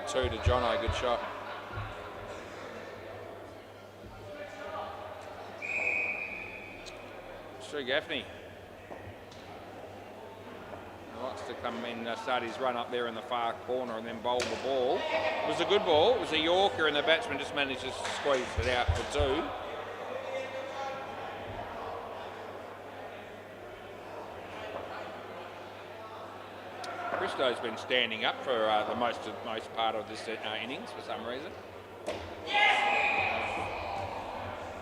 [SPEAKER 1] 2 to Jono, good shot. Stu Gaffney. He likes to come in, start his run up there in the far corner and then bowl the ball. It was a good ball. It was a Yorker and the batsman just managed to squeeze it out for 2. Christo's been standing up for the most part of this innings for some reason.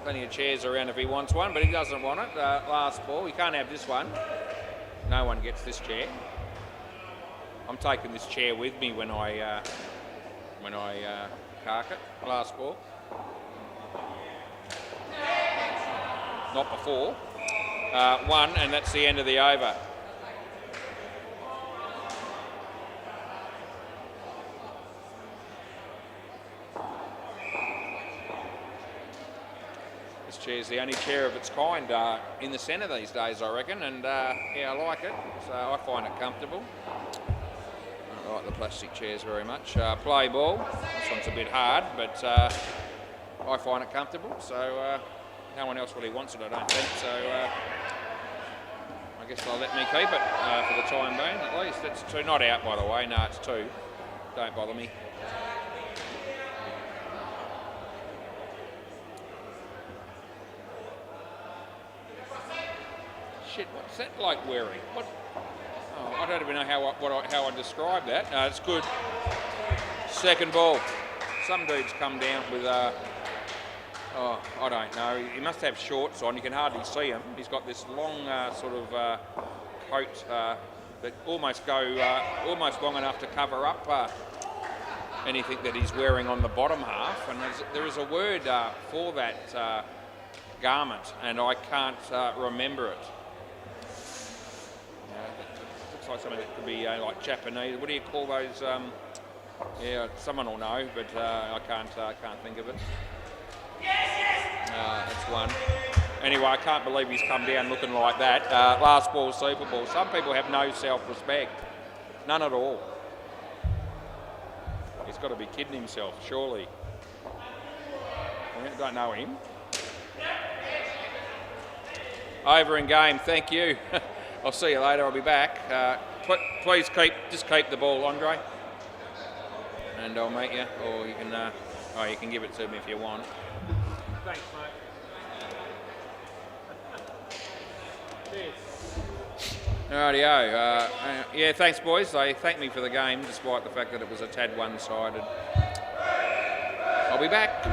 [SPEAKER 1] Plenty of chairs around if he wants one, but he doesn't want it. Last ball, he can't have this one. No one gets this chair. I'm taking this chair with me when I cark it. Last ball. Not before. 1, and that's the end of the over. Chair's the only chair of its kind in the centre these days, I reckon, and yeah, I like it, so I find it comfortable. I don't like the plastic chairs very much. Play ball, this one's a bit hard, but I find it comfortable, so no one else really wants it, I don't think, so I guess they'll let me keep it for the time being, at least. It's 2, not out by the way, no, it's 2, don't bother me. Shit, what's that like wearing? What? Oh, I don't even know how I describe that. It's good. Second ball. Some dude's come down with oh, I don't know. He must have shorts on. You can hardly see him. He's got this long sort of coat that almost long enough to cover up anything that he's wearing on the bottom half. And there is a word for that garment, and I can't remember it. Looks like something that could be like Japanese. What do you call those? Yeah, someone will know, but I can't think of it. That's 1. Anyway, I can't believe he's come down looking like that. Last ball, Super Ball. Some people have no self-respect. None at all. He's got to be kidding himself, surely. I don't know him. Over in game, thank you. I'll see you later, I'll be back. Please keep the ball, Andre. And I'll meet you, or you can, you can give it to me if you want. Thanks, mate. Rightio. Yeah, thanks, boys. They thanked me for the game, despite the fact that it was a tad one-sided. I'll be back.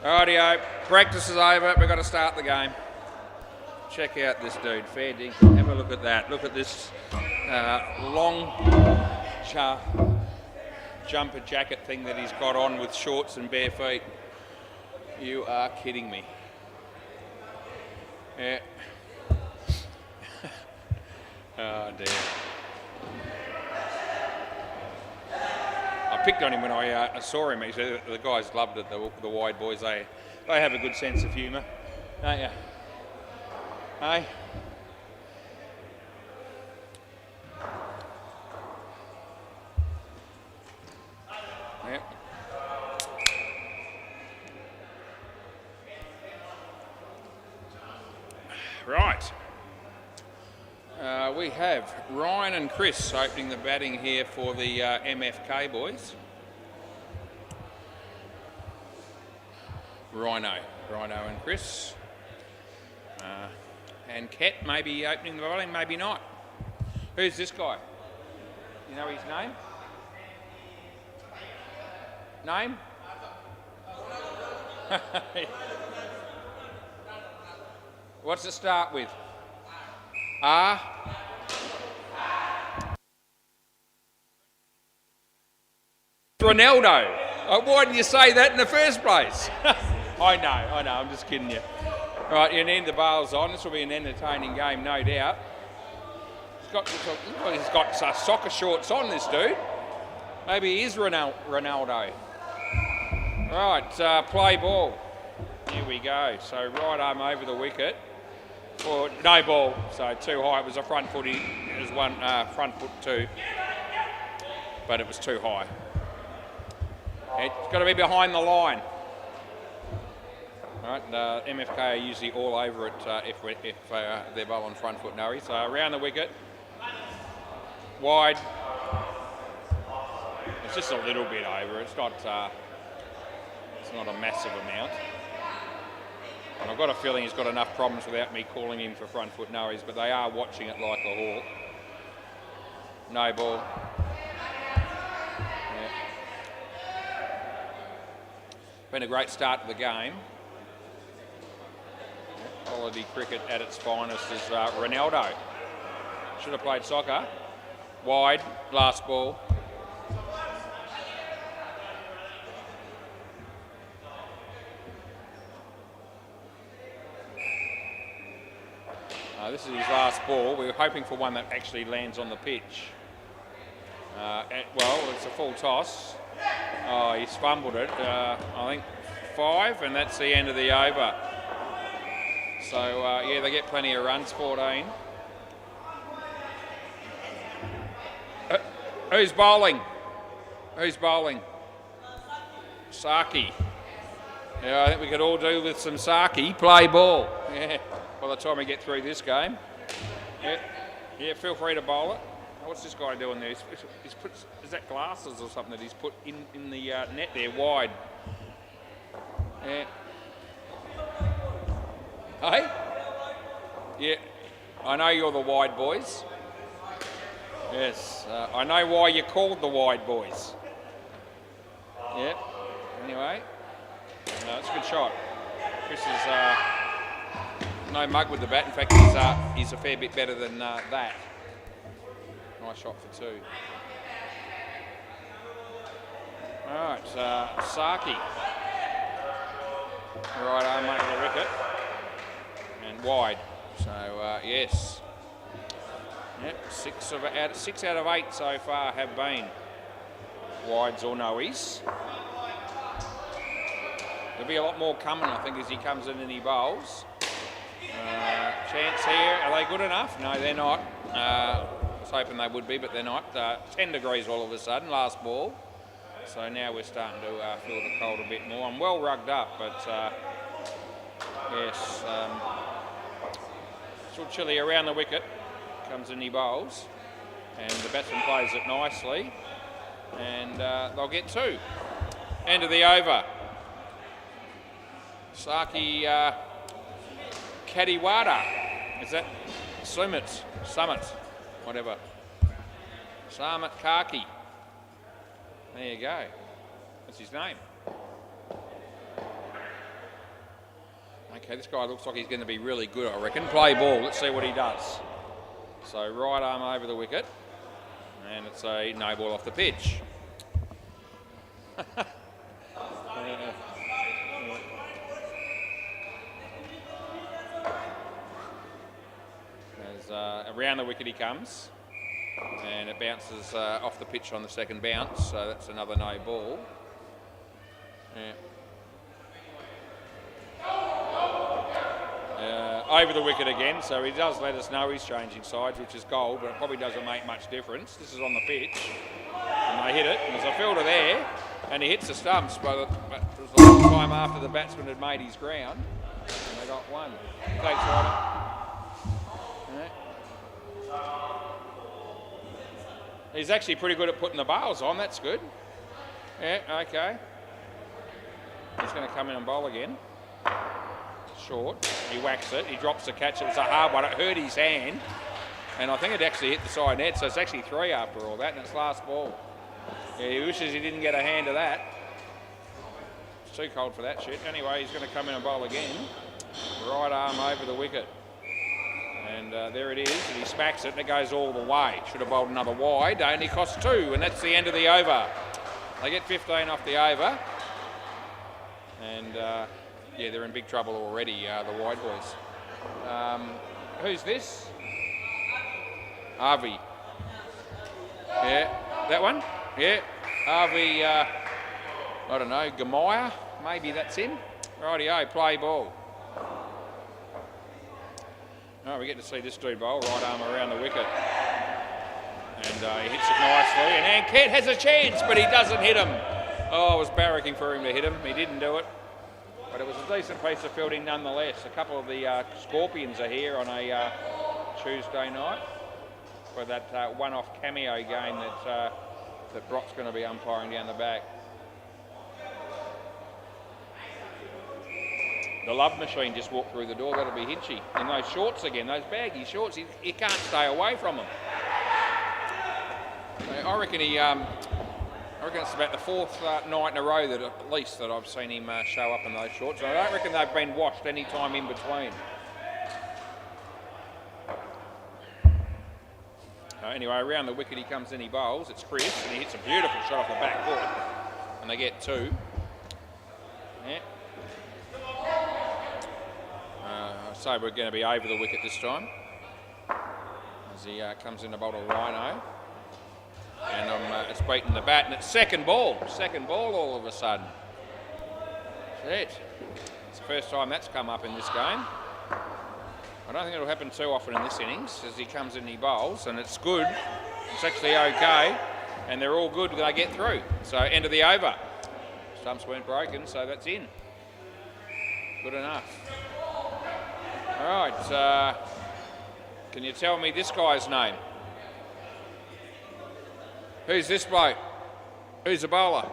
[SPEAKER 1] Rightio, practice is over, we've got to start the game. Check out this dude, fair dinkum. Have a look at that. Look at this long jumper jacket thing that he's got on with shorts and bare feet. You are kidding me. Yeah. Oh dear. I picked on him when I saw him. He said the guys loved it, the wide boys. They have a good sense of humour, don't you? Hey? Yep. Right. We have Ryan and Chris opening the batting here for the MFK boys. Rhino and Chris. And Kat maybe opening the bowling, maybe not. Who's this guy? You know his name? Name? What's it start with? R? Ronaldo. Why didn't you say that in the first place? I know, I'm just kidding you. Right, you need the bails on. This will be an entertaining game, no doubt. He's got soccer shorts on, this dude. Maybe he is Ronaldo. Right, play ball. Here we go. So right arm over the wicket. For no ball, so too high. It was a front foot. It was one front foot two, but it was too high. It's got to be behind the line. Right, MFK are usually all over it if they're bowling front foot no. So around the wicket, wide. It's just a little bit over. It's not a massive amount. And I've got a feeling he's got enough problems without me calling him for front foot noes, but they are watching it like a hawk. No ball. Yeah. Been a great start to the game. Quality cricket at its finest is Ronaldo. Should have played soccer. Wide, last ball. This is his last ball. We were hoping for one that actually lands on the pitch. Well, it's a full toss. Oh, he's fumbled it. I think 5, and that's the end of the over. So, yeah, they get plenty of runs, 14. Who's bowling? Who's bowling? Saki. Yeah, I think we could all do with some Saki. Play ball. Yeah. By the time we get through this game. Yeah, feel free to bowl it. What's this guy doing there? He's put, is that glasses or something that he's put in the net there, wide? Yeah. Hey? Yeah, I know you're the wide boys. Yes, I know why you're called the wide boys. Yeah, anyway. No, it's a good shot. Chris is no mug with the bat. In fact, he's a fair bit better than that. Nice shot for 2. All right, Saki. Right arm over the wicket. And wide. So, yes. Yep, 6 out of 8 so far have been wides or noes. There'll be a lot more coming, I think, as he comes in and he bowls. Chance here. Are they good enough? No, they're not. I was hoping they would be, but they're not. 10 degrees all of a sudden, last ball. So now we're starting to feel the cold a bit more. I'm well rugged up, but yes. Still chilly around the wicket. Comes in, he bowls. And the batsman plays it nicely. And they'll get 2. End of the over. Saki Kadiwada. Is that Summit, whatever. Samit Kaki. There you go. That's his name. Okay, this guy looks like he's going to be really good, I reckon. Play ball. Let's see what he does. So right arm over the wicket. And it's a no ball off the pitch. Around the wicket he comes. And it bounces off the pitch on the second bounce. So that's another no ball. Yeah. Over the wicket again, so he does let us know he's changing sides, which is gold, but it probably doesn't make much difference. This is on the pitch, and they hit it, and there's a fielder there, and he hits the stumps, but it was a long time after the batsman had made his ground, and they got one. Thanks, Ryder. Yeah. He's actually pretty good at putting the bails on, that's good. Yeah, okay. He's going to come in and bowl again. Short, he whacks it, he drops the catch, it was a hard one, it hurt his hand, and I think it actually hit the side net, so it's actually 3 after all that, and it's last ball. Yeah, he wishes he didn't get a hand of that. It's too cold for that shit. Anyway, he's going to come in and bowl again. Right arm over the wicket. And there it is, and he smacks it, and it goes all the way. Should have bowled another wide, only cost 2, and that's the end of the over. They get 15 off the over, and yeah, they're in big trouble already, the wide boys. Who's this? Harvey. Yeah, that one? Yeah, Harvey, I don't know, Gamaya? Maybe that's him. Rightio, play ball. Oh, we get to see this dude bowl, right arm around the wicket. And he hits it nicely, and Ankett has a chance, but he doesn't hit him. Oh, I was barracking for him to hit him. He didn't do it. But it was a decent piece of fielding nonetheless. A couple of the Scorpions are here on a Tuesday night for that one-off cameo game that Brock's going to be umpiring down the back. The Love Machine just walked through the door. That'll be Hinchy. And those shorts again, those baggy shorts, he can't stay away from them. I reckon it's about the 4th night in a row that at least that I've seen him show up in those shorts. I don't reckon they've been washed any time in between. Anyway, around the wicket he comes in, he bowls. It's Chris, and he hits a beautiful shot off the back foot. And they get 2. Yeah. So we're going to be over the wicket this time. As he comes in to bowl a rhino. And it's beaten the bat, and it's second ball all of a sudden. That's it. It's the first time that's come up in this game. I don't think it'll happen too often in this innings, as he comes in and he bowls, and it's good. It's actually okay, and they're all good when they get through. So end of the over. Stumps weren't broken, so that's in. Good enough. All right, can you tell me this guy's name? Who's this bloke? Who's the bowler?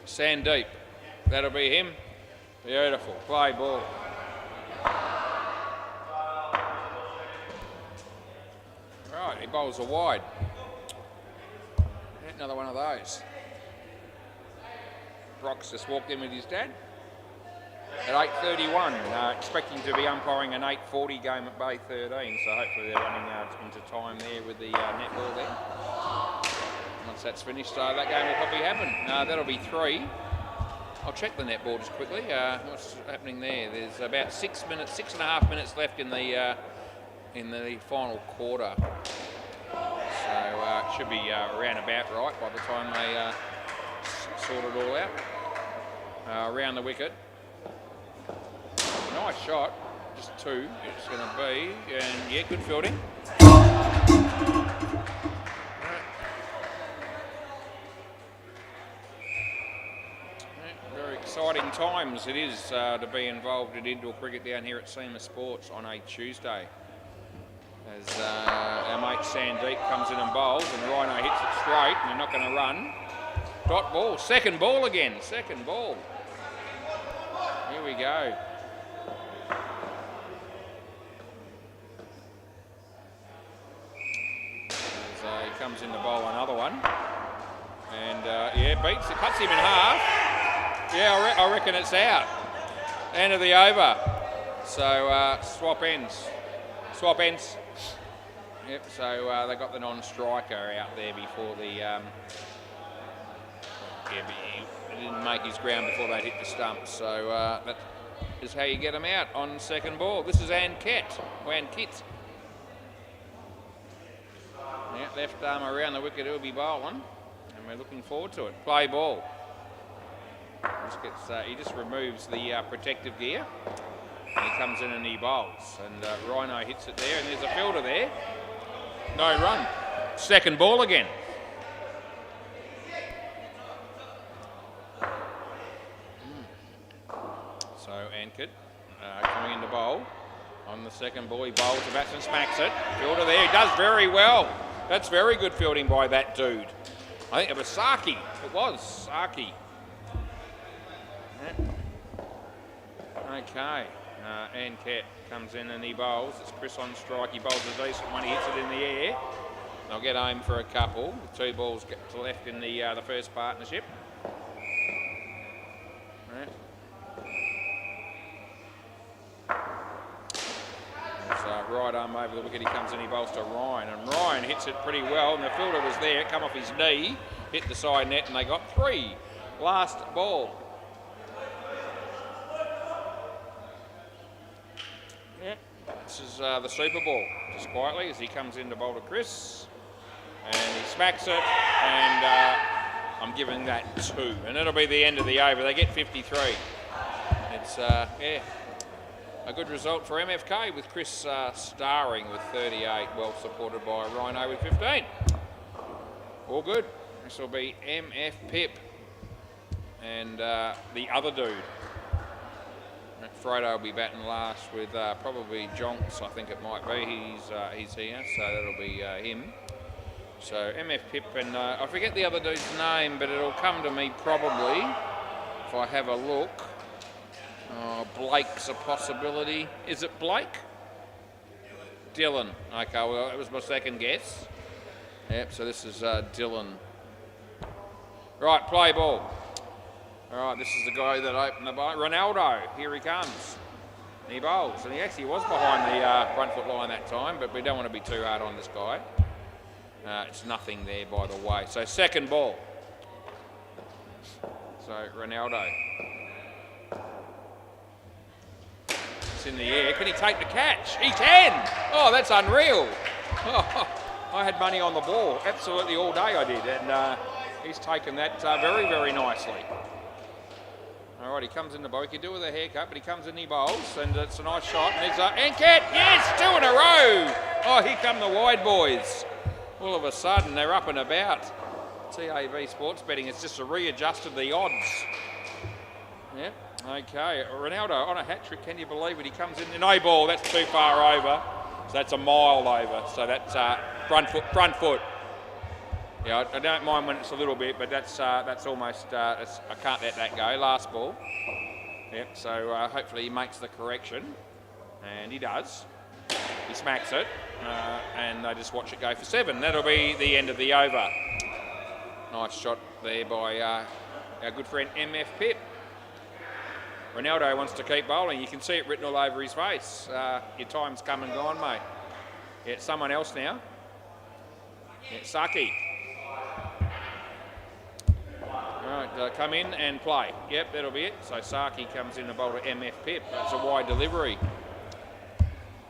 [SPEAKER 1] Sandeep. That'll be him. Beautiful. Play ball. Right, he bowls a wide. Another one of those. Brock's just walked in with his dad at 8:31, expecting to be umpiring an 8:40 game at Bay 13, so hopefully they're running into time there with the netball there. Once that's finished, that game will probably happen. That'll be 3. I'll check the netball just quickly. What's happening there? There's about 6.5 minutes left in the final quarter. So it should be around about right by the time they sort it all out. Around the wicket. Nice shot, just 2 it's going to be, and yeah, good fielding. Very exciting times it is to be involved in indoor cricket down here at SEMA Sports on a Tuesday. As our mate Sandeep comes in and bowls, and Rhino hits it straight, and they're not going to run. Dot ball, second ball again, second ball. Here we go. He comes in to bowl another one, and yeah, beats it, cuts him in half. Yeah, I reckon it's out. End of the over. So swap ends. Swap ends. Yep, so they got the non-striker out there before the... he didn't make his ground before they hit the stump. So that is how you get them out on second ball. This is Kit. Yeah, left arm around the wicket, he'll be bowling. And we're looking forward to it. Play ball. He just removes the protective gear. And he comes in and he bowls. And Rhino hits it there, and there's a fielder there. No run. Second ball again. So Ankit coming in to bowl. On the second ball, he bowls, the batsman smacks it. Fielder there, he does very well. That's very good fielding by that dude. I think it was Saki. It was Saki. Okay. Ankit comes in and he bowls. It's Chris on strike. He bowls a decent one. He hits it in the air. They'll get home for a couple. The 2 balls get to left in the first partnership. Right. Right arm over the wicket, he comes in, he bowls to Ryan, and Ryan hits it pretty well, and the fielder was there, come off his knee, hit the side net, and they got 3. Last ball. Yeah, this is the Super Ball, just quietly as he comes in to bowl to Chris, and he smacks it, and I'm giving that 2, and it'll be the end of the over. They get 53. It's, yeah. A good result for MFK with Chris starring with 38, well supported by Rhino with 15. All good. This will be MF Pip and the other dude. Fredo will be batting last with probably Jonks, I think it might be. He's here, so that'll be him. So MF Pip and I forget the other dude's name, but it'll come to me probably if I have a look. Blake's a possibility. Is it Blake? Dylan. Okay, well, that was my second guess. Yep, so this is Dylan. Right, play ball. All right, this is the guy that opened the ball. Ronaldo, here he comes. He bowls, and he actually was behind the front foot line that time, but we don't want to be too hard on this guy. It's nothing there, by the way. So second ball. So Ronaldo. In the air. Can he take the catch? He can! Oh, that's unreal. Oh, I had money on the ball absolutely all day, I did, and he's taken that very, very nicely. All right, he comes in the bowl. He can do it with a haircut, but he comes in, he bowls, and it's a nice shot. And there's Ankit, yes, 2 in a row. Oh, here come the wide boys. All of a sudden, they're up and about. TAV Sports Betting has just readjusted the odds. Yep. Okay, Ronaldo on a hat-trick, can you believe it? He comes in, no ball, that's too far over. So that's a mile over, so that's front foot. Yeah, I don't mind when it's a little bit, but that's almost, I can't let that go. Last ball. Yep, so hopefully he makes the correction, and he does. He smacks it, and they just watch it go for 7. That'll be the end of the over. Nice shot there by our good friend MF Pip. Ronaldo wants to keep bowling. You can see it written all over his face. Your time's come and gone, mate. Yeah, it's someone else now. Yeah, Saki. All right, come in and play. Yep, that'll be it. So Saki comes in to bowl to MF Pip. That's a wide delivery.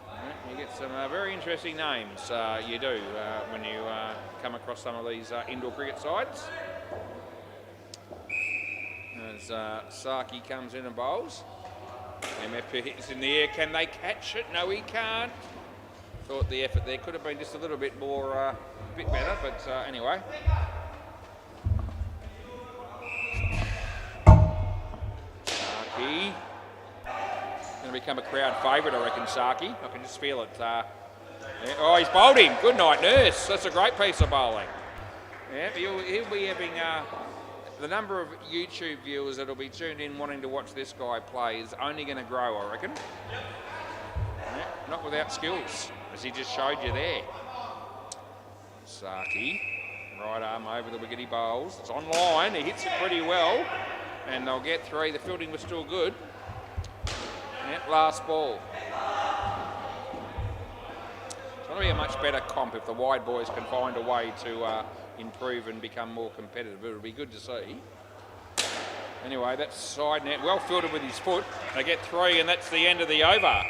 [SPEAKER 1] Right, you get some very interesting names. You do when you come across some of these indoor cricket sides. As Saki comes in and bowls. MF hits in the air. Can they catch it? No, he can't. Thought the effort there could have been just a little bit more, a bit better, but anyway. Saki. Going to become a crowd favourite, I reckon, Saki. I can just feel it. Yeah. Oh, he's bowled him. Good night, Nurse. That's a great piece of bowling. Yeah, he'll be having... the number of YouTube viewers that'll be tuned in wanting to watch this guy play is only going to grow, I reckon. Yeah, not without skills, as he just showed you there. Saki, right arm over the wicket, he bowls. It's on line, he hits it pretty well. and they'll get 3. The fielding was still good. Yeah, last ball. It's going to be a much better comp if the wide boys can find a way to improve and become more competitive. It'll be good to see. Anyway, that's side net. Well fielded with his foot. They get 3, and that's the end of the over.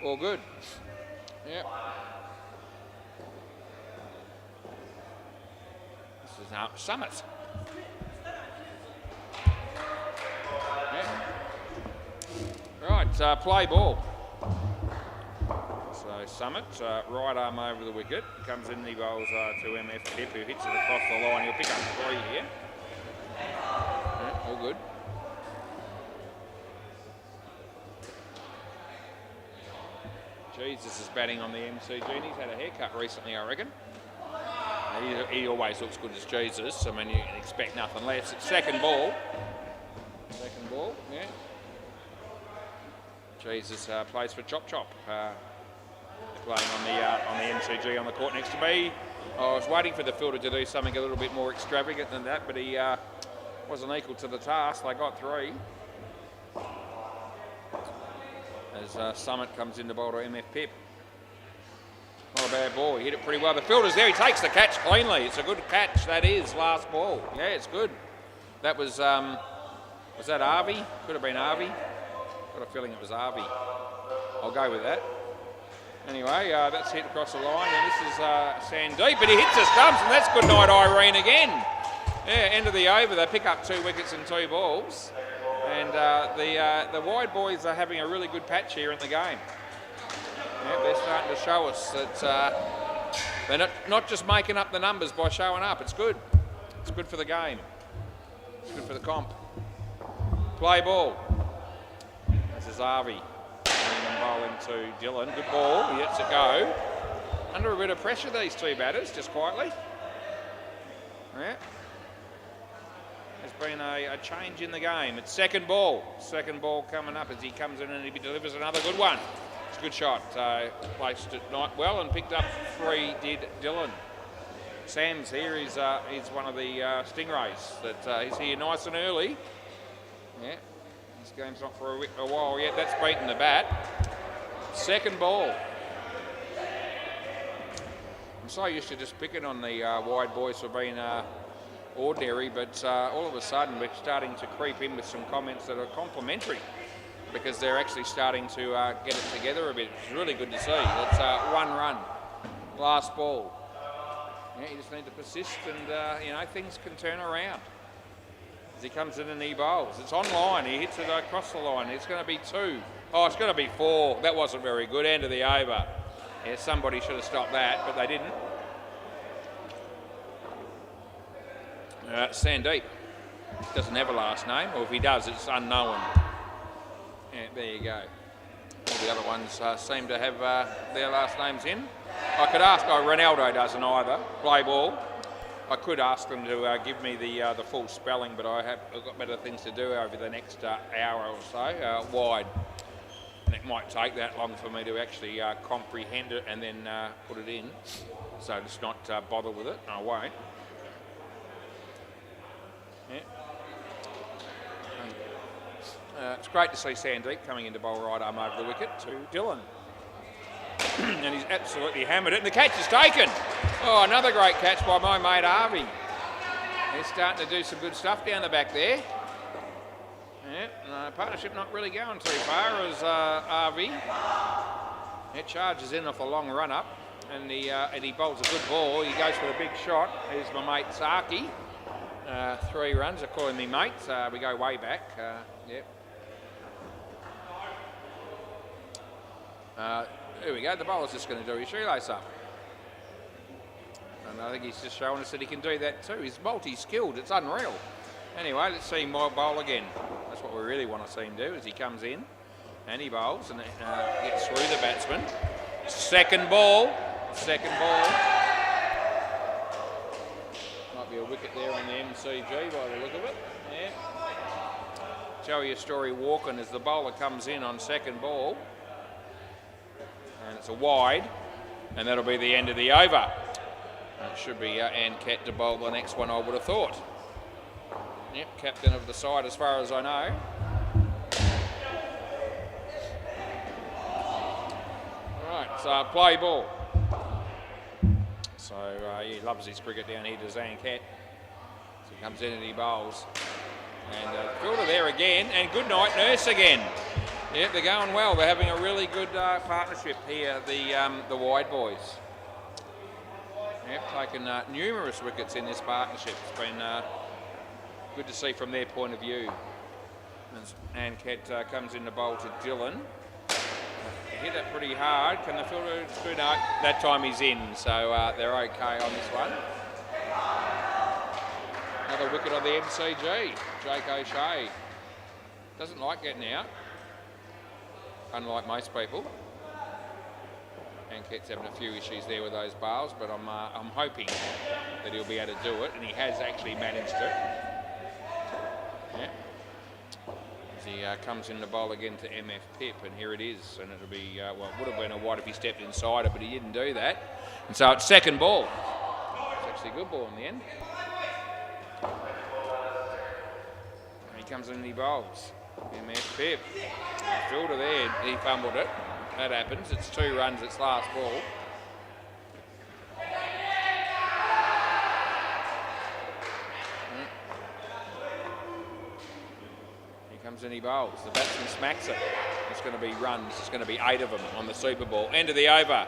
[SPEAKER 1] All good. Yep. This is Summit. Yep. Right, play ball. So Summit, right arm over the wicket. Comes in, he bowls to MF Pip, who hits it across the line. He'll pick up 3 here. Yeah, all good. Jesus is batting on the MCG, and he's had a haircut recently, I reckon. He always looks good as Jesus. I mean, you can expect nothing less. It's second ball. Second ball, yeah. Jesus plays for Chop Chop. Playing on the MCG on the court next to me. I was waiting for the fielder to do something a little bit more extravagant than that, but he wasn't equal to the task. They got 3. As Summit comes in to bowl to MF Pip. Not a bad ball. He hit it pretty well. The fielder's there. He takes the catch cleanly. It's a good catch. That is last ball. Yeah, it's good. That was that Arvey? Could have been Arvey. Got a feeling it was Arvey. I'll go with that. Anyway, that's hit across the line, and this is Sandeep, but he hits the stumps, and that's good night, Irene, again. Yeah, end of the over. They pick up 2 wickets and 2 balls, and the wide boys are having a really good patch here in the game. Yeah, they're starting to show us that they're not just making up the numbers by showing up. It's good. It's good for the game. It's good for the comp. Play ball. This is Arvey. Bowling to Dylan. Good ball. He lets it go. Under a bit of pressure, these 2 batters, just quietly. Yeah. There's been a change in the game. It's second ball. Second ball coming up as he comes in and he delivers another good one. It's a good shot. Placed it well and picked up 3, did Dylan. Sam's here. He's one of the Stingrays. He's here nice and early. Yeah. This game's not for a while yet. That's beaten the bat. Second ball. I'm so used to just picking on the wide boys for being ordinary, but all of a sudden we're starting to creep in with some comments that are complimentary because they're actually starting to get it together a bit. It's really good to see. That's 1 run. Last ball. Yeah, you just need to persist and, things can turn around. As he comes in and he bowls. It's on line. He hits it across the line. It's going to be 2. Oh, it's going to be 4. That wasn't very good. End of the over. Yeah, somebody should have stopped that, but they didn't. Sandeep doesn't have a last name, or if he does, it's unknown. Yeah, there you go. All the other ones seem to have their last names in. I could ask. Ronaldo doesn't either. Play ball. I could ask them to give me the full spelling, but I've got better things to do over the next hour or so. Wide. And it might take that long for me to actually comprehend it and then put it in. So just not bother with it. I won't. Yeah. It's great to see Sandeep coming into bowl right arm over the wicket to Dylan. And he's absolutely hammered it, and the catch is taken. Oh, another great catch by my mate Arvey. He's starting to do some good stuff down the back there. Yeah, partnership not really going too far as Arvey. It charges in off a long run up, and he bowls a good ball. He goes for the big shot. Here's my mate Saki. 3 runs. They're calling me mates. We go way back. Yep. Here we go. The bowler's just going to do his shoelace up. And I think he's just showing us that he can do that too. He's multi-skilled. It's unreal. Anyway, let's see him bowl again. That's what we really want to see him do as he comes in and he bowls and gets through the batsman. Second ball. Second ball. Might be a wicket there on the MCG by the look of it. Yeah. Tell you a story walking as the bowler comes in on second ball. And it's a wide, and that'll be the end of the over. It should be Ann Cat to bowl the next one, I would have thought. Yep, captain of the side as far as I know. Right, so play ball. So he loves his cricket down here to Zancat. So he comes in and he bowls. And fielder there again, and good night Nurse again. Yep, they're going well. They're having a really good partnership here, the wide boys. Yep, taken numerous wickets in this partnership. It's been good to see from their point of view. And Cat comes in to bowl to Dylan. He hit it pretty hard. Can the fielder screw? No, that time he's in, so they're okay on this one. Another wicket on the MCG. Jake O'Shea doesn't like getting out, unlike most people. And Ket's having a few issues there with those bowls, but I'm hoping that he'll be able to do it, and he has actually managed it. Yeah. As he comes in the bowl again to MF Pip, and here it is, and it'll be well, it would have been a wide if he stepped inside it, but he didn't do that, and so it's second ball. It's actually a good ball in the end. And he comes in and he bowls. MF Pip, fielder there, he fumbled it. That happens. It's 2 runs. It's last ball. He comes in, he bowls. The batsman smacks it. It's going to be runs. It's going to be 8 of them on the Super Bowl. End of the over.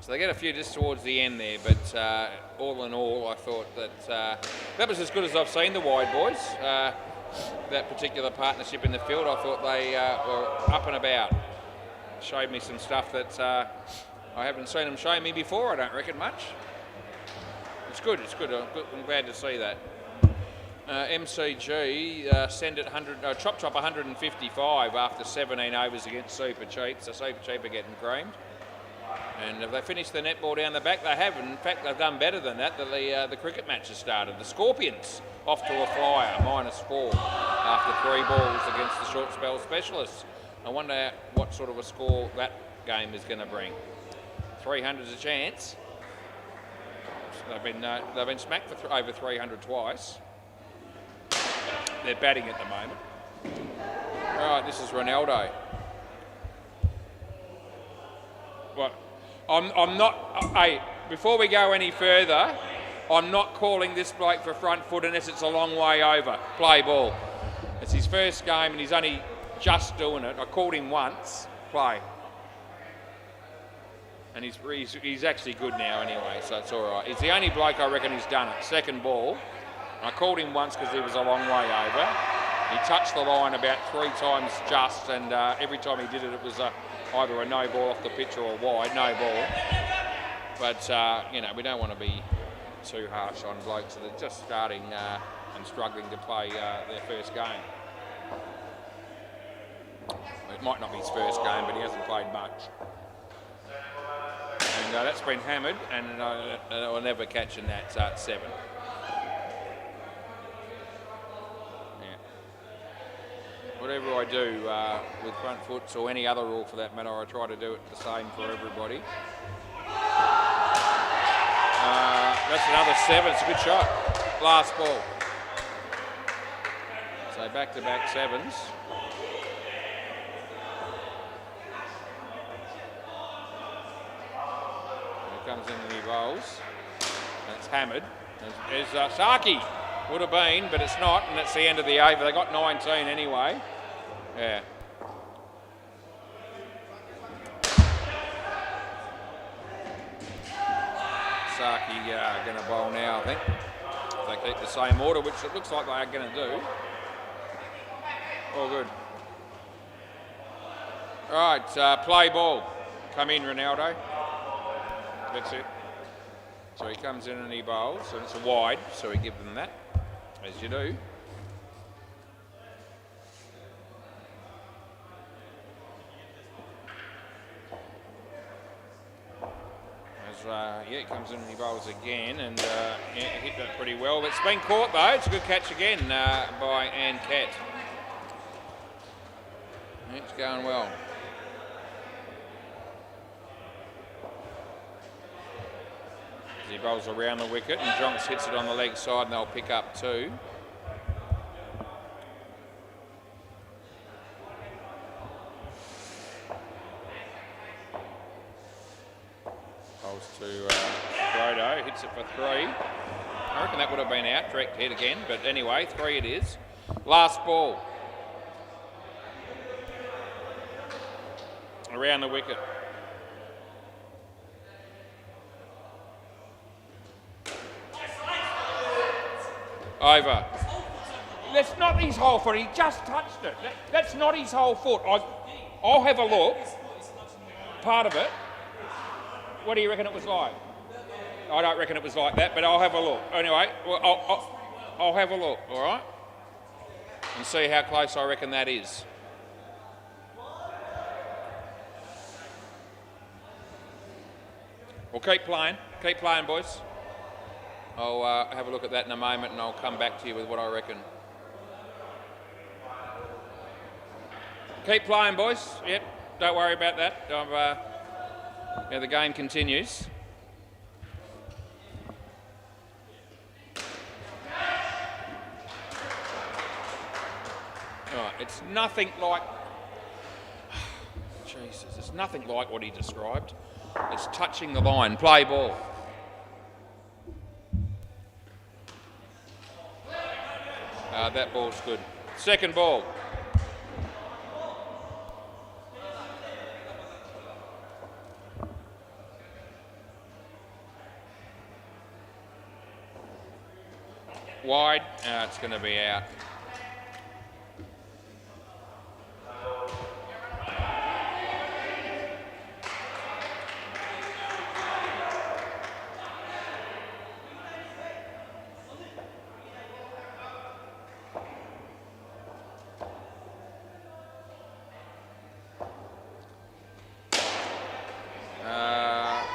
[SPEAKER 1] So they get a few just towards the end there, but all in all, I thought that that was as good as I've seen the wide boys. That particular partnership in the field, I thought they were up and about. Showed me some stuff that I haven't seen them show me before, I don't reckon much. It's good, it's good. I'm glad to see that. MCG send it chop 155 after 17 overs against Super Cheap. So Super Cheap are getting creamed. And if they finish the netball down the back, they have. In fact, they've done better than that. The cricket match has started. The Scorpions off to a flyer, -4 after 3 balls against the short spell specialists. I wonder what sort of a score that game is going to bring. 300's a chance. So they've been smacked for over 300 twice. They're batting at the moment. All right, this is Ronaldo. What? I'm not. Hey, before we go any further, I'm not calling this bloke for front foot unless it's a long way over. Play ball. It's his first game and he's only just doing it. I called him once, play. And he's actually good now anyway, so it's all right. He's the only bloke I reckon who's done it. Second ball. I called him once because he was a long way over. He touched the line about 3 times just, and every time he did it, it was either a no ball off the pitch or a wide, no ball. But, you know, we don't want to be too harsh on blokes that are just starting and struggling to play their first game. It might not be his first game, but he hasn't played much. And that's been hammered, and I'll never catch in that 7. Yeah. Whatever I do with front foots or any other rule for that matter, I try to do it the same for everybody. That's another 7. It's a good shot. Last ball. So back-to-back 7s. Comes in and he bowls, and it's hammered. There's Saki, would have been, but it's not, and that's the end of the over. They got 19 anyway. Yeah. Saki going to bowl now, I think. If they keep the same order, which it looks like they are going to do. All good. All right, play ball. Come in, Ronaldo. That's it. So he comes in and he bowls, and it's a wide, so we give them that, as you do. Yeah, he comes in and he bowls again, and yeah, hit that pretty well. But it's been caught though. It's a good catch again by Ann Cat. It's going well. He bowls around the wicket and Jonks hits it on the leg side and they'll pick up 2. Bowls to Brodo, hits it for 3. I reckon that would have been out, direct hit again, but anyway, 3 it is. Last ball. Around the wicket. Over. That's not his whole foot, he just touched it. That's not his whole foot. I'll have a look. Part of it. What do you reckon it was like? I don't reckon it was like that, but I'll have a look. Anyway, well, I'll have a look, all right? And see how close I reckon that is. Well, keep playing, boys. I'll have a look at that in a moment and I'll come back to you with what I reckon. Keep playing, boys. Yep, don't worry about that. Yeah, the game continues. Right, it's nothing like... Jesus, it's nothing like what he described. It's touching the line. Play ball. That ball's good. Second ball. Wide. It's going to be out.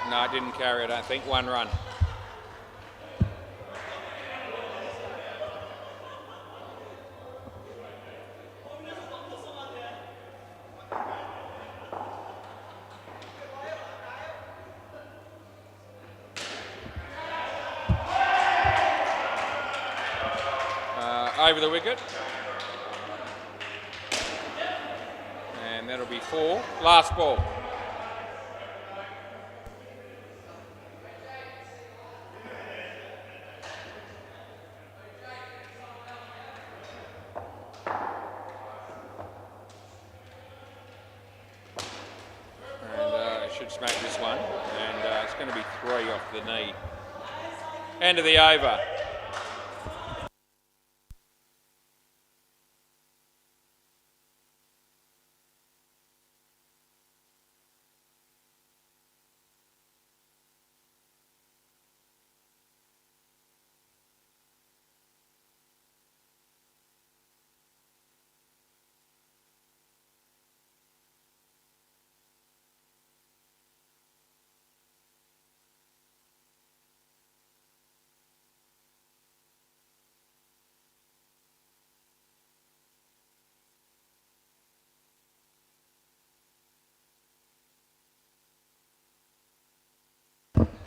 [SPEAKER 1] No, it didn't carry, I don't think. 1 run. Over the wicket. And that'll be 4. Last ball. Should smack this one, and it's going to be 3 off the knee. End of the over.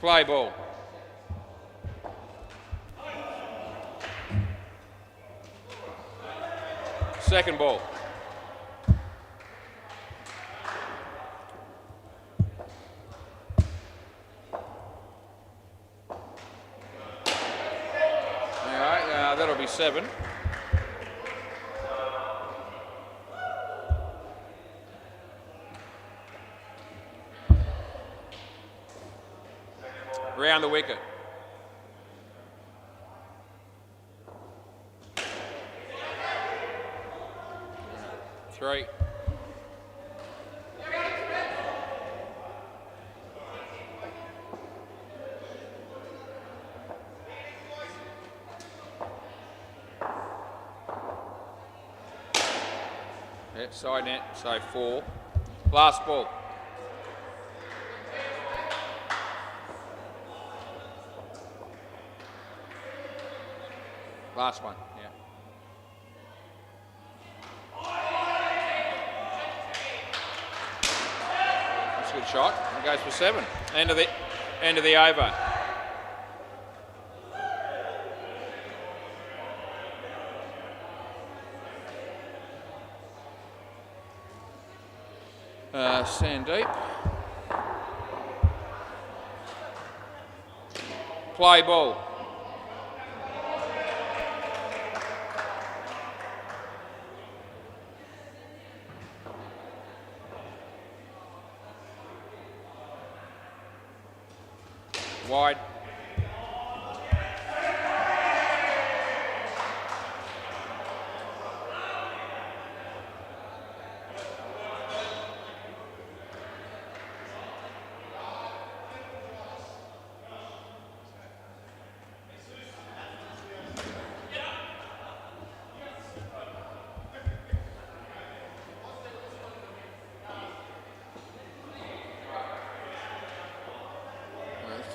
[SPEAKER 1] Play ball. Second ball. All right, that'll be 7. Round the wicket. 3. Yep, side net, so 4. Last ball. Last one, yeah. That's a good shot. It goes for 7. End of the over. Stand deep. Play ball. Wide.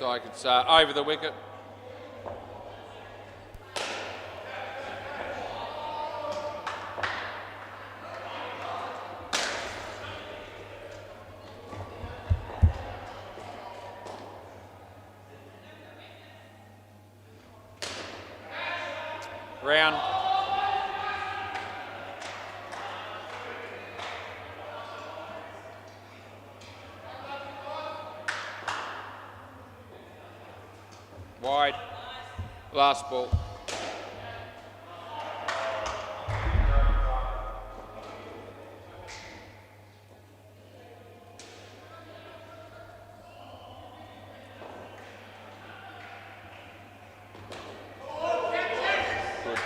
[SPEAKER 1] Looks like it's over the wicket. Round. Wide. Last ball. Good.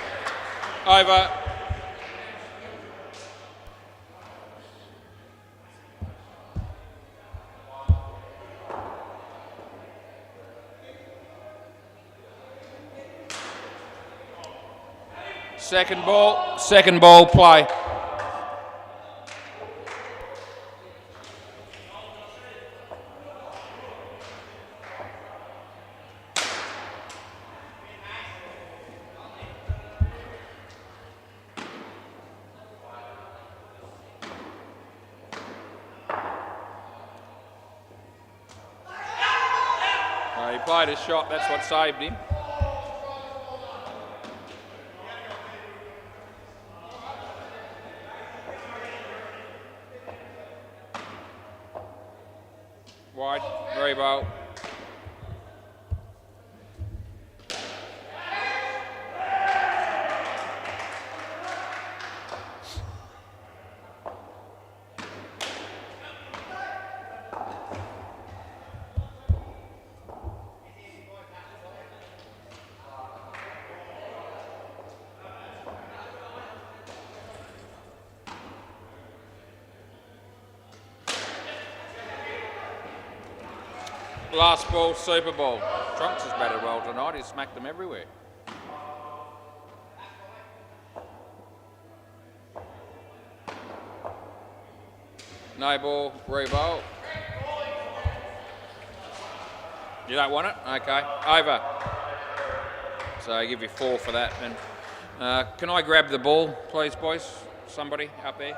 [SPEAKER 1] Over. Second ball, play. He played his shot, that's what saved him. Wide, Rebo. Last ball, Super Bowl. Trunks has batted well tonight. He's smacked them everywhere. No ball, re-bowl. You don't want it? Okay. Over. So I give you 4 for that. And can I grab the ball, please, boys? Somebody up there.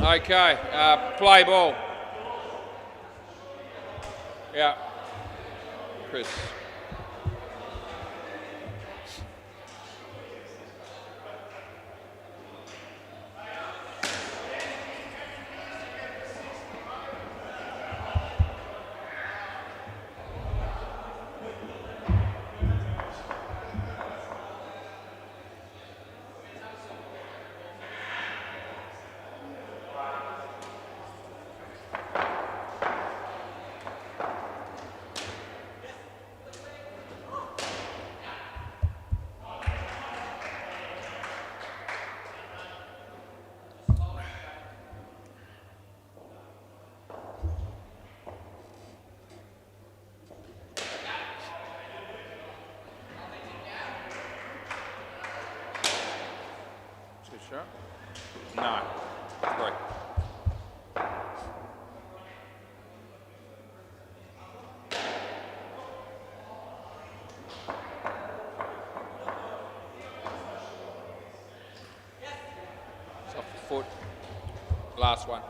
[SPEAKER 1] Okay, play ball. Yeah. Chris. Two shot? No. Three. It's off the foot. Last one.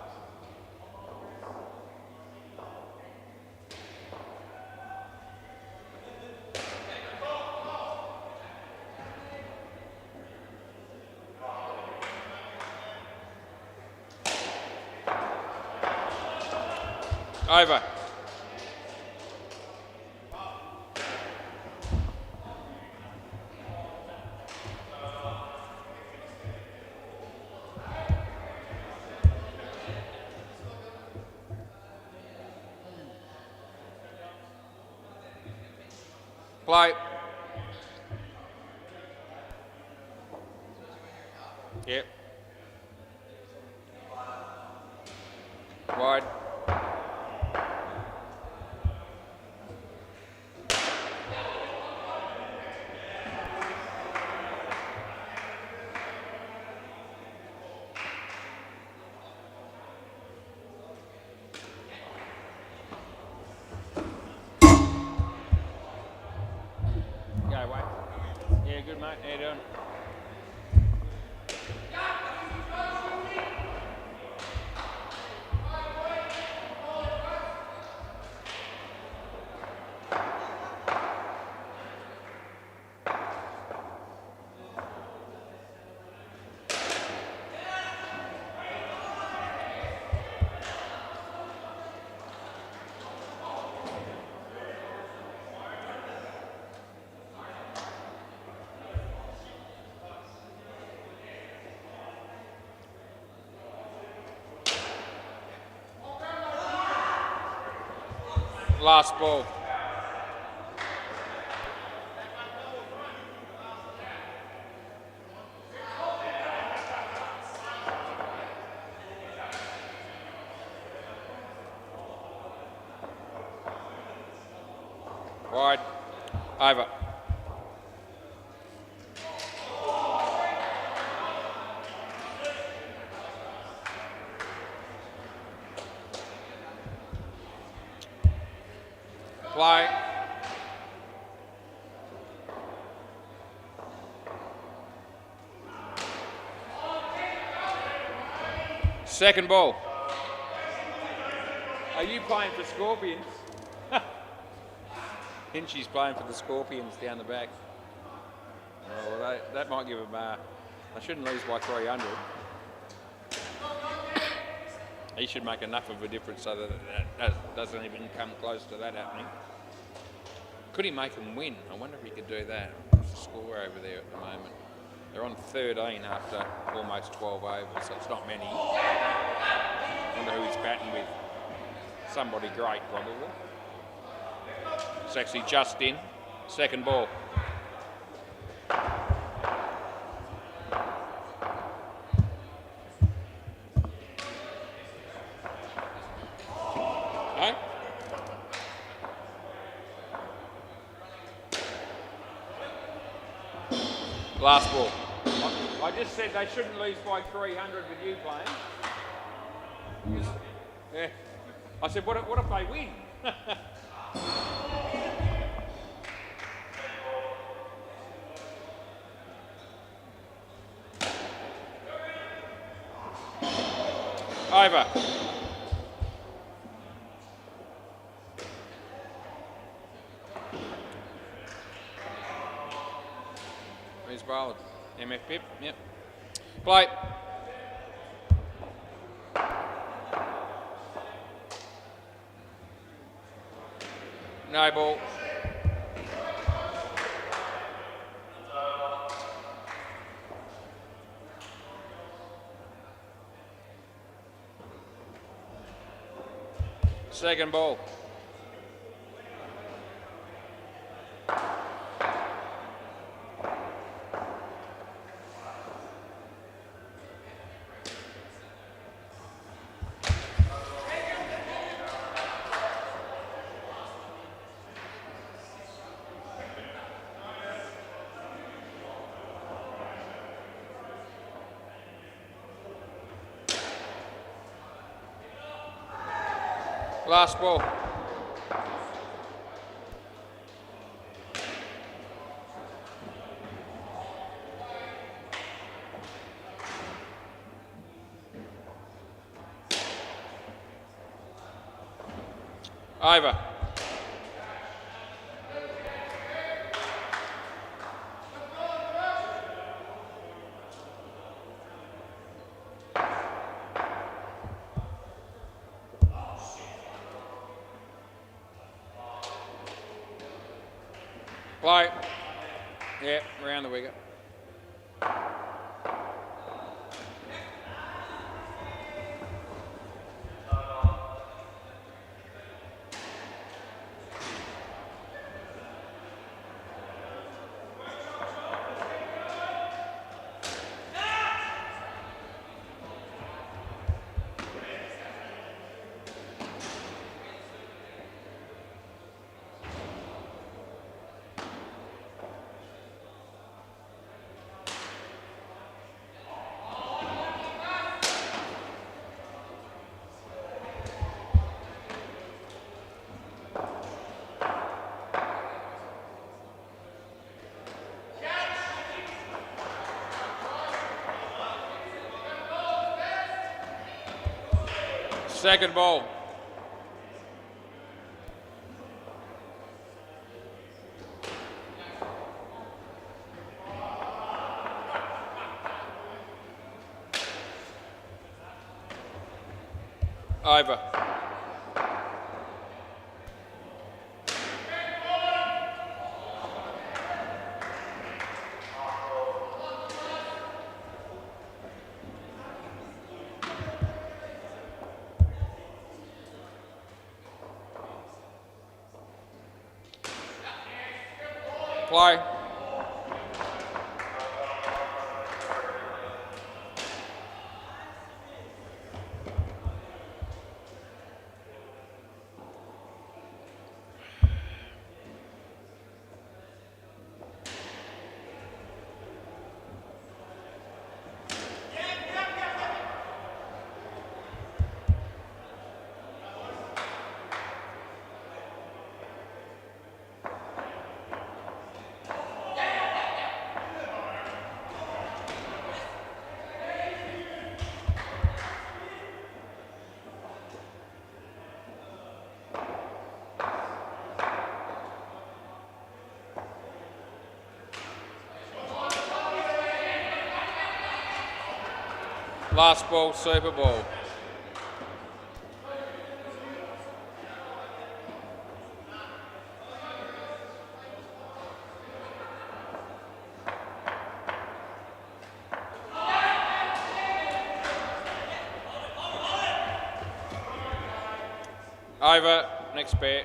[SPEAKER 1] Over. Play. Yep. Wide. Go away. Yeah, good mate. How you doing? Last ball. Wide. Over. Play. Second ball. Are you playing for Scorpions? Hinchy's playing for the Scorpions down the back. Oh, well, that might give them. They shouldn't lose by 300. He should make enough of a difference so that doesn't even come close to that happening. Could he make them win? I wonder if he could do that. What's the score over there at the moment? They're on 13 after almost 12 overs, so it's not many. I wonder who he's batting with. Somebody great, probably. It's actually just in. Second ball. No? Last ball. I just said they shouldn't lose by 300 with you playing. Yeah. I said, what if they win? Over. He's bowled. MF Pip, yep. Play. No ball. Second ball. Last ball. Over. Play. Yep, round the wicket. Second ball. Over. Play. Last ball, Super Bowl. Over, next pair.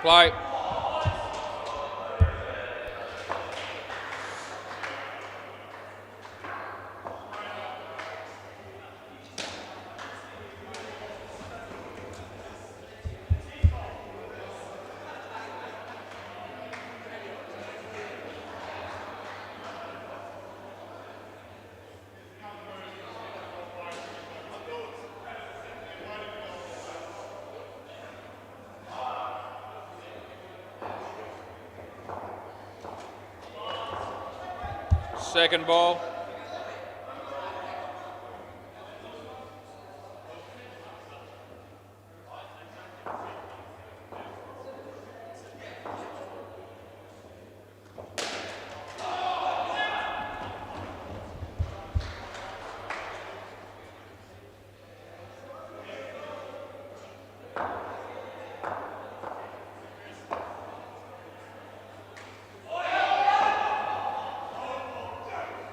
[SPEAKER 1] Play. Second ball.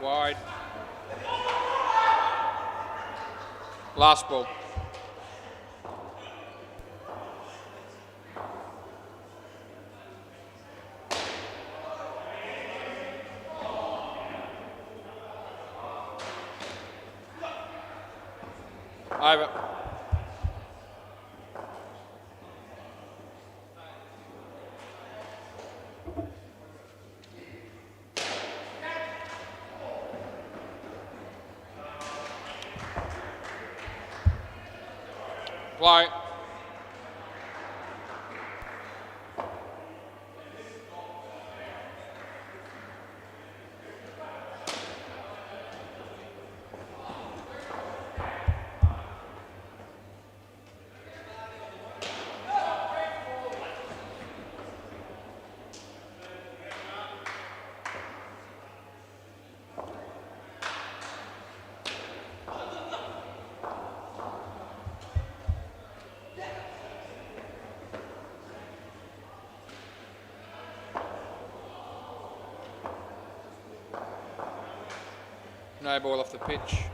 [SPEAKER 1] Wide. Last ball. Over. Play. No ball off the pitch.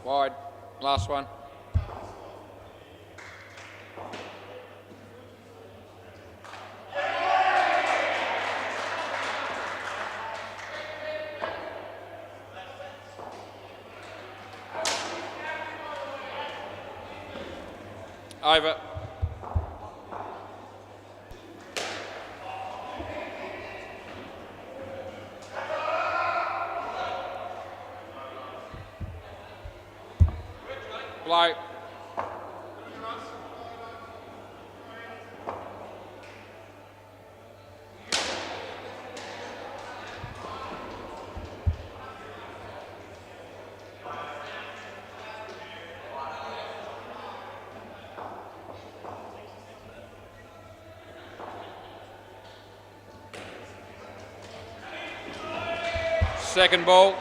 [SPEAKER 1] Wide. Last one. Over. Play. Second ball.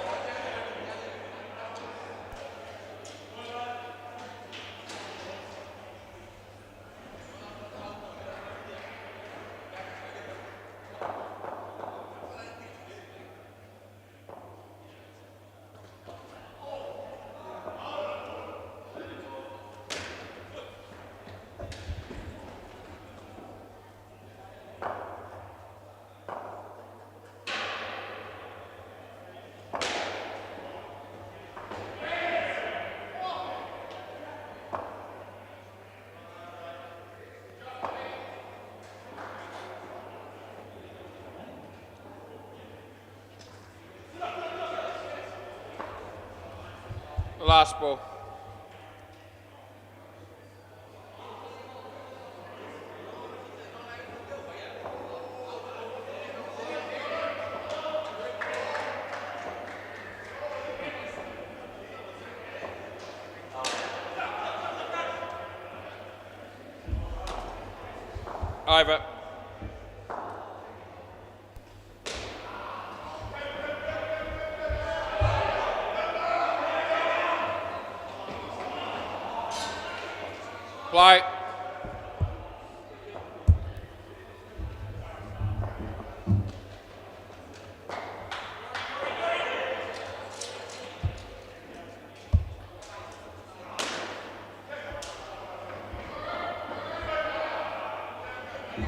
[SPEAKER 1] Last ball. Over. Play. No.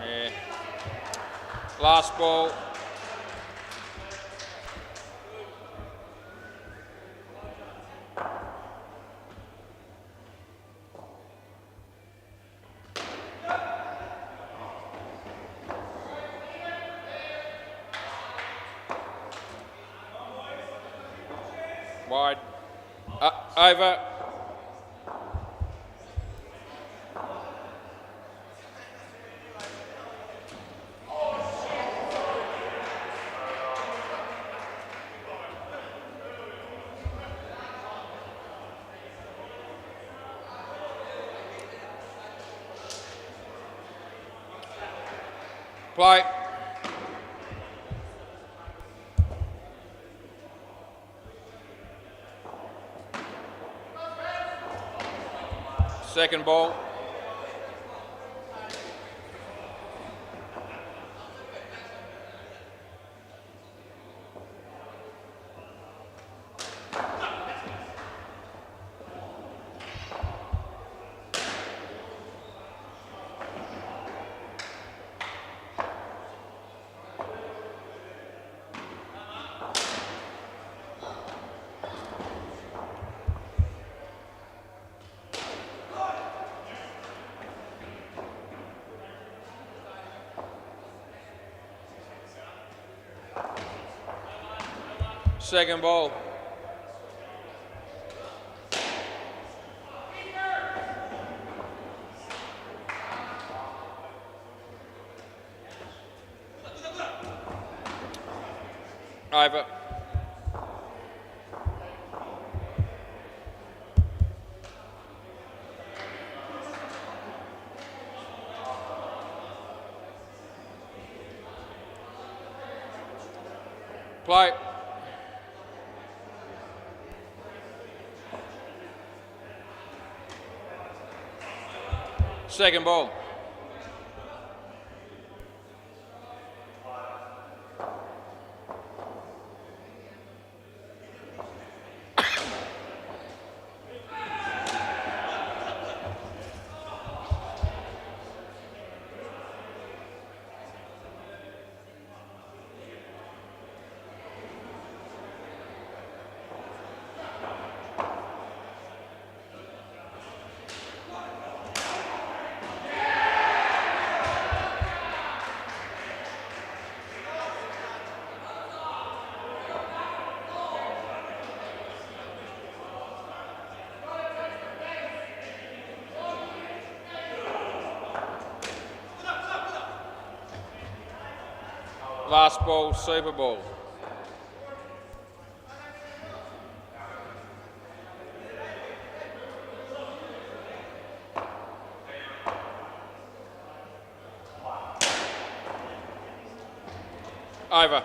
[SPEAKER 1] Yeah. Last ball. Wide. Over. Play. Second ball. Second ball. Over. Play. Second ball. Last ball, Super Bowl. Over.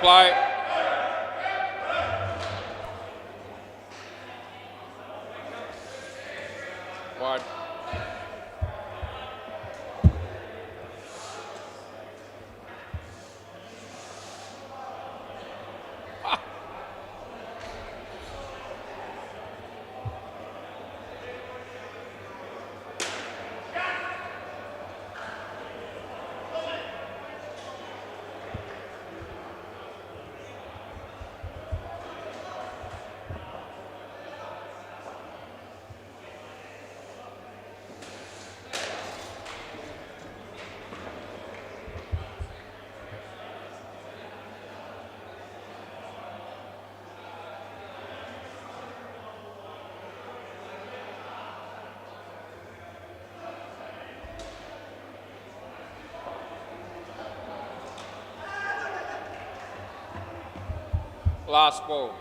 [SPEAKER 1] Play. Wide. Last ball.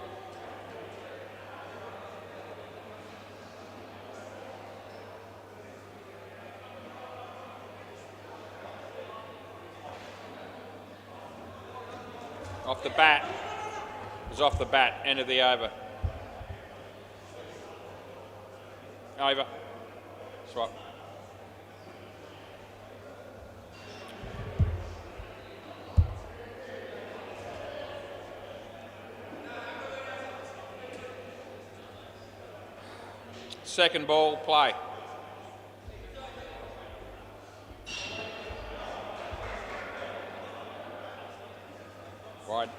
[SPEAKER 1] Off the bat. It was off the bat. End of the over. Over. Swap. Second ball, play. Wide.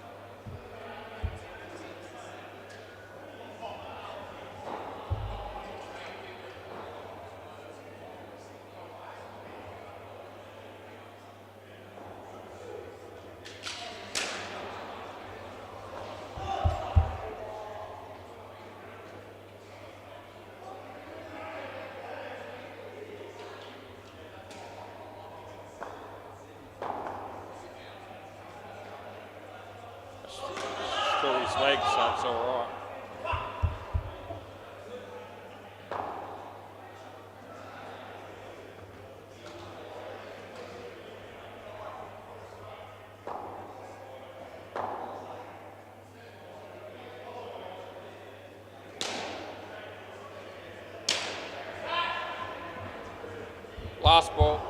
[SPEAKER 1] Through his legs, so it's all right. Last ball.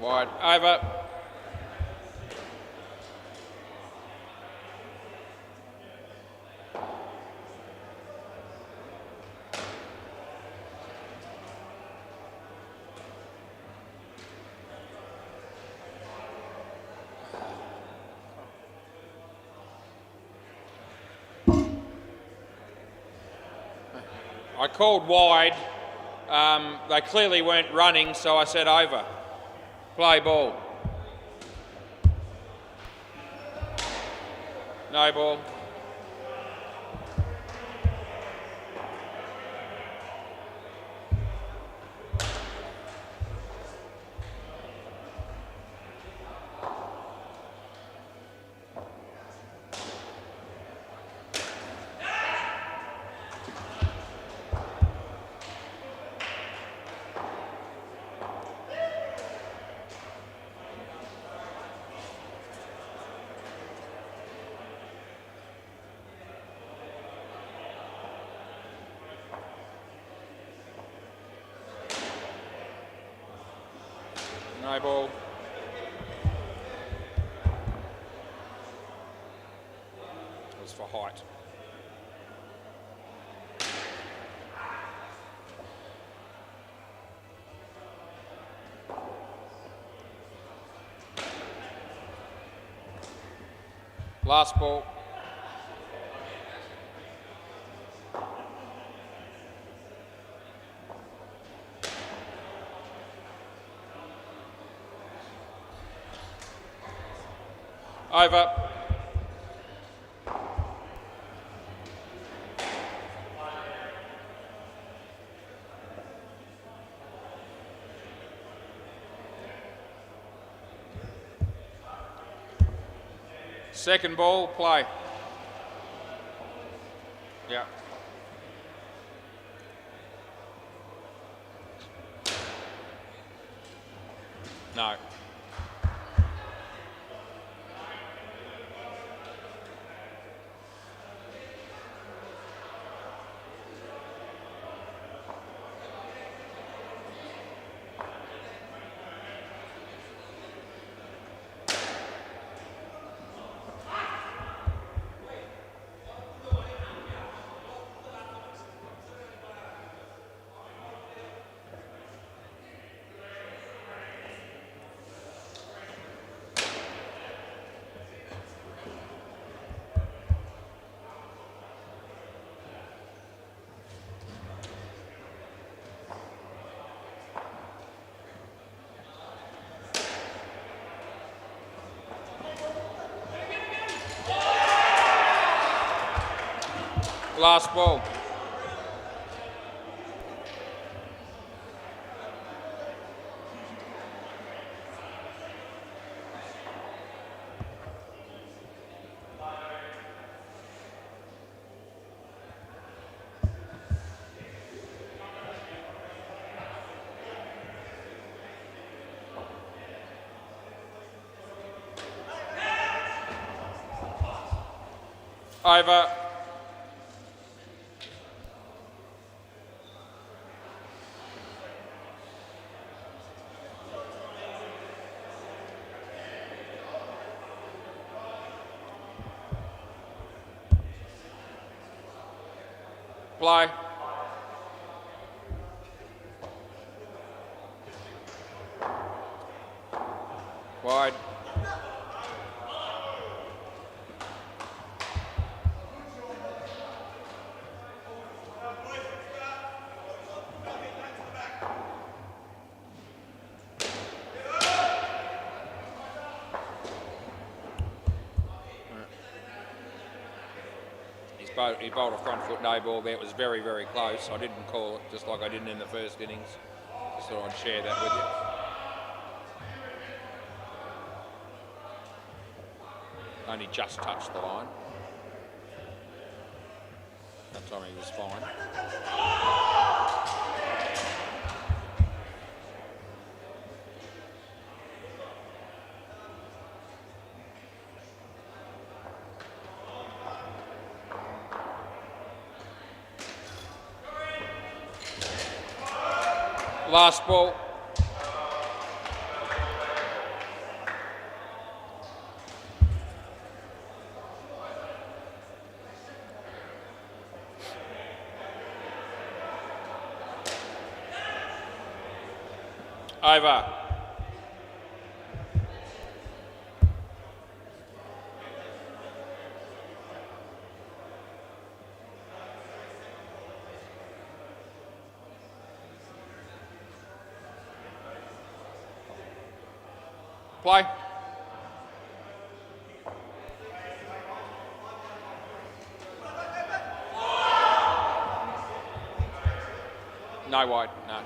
[SPEAKER 1] Wide. Over. I called wide. They clearly weren't running, so I said over. Play ball. No ball. No ball. It was for height. Last ball. Over. Second ball, play. Yeah. No. Last ball. Over. Play. Wide. He bowled a front foot no ball there. It was very, very close. I didn't call it, just like I didn't in the first innings. Just thought I'd share that with you. Only just touched the line. That time he was fine. Last ball. Over. Play. No wide, no.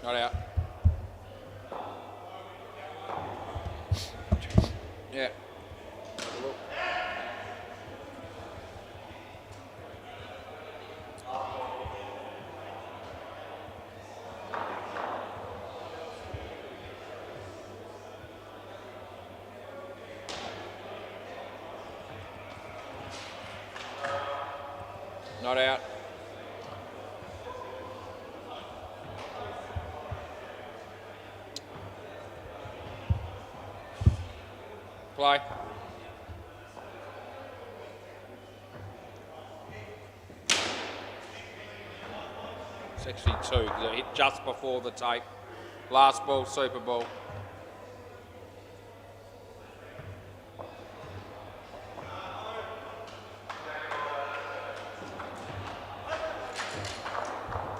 [SPEAKER 1] Not out. Yeah. Not out. Play. It's actually 2 because it hit just before the tape. Last ball, super ball.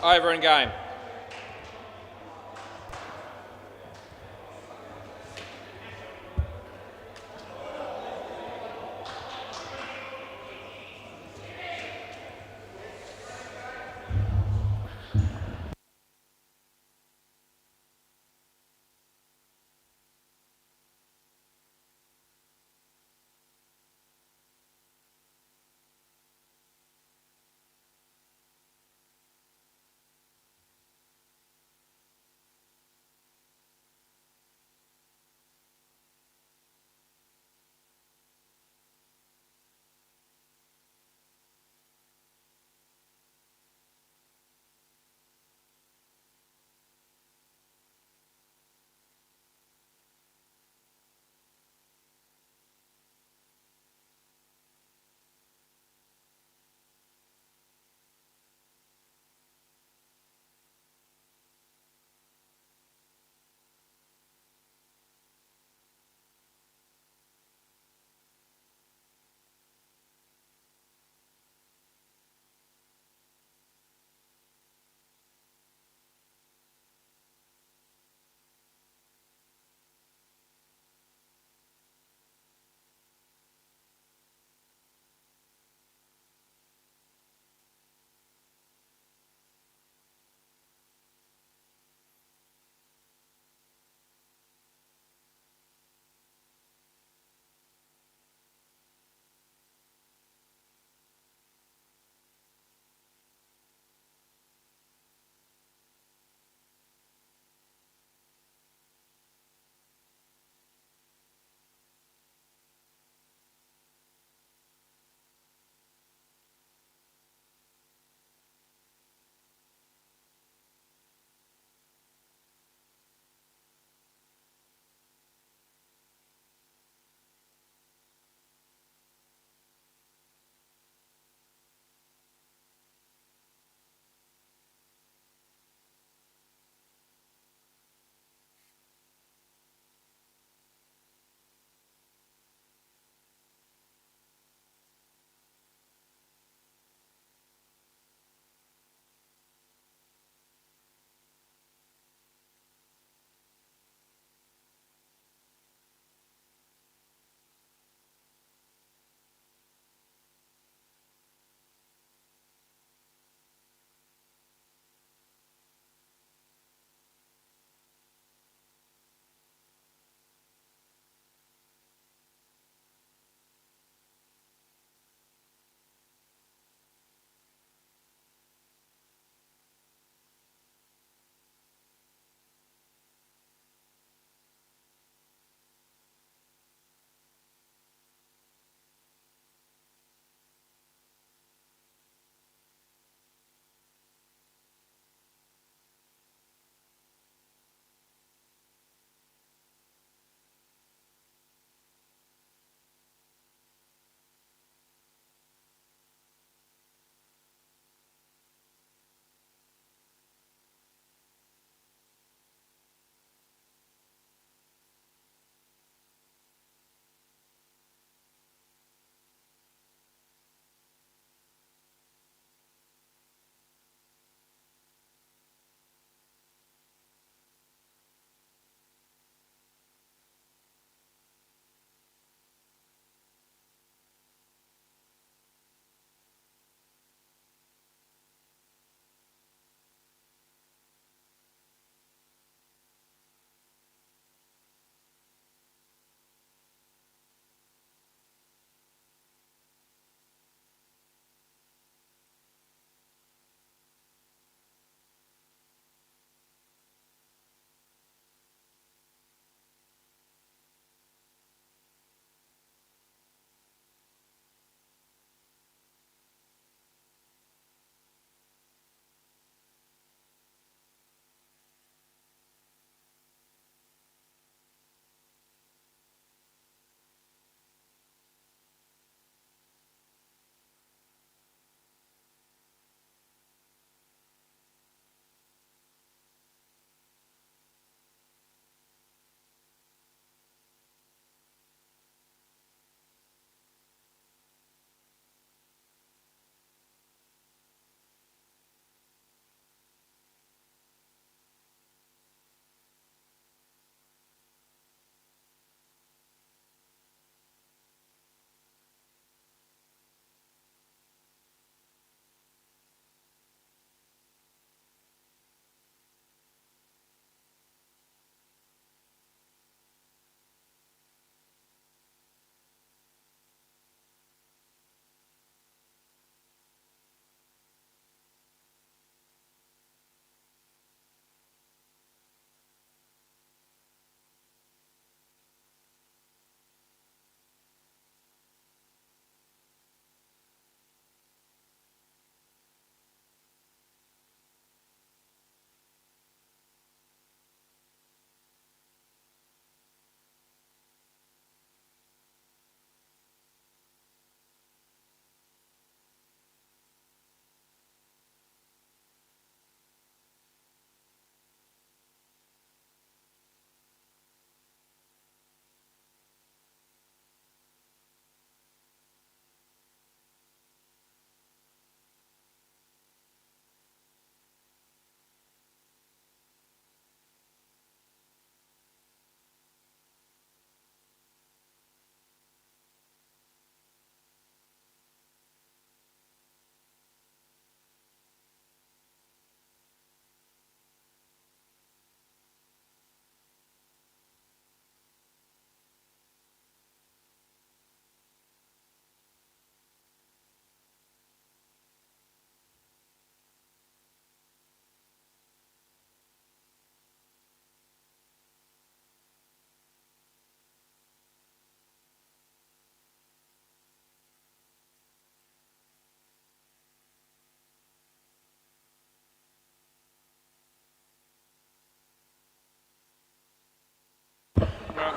[SPEAKER 1] Over in game.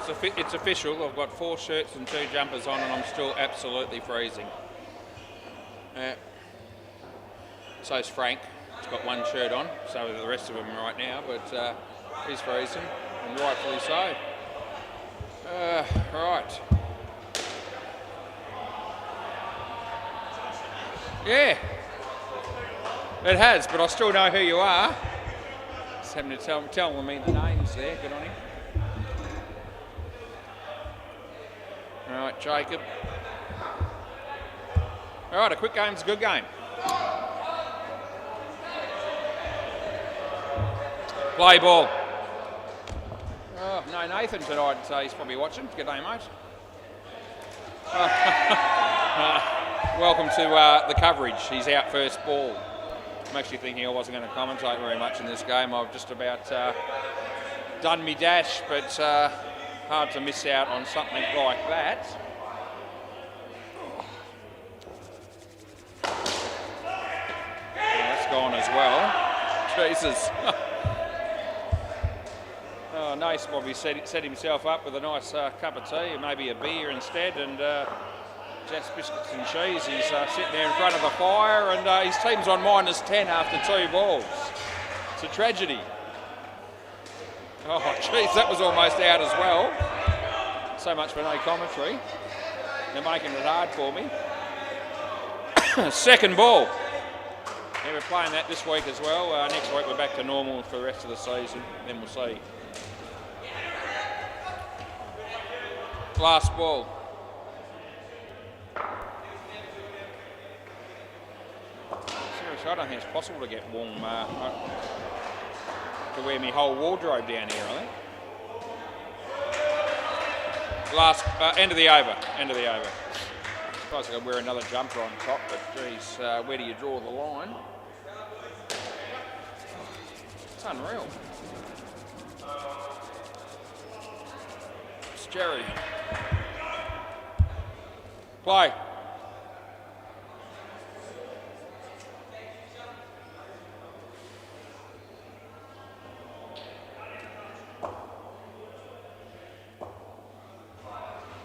[SPEAKER 1] it's official. I've got 4 shirts and 2 jumpers on, and I'm still absolutely freezing. So's Frank. He's got 1 shirt on, so are the rest of them right now, but he's freezing, and rightfully so. Right. Yeah. It has, but I still know who you are. Just having to tell me the names there. Good on him. All right, Jacob. All right, a quick game's a good game. Play ball. Oh, no, Nathan tonight, so he's probably watching. G'day, mate. Welcome to the coverage. He's out first ball. I'm actually thinking I wasn't going to commentate very much in this game. I've just about done me dash, but hard to miss out on something like that. That's gone as well. Jesus. Oh, Nace probably set himself up with a nice cup of tea and maybe a beer instead, and just biscuits and cheese. He's sitting there in front of the fire, and his team's on -10 after 2 balls. It's a tragedy. Oh, geez, that was almost out as well. So much for no commentary. They're making it hard for me. Second ball. Yeah, we're playing that this week as well. Next week we're back to normal for the rest of the season. Then we'll see. Last ball. Seriously, I don't think it's possible to get warm to wear my whole wardrobe down here, I think. Last, end of the over. End of the over. I suppose I could wear another jumper on top, but geez, where do you draw the line? It's unreal. It's Jerry. Play.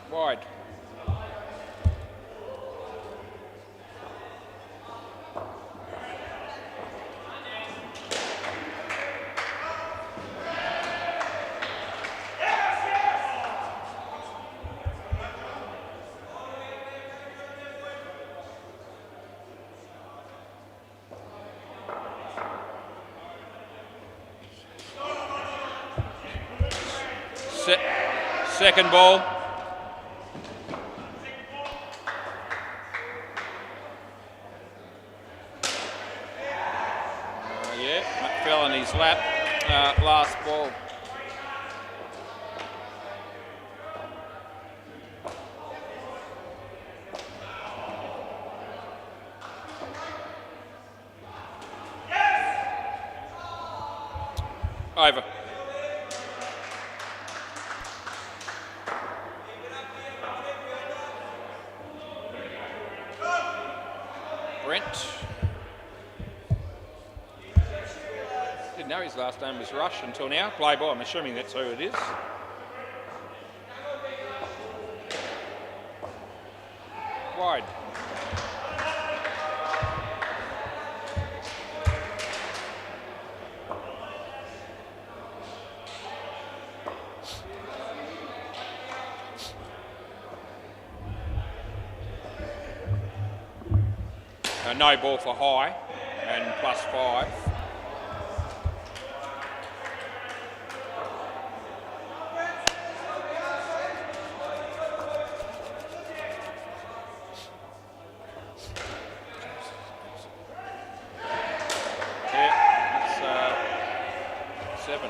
[SPEAKER 1] Wide. Second ball. Yeah, fell in his lap. Last ball. Over. Brent. Didn't know his last name was Rush until now. Play ball, I'm assuming that's who it is. Wide. No ball for high and +5. Yeah, that's 7.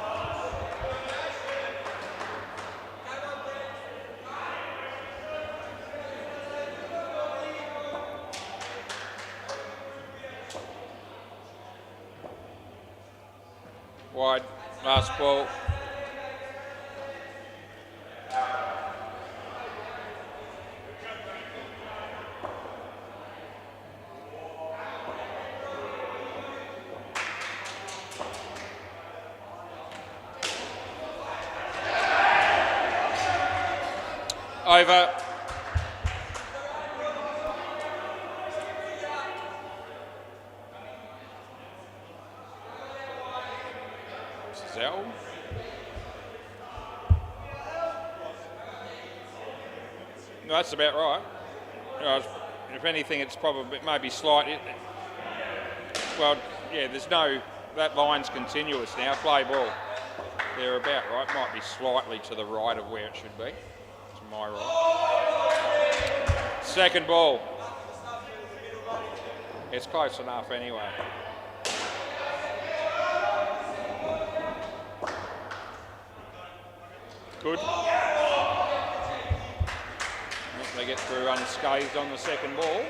[SPEAKER 1] Wide, last ball. Over. Zell. No, that's about right. If anything, it's probably maybe slight. Well, yeah, there's no, that line's continuous now. Play ball. They're about right. Might be slightly to the right of where it should be. To my right. Second ball. It's close enough anyway. Good. They get through unscathed on the second ball.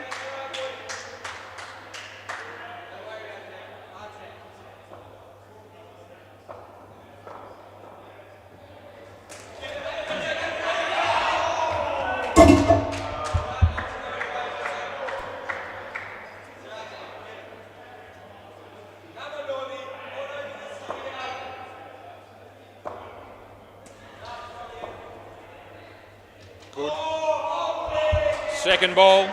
[SPEAKER 1] Good. Second ball.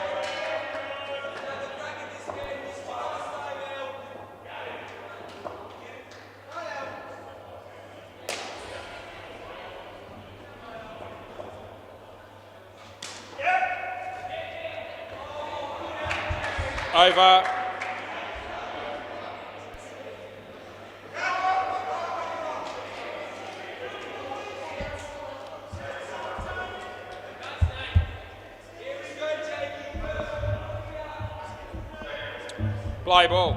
[SPEAKER 1] Over. Play ball.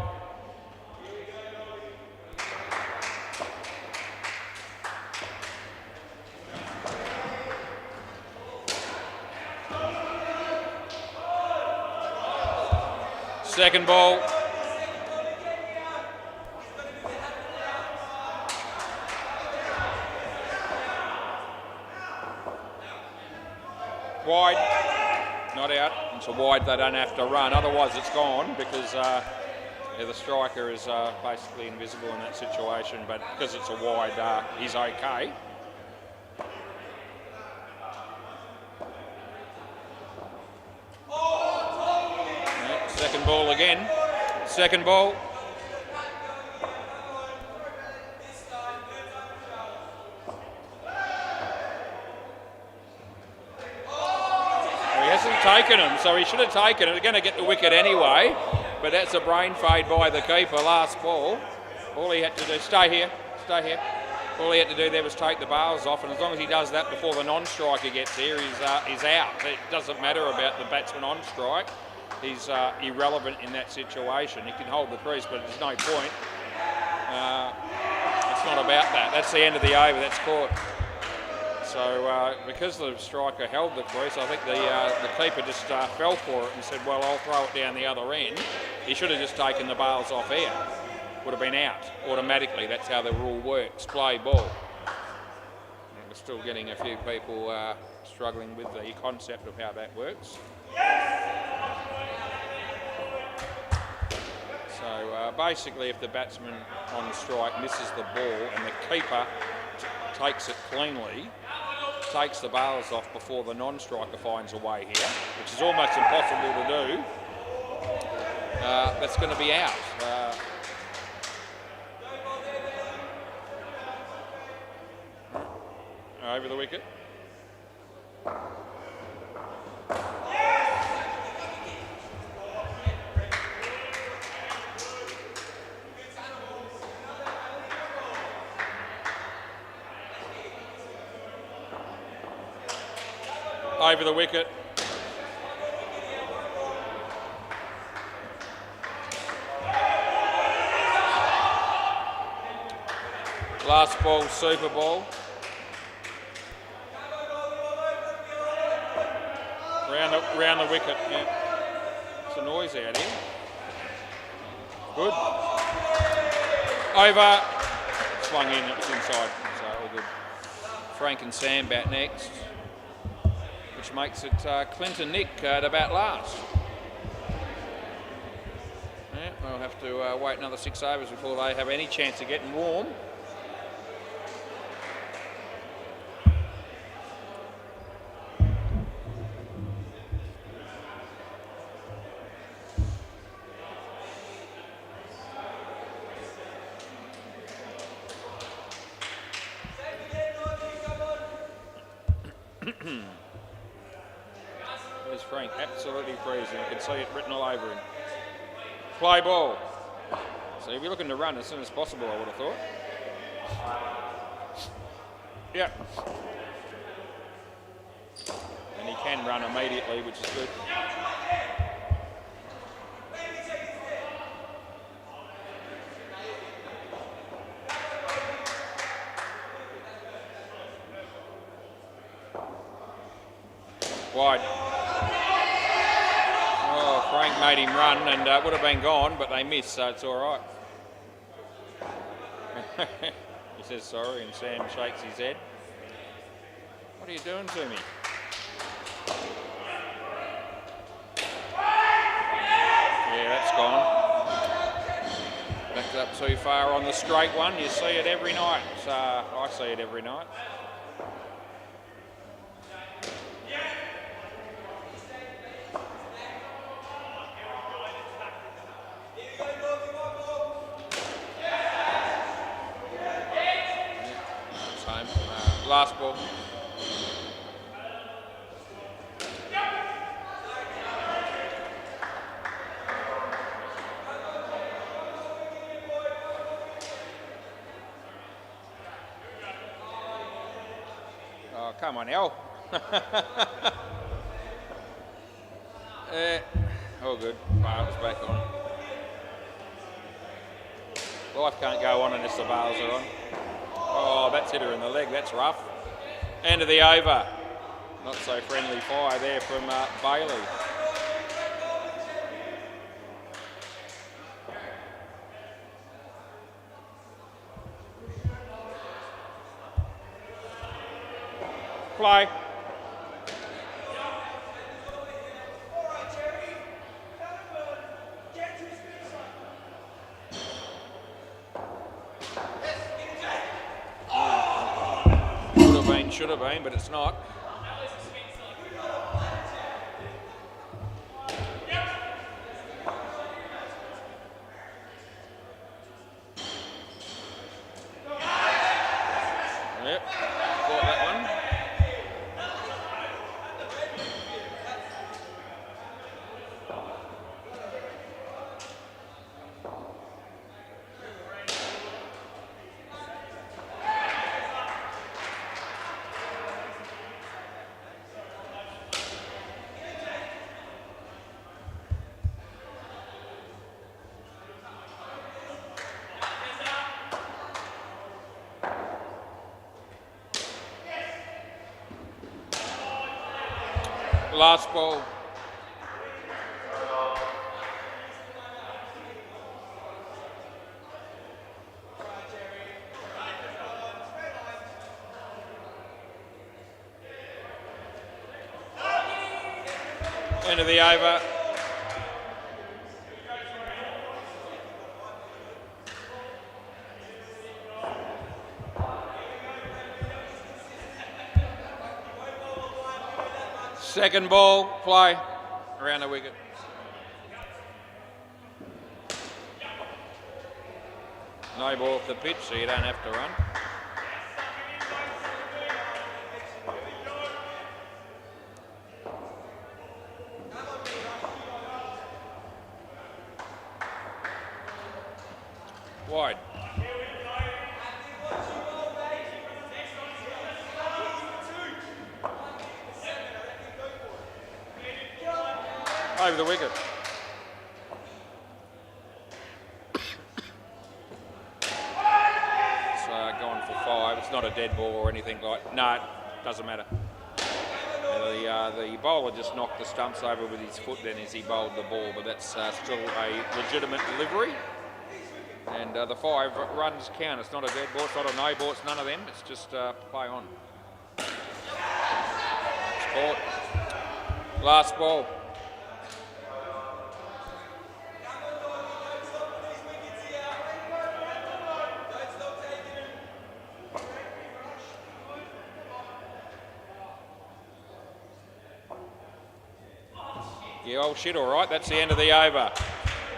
[SPEAKER 1] Second ball. Wide. Not out. It's a wide they don't have to run. Otherwise it's gone because the striker is basically invisible in that situation, but because it's a wide, he's okay. Yeah, second ball again. Second ball. He hasn't taken him, so he should have taken it. They're going to get the wicket anyway. But that's a brain fade by the keeper, last ball. All he had to do, stay here. All he had to do there was take the bails off, and as long as he does that before the non-striker gets here, he's out. It doesn't matter about the batsman on strike. He's irrelevant in that situation. He can hold the crease, but there's no point. It's not about that. That's the end of the over, that's caught. So because the striker held the crease, I think the keeper just fell for it and said, well, I'll throw it down the other end. He should have just taken the bails off here. Would have been out automatically. That's how the rule works. Play ball. And we're still getting a few people struggling with the concept of how that works. So basically, if the batsman on strike misses the ball and the keeper takes it cleanly, takes the bails off before the non-striker finds a way here, which is almost impossible to do, that's going to be out. Over the wicket. Over the wicket. Last ball, super ball. Round the wicket, yeah. It's a noise out here. Good. Over. Swung in, it was inside, so all good. Frank and Sam bat next, which makes it Clint and Nick at about last. Yeah, we'll have to wait another 6 overs before they have any chance of getting warm. There's Frank, absolutely freezing. You can see it written all over him. Play ball. So if you're looking to run as soon as possible, I would have thought. Yep. And he can run immediately, which is good. Wide. Oh, Frank made him run and would have been gone, but they missed, so it's all right. He says sorry and Sam shakes his head. What are you doing to me? Yeah, that's gone. Backed up too far on the straight one. You see it every night. I see it every night. Last ball. Oh, come on, Al. All good. Bar's back on. Life can't go on unless the bars are on. Oh, that's hit her in the leg. That's rough. End of the over. Not so friendly fire there from Bailey. Play. Should have been, but it's not. Yep, caught that one. Last ball. End of the over. Second ball, play around the wicket. No ball off the pitch, so you don't have to run. Wide. Over the wicket. It's gone for 5. It's not a dead ball or anything like. No, it doesn't matter. The bowler just knocked the stumps over with his foot then as he bowled the ball, but that's still a legitimate delivery. And the 5 runs count. It's not a dead ball. It's not a no ball. It's none of them. It's just play on. Sport. Last ball. Yeah, oh shit, all right, that's the end of the over.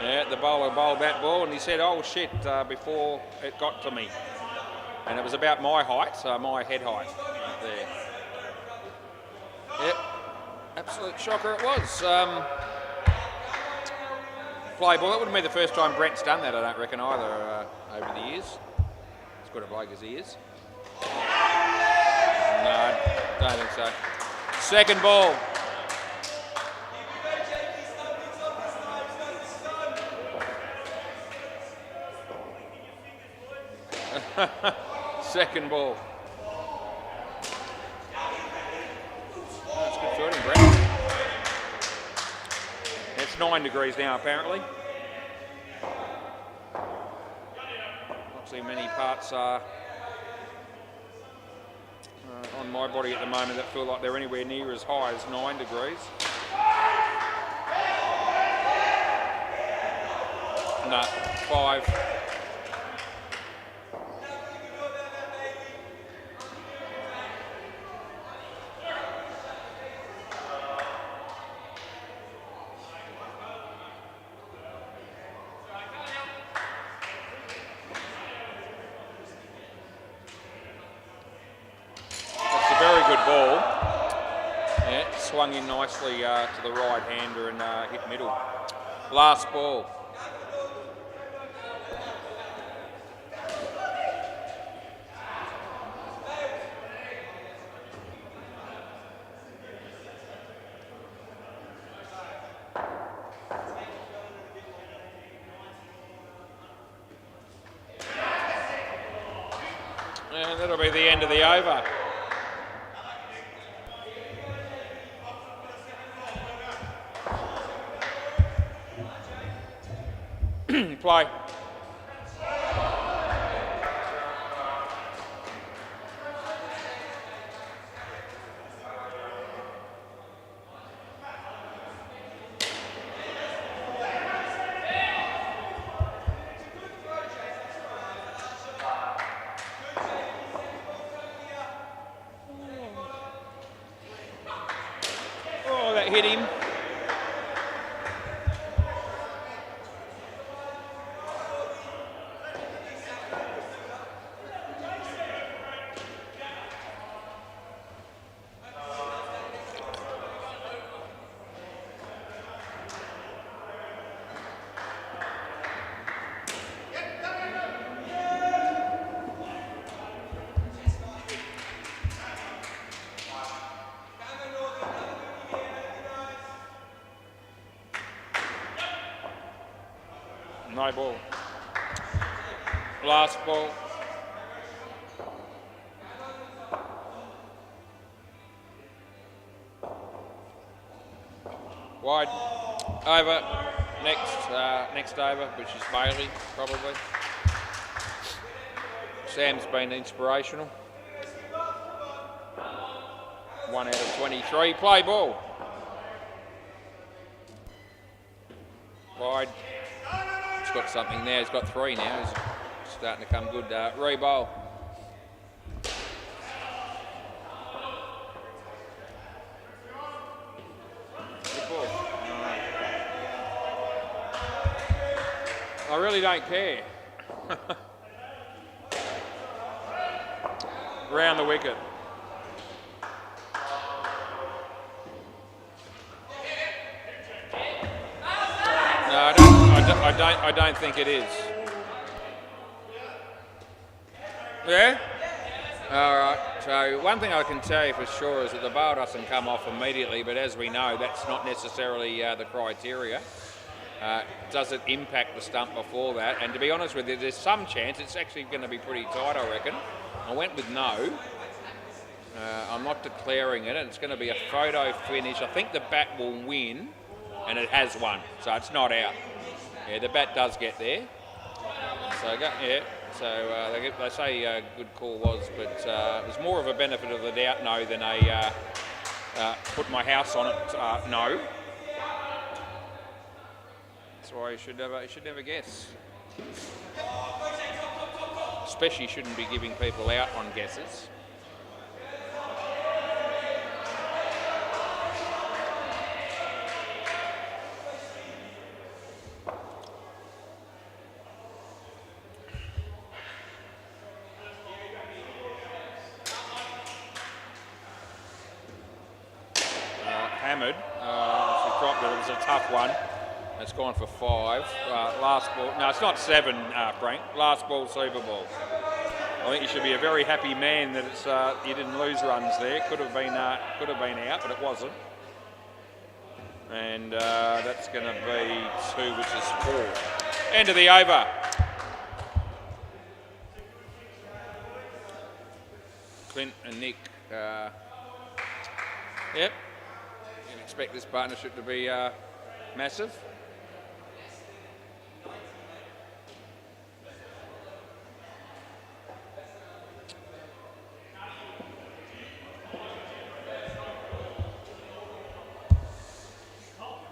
[SPEAKER 1] Yeah, the bowler bowled that ball and he said, oh shit, before it got to me. And it was about my height, my head height there. Yep. Absolute shocker it was. Play ball. That wouldn't be the first time Brent's done that, I don't reckon, either, over the years. As good a bloke as he is. No, don't think so. Second ball. Second ball. That's good fielding, Brent. It's 9 degrees now, apparently. Not see many parts on my body at the moment that feel like they're anywhere near as high as 9 degrees. No, 5. Swung in nicely to the right-hander and hit middle. Last ball. And that'll be the end of the over. Play. Oh, that hit him. No ball. Last ball. Wide. Over. Next over, which is Bailey, probably. Sam's been inspirational. 1 out of 23. Play ball. Wide. He's got something there. He's got 3 now. He's starting to come good. Re-bowl. Good ball. I really don't care. Round the wicket. No, I don't think it is. Yeah? All right. So one thing I can tell you for sure is that the bail doesn't come off immediately, but as we know, that's not necessarily the criteria. Does it impact the stump before that? And to be honest with you, there's some chance it's actually going to be pretty tight, I reckon. I went with no. I'm not declaring it. It's going to be a photo finish. I think the bat will win, and it has won, so it's not out. Yeah, the bat does get there. So yeah. So they say a good call was, but it was more of a benefit of the doubt no than a put my house on it no. That's why you should never guess. Especially shouldn't be giving people out on guesses. hammered. She dropped it. It was a tough one. It's gone for 5. Last ball. No, it's not 7, Frank. Last ball, Super Bowl. I think you should be a very happy man that it's you didn't lose runs there. Could have been out, but it wasn't. And that's going to be 2, which is 4. End of the over. Clint and Nick. Yep. You can expect this partnership to be massive.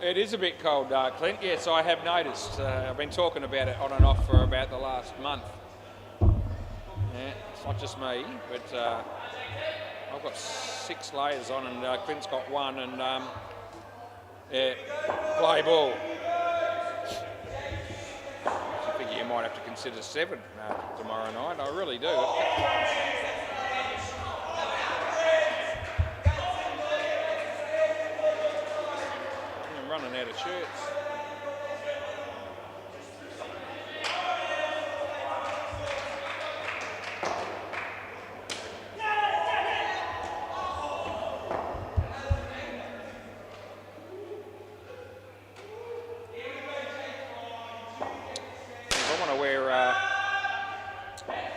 [SPEAKER 1] It is a bit cold, Clint. Yes, I have noticed. I've been talking about it on and off for about the last month. Yeah, it's not just me, but I've got 6 layers on, and Clint's got 1, and yeah, play ball. I think you might have to consider 7 tomorrow night. I really do. I'm running out of shirts.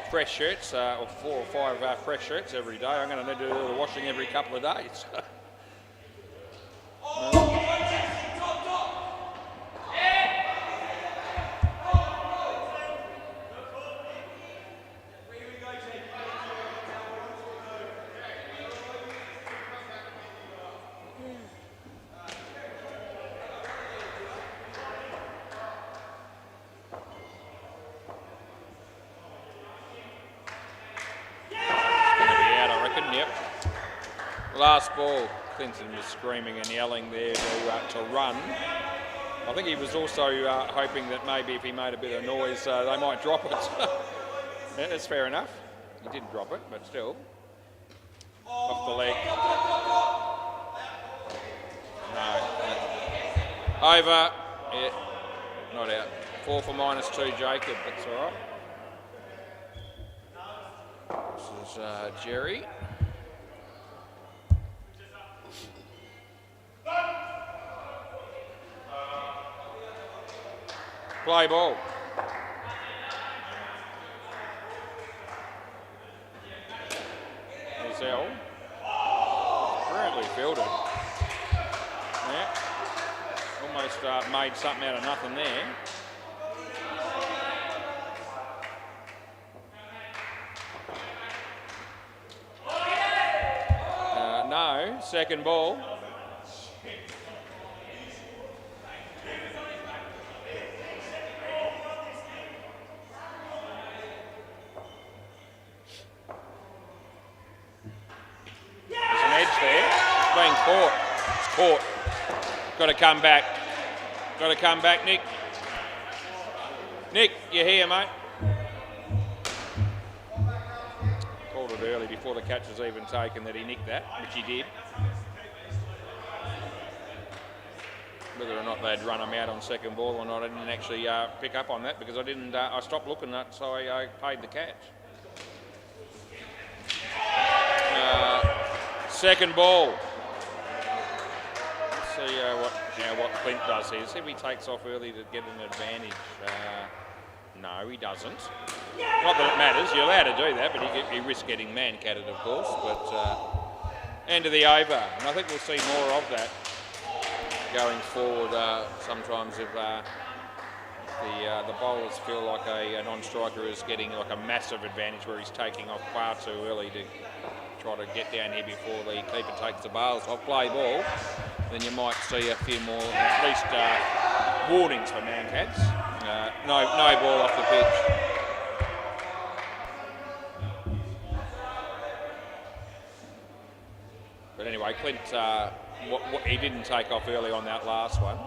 [SPEAKER 1] Fresh shirts, or 4 or 5 fresh shirts every day. I'm going to need to do the washing every couple of days. Last ball, Clinton was screaming and yelling there to run. I think he was also hoping that maybe if he made a bit of noise, they might drop it. Yeah, that's fair enough. He didn't drop it, but still. Off the leg. No. Over. Yeah, not out. 4 for -2, Jacob. That's all right. This is Jerry. Play ball. Giselle. Brilliantly fielded. Yeah. Almost made something out of nothing there. No, second ball. Caught. It's caught. Got to come back. Got to come back, Nick. Nick, you're here, mate. Called it early before the catch was even taken that he nicked that, which he did. Whether or not they'd run him out on second ball or not, I didn't actually pick up on that because I didn't. I stopped looking at it, so I paid the catch. Second ball. See what Clint does here. See if he takes off early to get an advantage. No, he doesn't. Not that it matters. You're allowed to do that, but he risks getting man-catted, of course. But end of the over, and I think we'll see more of that going forward. Sometimes if the bowlers feel like a non-striker is getting like a massive advantage where he's taking off far too early to try to get down here before the keeper takes the bails off, play ball, then you might see a few more, at least warnings for man-cats. No ball off the pitch. But anyway, Clint, he didn't take off early on that last one.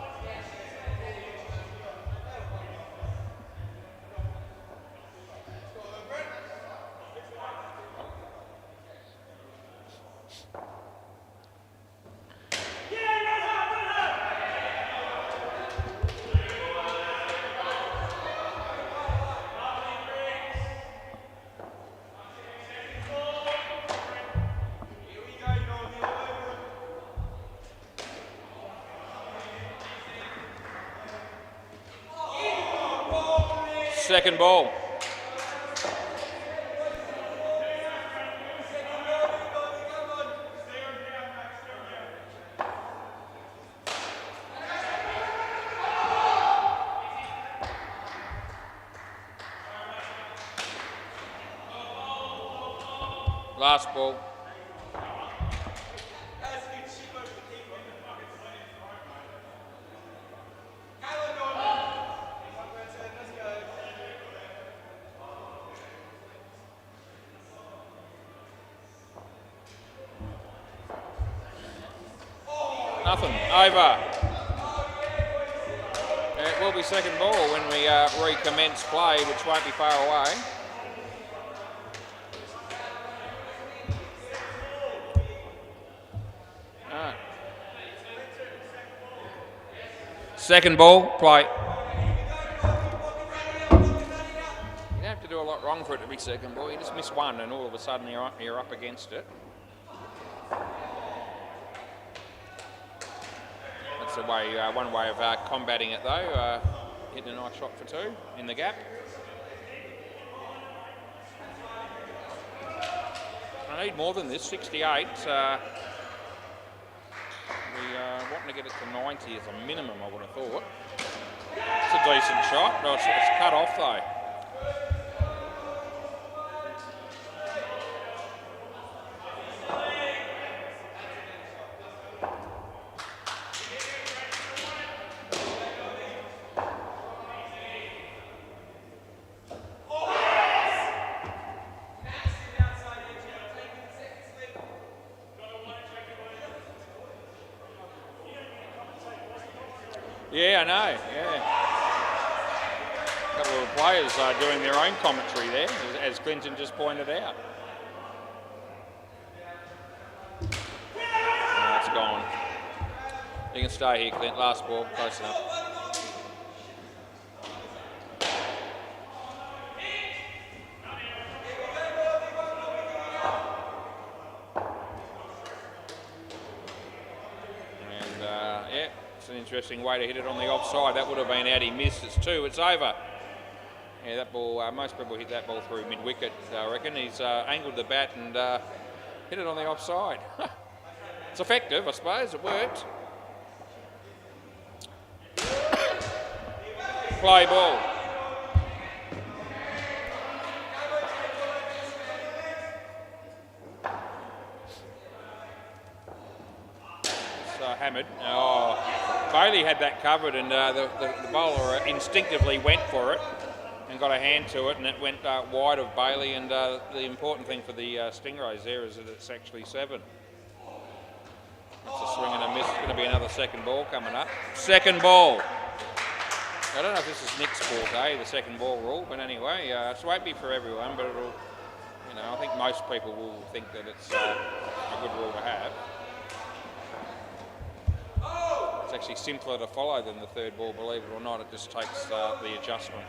[SPEAKER 1] Second ball. Last ball. Nothing. Over. It will be second ball when we recommence play, which won't be far away. Right. Second ball, play. You don't have to do a lot wrong for it to be second ball. You just miss one and all of a sudden you're up against it. That's the way, one way of combating it though. Hitting a nice shot for two in the gap. I need more than this, 68. We wanting to get it to 90 as a minimum, I would have thought. It's a decent shot. No, it's cut off though. Yeah, I know, yeah. A couple of players are doing their own commentary there, as Clinton just pointed out. Oh, it's gone. You can stay here, Clint. Last ball, close enough. And, yeah. An interesting way to hit it on the offside. That would have been out. He missed. It's two. It's over. Yeah, that ball. Most people hit that ball through mid-wicket. I reckon he's angled the bat and hit it on the offside. It's effective, I suppose. It worked. Play ball. Hammered. Oh, Bailey had that covered, and the bowler instinctively went for it and got a hand to it, and it went wide of Bailey. And the important thing for the Stingrays there is that it's actually seven. That's a swing and a miss. It's going to be another second ball coming up. Second ball. I don't know if this is Nick's forte, the second ball rule, but anyway, it won't be for everyone, but it'll, you know, I think most people will think that it's a good rule to have. It's actually simpler to follow than the third ball, believe it or not. It just takes the adjustment.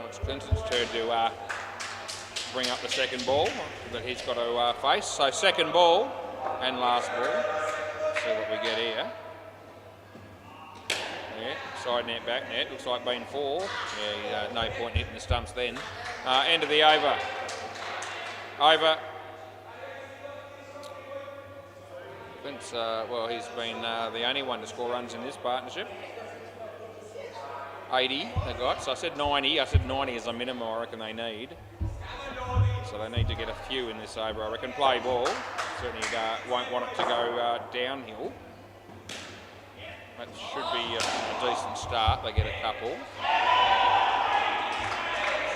[SPEAKER 1] It's Clinton's turn to bring up the second ball that he's got to face. So second ball and last ball. Let's see what we get here. Yeah, side net, back net, looks like being four. Yeah, no point hitting the stumps then. End of the over. Over. Clint's, well, he's been the only one to score runs in this partnership. 80 they got, so I said 90. I said 90 is a minimum I reckon they need. So they need to get a few in this over, I reckon. Play ball. Certainly won't want it to go downhill. That should be a decent start. They get a couple.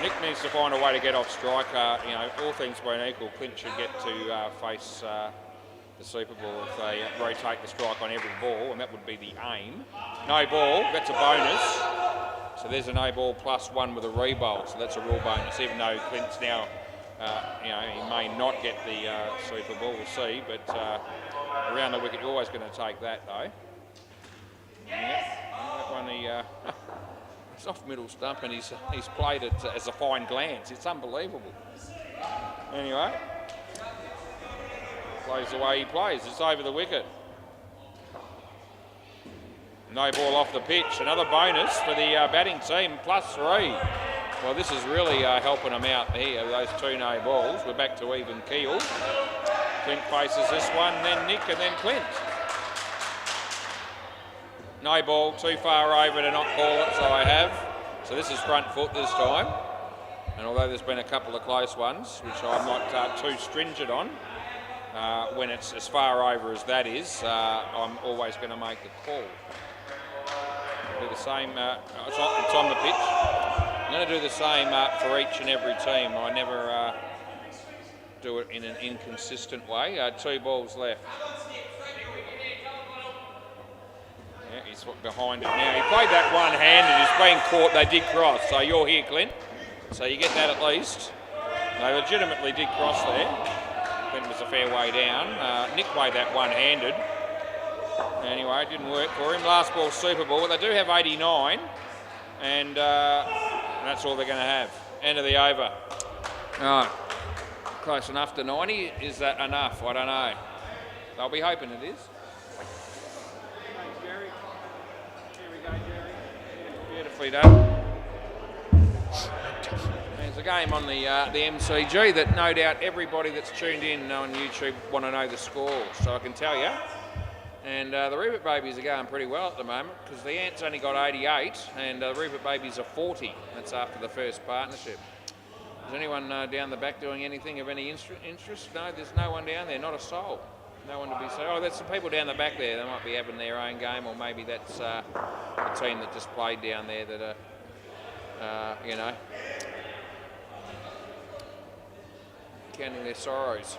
[SPEAKER 1] Nick needs to find a way to get off strike. You know, all things being equal, Clint should get to face the Super Bowl if they rotate the strike on every ball, and that would be the aim. No ball, that's a bonus. So there's a no ball plus one with a re-bowl, so that's a real bonus, even though Clint's now, you know, he may not get the Super Bowl, we'll see, but around the wicket, you're always going to take that, though. Yeah, that one, he's off middle stump, and he's played it as a fine glance. It's unbelievable. Anyway, Plays the way he plays. It's over the wicket. No ball off the pitch. Another bonus for the batting team, +3. Well, this is really helping them out here, those 2 no balls. We're back to even keel. Clint faces this one, then Nick, and then Clint. No ball, too far over to not call it, so I have. So this is front foot this time. And although there's been a couple of close ones, which I'm not too stringent on, when it's as far over as that is, I'm always going to make the call. Do the same, it's on the pitch. I'm going to do the same for each and every team. I never do it in an inconsistent way. 2 balls left. Yeah, he's behind it now. He played that one-handed. He's being caught. They did cross. So you're here, Clint. So you get that at least. They legitimately did cross there. Clint was a fair way down. Nick played that one-handed. Anyway, it didn't work for him. Last ball, Super Ball. But they do have 89. And that's all they're going to have. End of the over. All right. Close enough to 90. Is that enough? I don't know. They'll be hoping it is. Thanks, Jerry. Here we go, Jerry. Beautifully done. There's a game on the MCG that no doubt everybody that's tuned in on YouTube want to know the score. So I can tell you. And the Rupert Babies are going pretty well at the moment because the Ants only got 88 and the Rupert Babies are 40. That's after the first partnership. Is anyone down the back doing anything of any interest? No, there's no one down there, not a soul. No one to be saying, oh, there's some people down the back there. They might be having their own game, or maybe that's a team that just played down there that are, you know, counting their sorrows.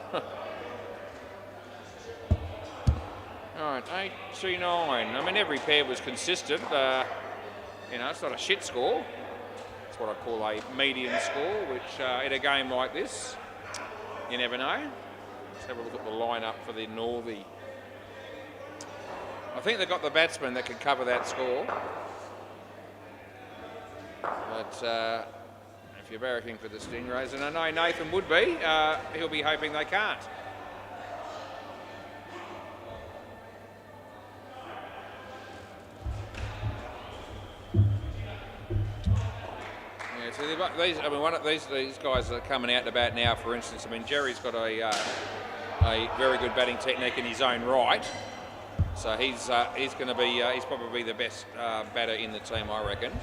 [SPEAKER 1] All right, 8-2-9. I mean, every pair was consistent. You know, it's not a shit score. It's what I call a median score, which in a game like this, you never know. Let's have a look at the lineup for the Northie. I think they've got the batsman that can cover that score. But if you're barracking for the Stingrays, and I know Nathan would be, he'll be hoping they can't. So these, I mean, one of these guys are coming out and about now. For instance, I mean, Jerry's got a very good batting technique in his own right. So he's going to be he's probably the best batter in the team, I reckon.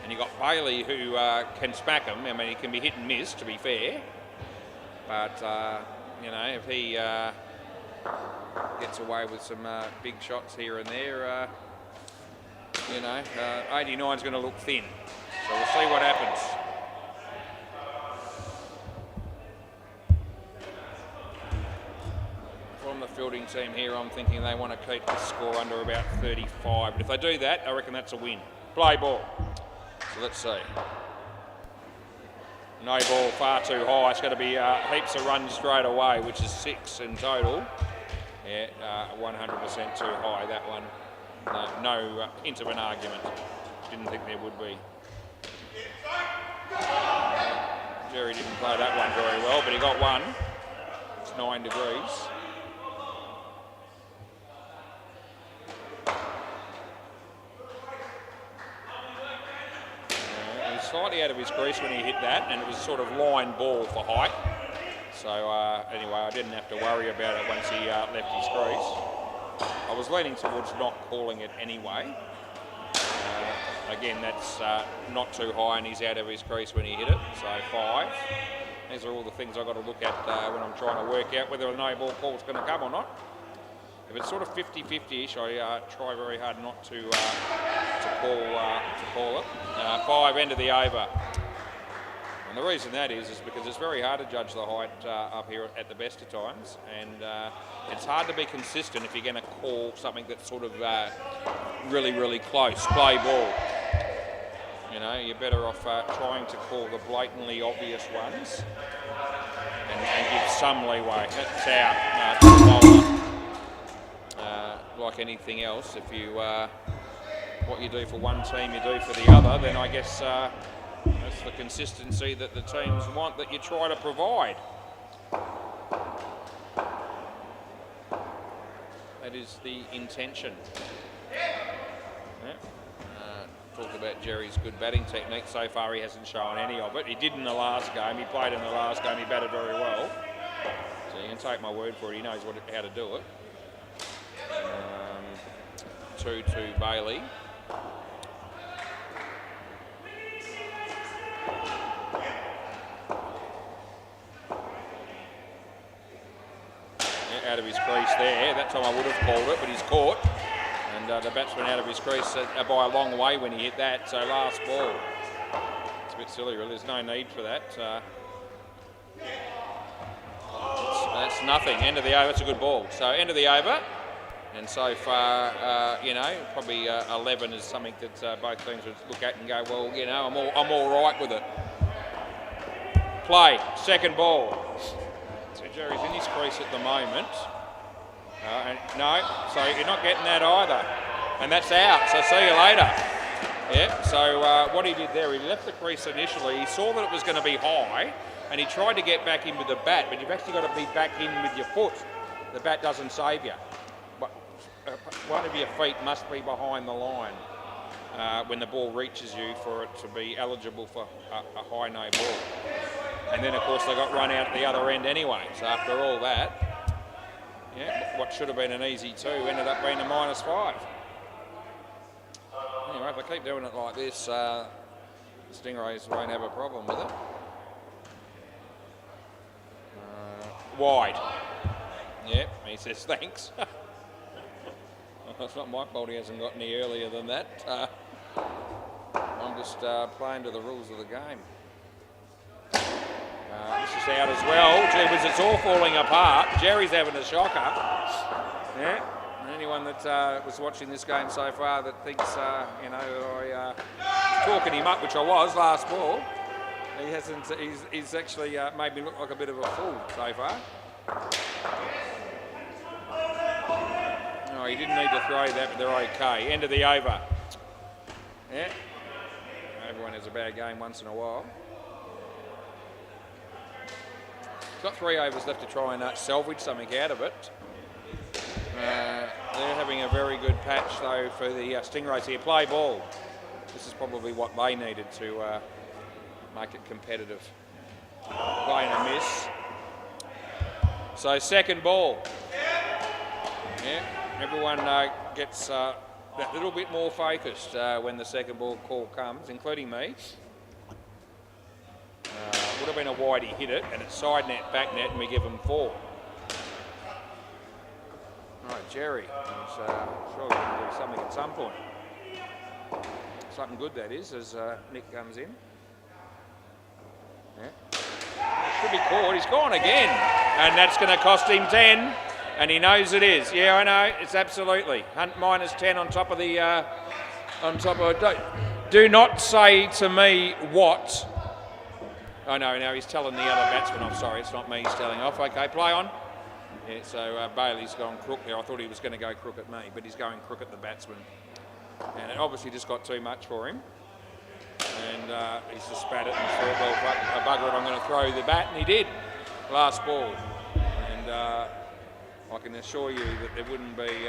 [SPEAKER 1] And you got Bailey who can smack him. I mean, he can be hit and miss, to be fair. But you know, if he gets away with some big shots here and there, you know, 89 is going to look thin. So we'll see what happens. From the fielding team here, I'm thinking they want to keep the score under about 35. But if they do that, I reckon that's a win. Play ball. So let's see. No ball, far too high. It's going to be heaps of runs straight away, which is 6 in total. Yeah, 100% too high, that one. No hint of an argument. Didn't think there would be. Jerry didn't play that one very well, but he got one. It's 9 degrees. He was slightly out of his crease when he hit that, and it was sort of line ball for height. So anyway, I didn't have to worry about it once he left his crease. I was leaning towards not calling it anyway. Again, that's not too high, and he's out of his crease when he hit it, so 5. These are all the things I've got to look at when I'm trying to work out whether a no ball call is going to come or not. If it's sort of 50-50-ish, I try very hard not to call it. 5, end of the over. And the reason that is because it's very hard to judge the height up here at the best of times, and it's hard to be consistent if you're going to call something that's sort of really, really close. Play ball. You know, you're better off trying to call the blatantly obvious ones and give some leeway. It's out to the bowler. Like anything else, if you what you do for one team, you do for the other, then I guess that's the consistency that the teams want that you try to provide. That is the intention. Yeah. Talked about Jerry's good batting technique. So far he hasn't shown any of it. He did in the last game. He played in the last game. He batted very well. So you can take my word for it. He knows how to do it. 2-2 Bailey. Out of his crease there. That time I would have called it, but he's caught. And the batsman out of his crease by a long way when he hit that. So last ball. It's a bit silly, really. There's no need for that. That's nothing. End of the over. It's a good ball. So end of the over. And so far, probably 11 is something that both teams would look at and go, well, I'm all right with it. Play. Second ball. So Jerry's in his crease at the moment. No, so you're not getting that either. And that's out, so see you later. Yeah, so what he did there, he left the crease initially. He saw that it was going to be high, and he tried to get back in with the bat, but you've actually got to be back in with your foot. The bat doesn't save you. One of your feet must be behind the line when the ball reaches you for it to be eligible for a high no ball. And then, of course, they got run out at the other end anyway. So after all that, what should have been an easy 2 ended up being a -5. Anyway, if they keep doing it like this, the Stingrays won't have a problem with it. Wide. Yep, he says thanks. It's not my fault he hasn't got any earlier than that. I'm just playing to the rules of the game. This is out as well. Gee whiz, it's all falling apart. Jerry's having a shocker. Yeah. Anyone that was watching this game so far that thinks, I talking him up, which I was last ball, he hasn't. He's actually made me look like a bit of a fool so far. No, he didn't need to throw that, but they're okay. End of the over. Yeah. Everyone has a bad game once in a while. Got 3 overs left to try and salvage something out of it. They're having a very good patch though for the Stingrays here. Play ball. This is probably what they needed to make it competitive. Play and a miss. So second ball. Yeah, everyone gets that little bit more focused when the second ball call comes, including me. Would have been a wide, he hit it, and it's side net, back net, and we give him 4. Right, Jerry, he's sure going to do something at some point. Something good, that is, as Nick comes in. Yeah. Should be caught, he's gone again, and that's going to cost him 10, and he knows it is. Yeah, I know, it's absolutely. Hunt -10 on top of the, do not say to me what. Oh no, he's telling the other batsman off. Sorry, it's not me he's telling off. Okay, play on. Yeah, so Bailey's gone crook there. I thought he was going to go crook at me, but he's going crook at the batsman. And it obviously just got too much for him. And he's just spat it and thought, well, bugger it, I'm going to throw the bat, and he did. Last ball. And I can assure you that there wouldn't be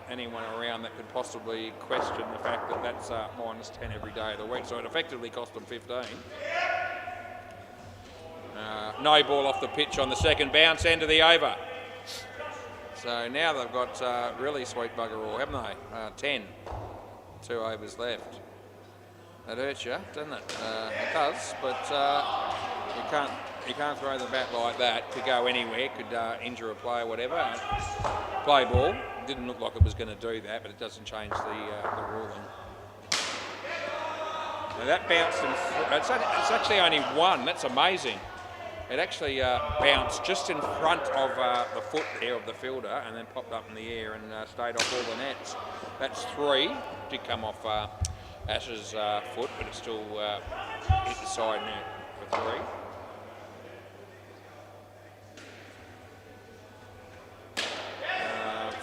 [SPEAKER 1] anyone around that could possibly question the fact that that's -10 every day of the week. So it effectively cost them 15. No ball off the pitch on the second bounce, end of the over. So now they've got really sweet bugger all, haven't they? 10. 2 overs left. That hurts you, doesn't it? It does, but you can't throw the bat like that. Could go anywhere, could injure a player, whatever. Play ball. Didn't look like it was going to do that, but it doesn't change the ruling. Now that bounced, it's actually only 1. That's amazing. It actually bounced just in front of the foot there of the fielder and then popped up in the air and stayed off all the nets. That's 3. Did come off Ash's foot, but it still hit the side net for 3.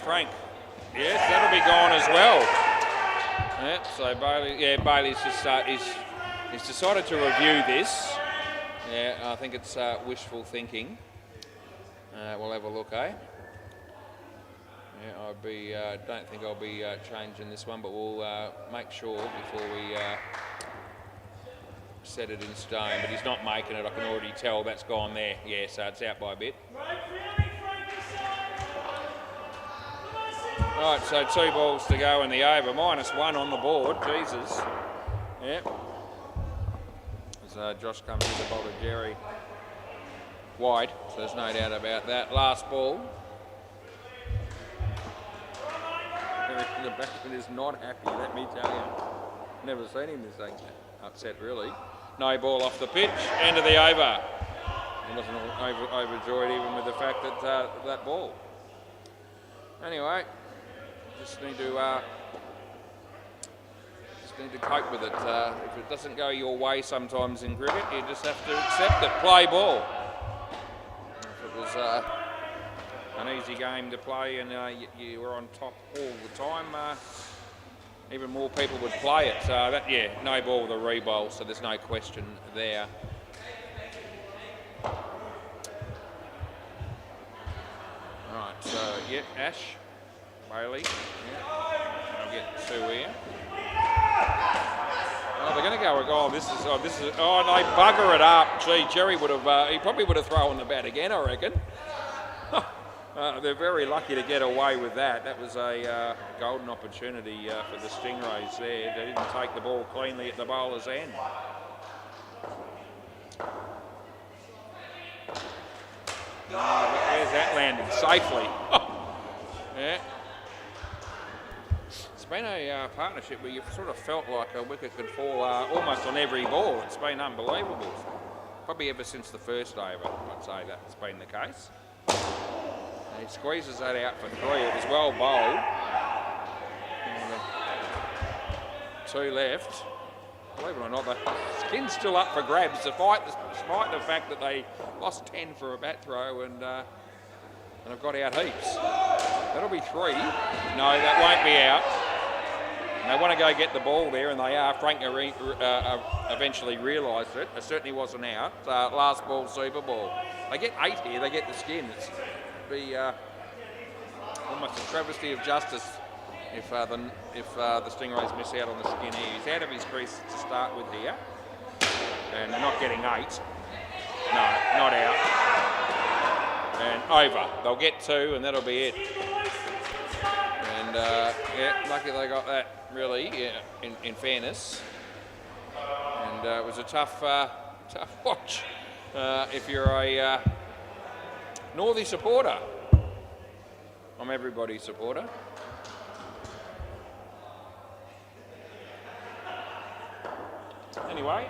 [SPEAKER 1] Frank, yes, that'll be gone as well. Yeah, so Bailey's just he's decided to review this. Yeah, I think it's wishful thinking. We'll have a look, eh? Yeah, don't think I'll be changing this one, but we'll make sure before we set it in stone. But he's not making it, I can already tell. That's gone there. Yeah, so it's out by a bit. Right, so 2 balls to go in the over. -1 on the board. Jesus. Yeah. As Josh comes in the bowl of Jerry wide, so there's no doubt about that. Last ball. The batsman is not happy, let me tell you. Never seen him this upset, really. No ball off the pitch, end of the over. He wasn't overjoyed even with the fact that that ball. Anyway, just need to cope with it. If it doesn't go your way sometimes in cricket, you just have to accept it. Play ball. If it was an easy game to play and you were on top all the time, even more people would play it. So no ball with a re-bowl, so there's no question there. Right, so Ash, Bailey, I'll get 2 here. Oh, they're going to go. Oh, this is. Oh, they bugger it up. Gee, Jerry would have. He probably would have thrown the bat again, I reckon. They're very lucky to get away with that. That was a golden opportunity for the Stingrays there. They didn't take the ball cleanly at the bowler's end. Where's that landing? Safely. Yeah. It's been a partnership where you've sort of felt like a wicket could fall almost on every ball. It's been unbelievable. Probably ever since the first over, I'd say that's been the case. And he squeezes that out for 3. It was well bowled. 2 left. Believe it or not, the skin's still up for grabs, despite the fact that they lost 10 for a bat throw and have got out heaps. That'll be 3. No, that won't be out. And they want to go get the ball there, and they are. Frank eventually realised it. It certainly wasn't out. Last ball, super ball. They get 8 here. They get the skin. It's be almost a travesty of justice if the Stingrays miss out on the skin here. He's out of his crease to start with here, and they're not getting 8. No, not out. And over. They'll get 2, and that'll be it. And lucky they got that. Really, in fairness, and it was a tough watch if you're a Northie supporter. I'm everybody's supporter. Anyway,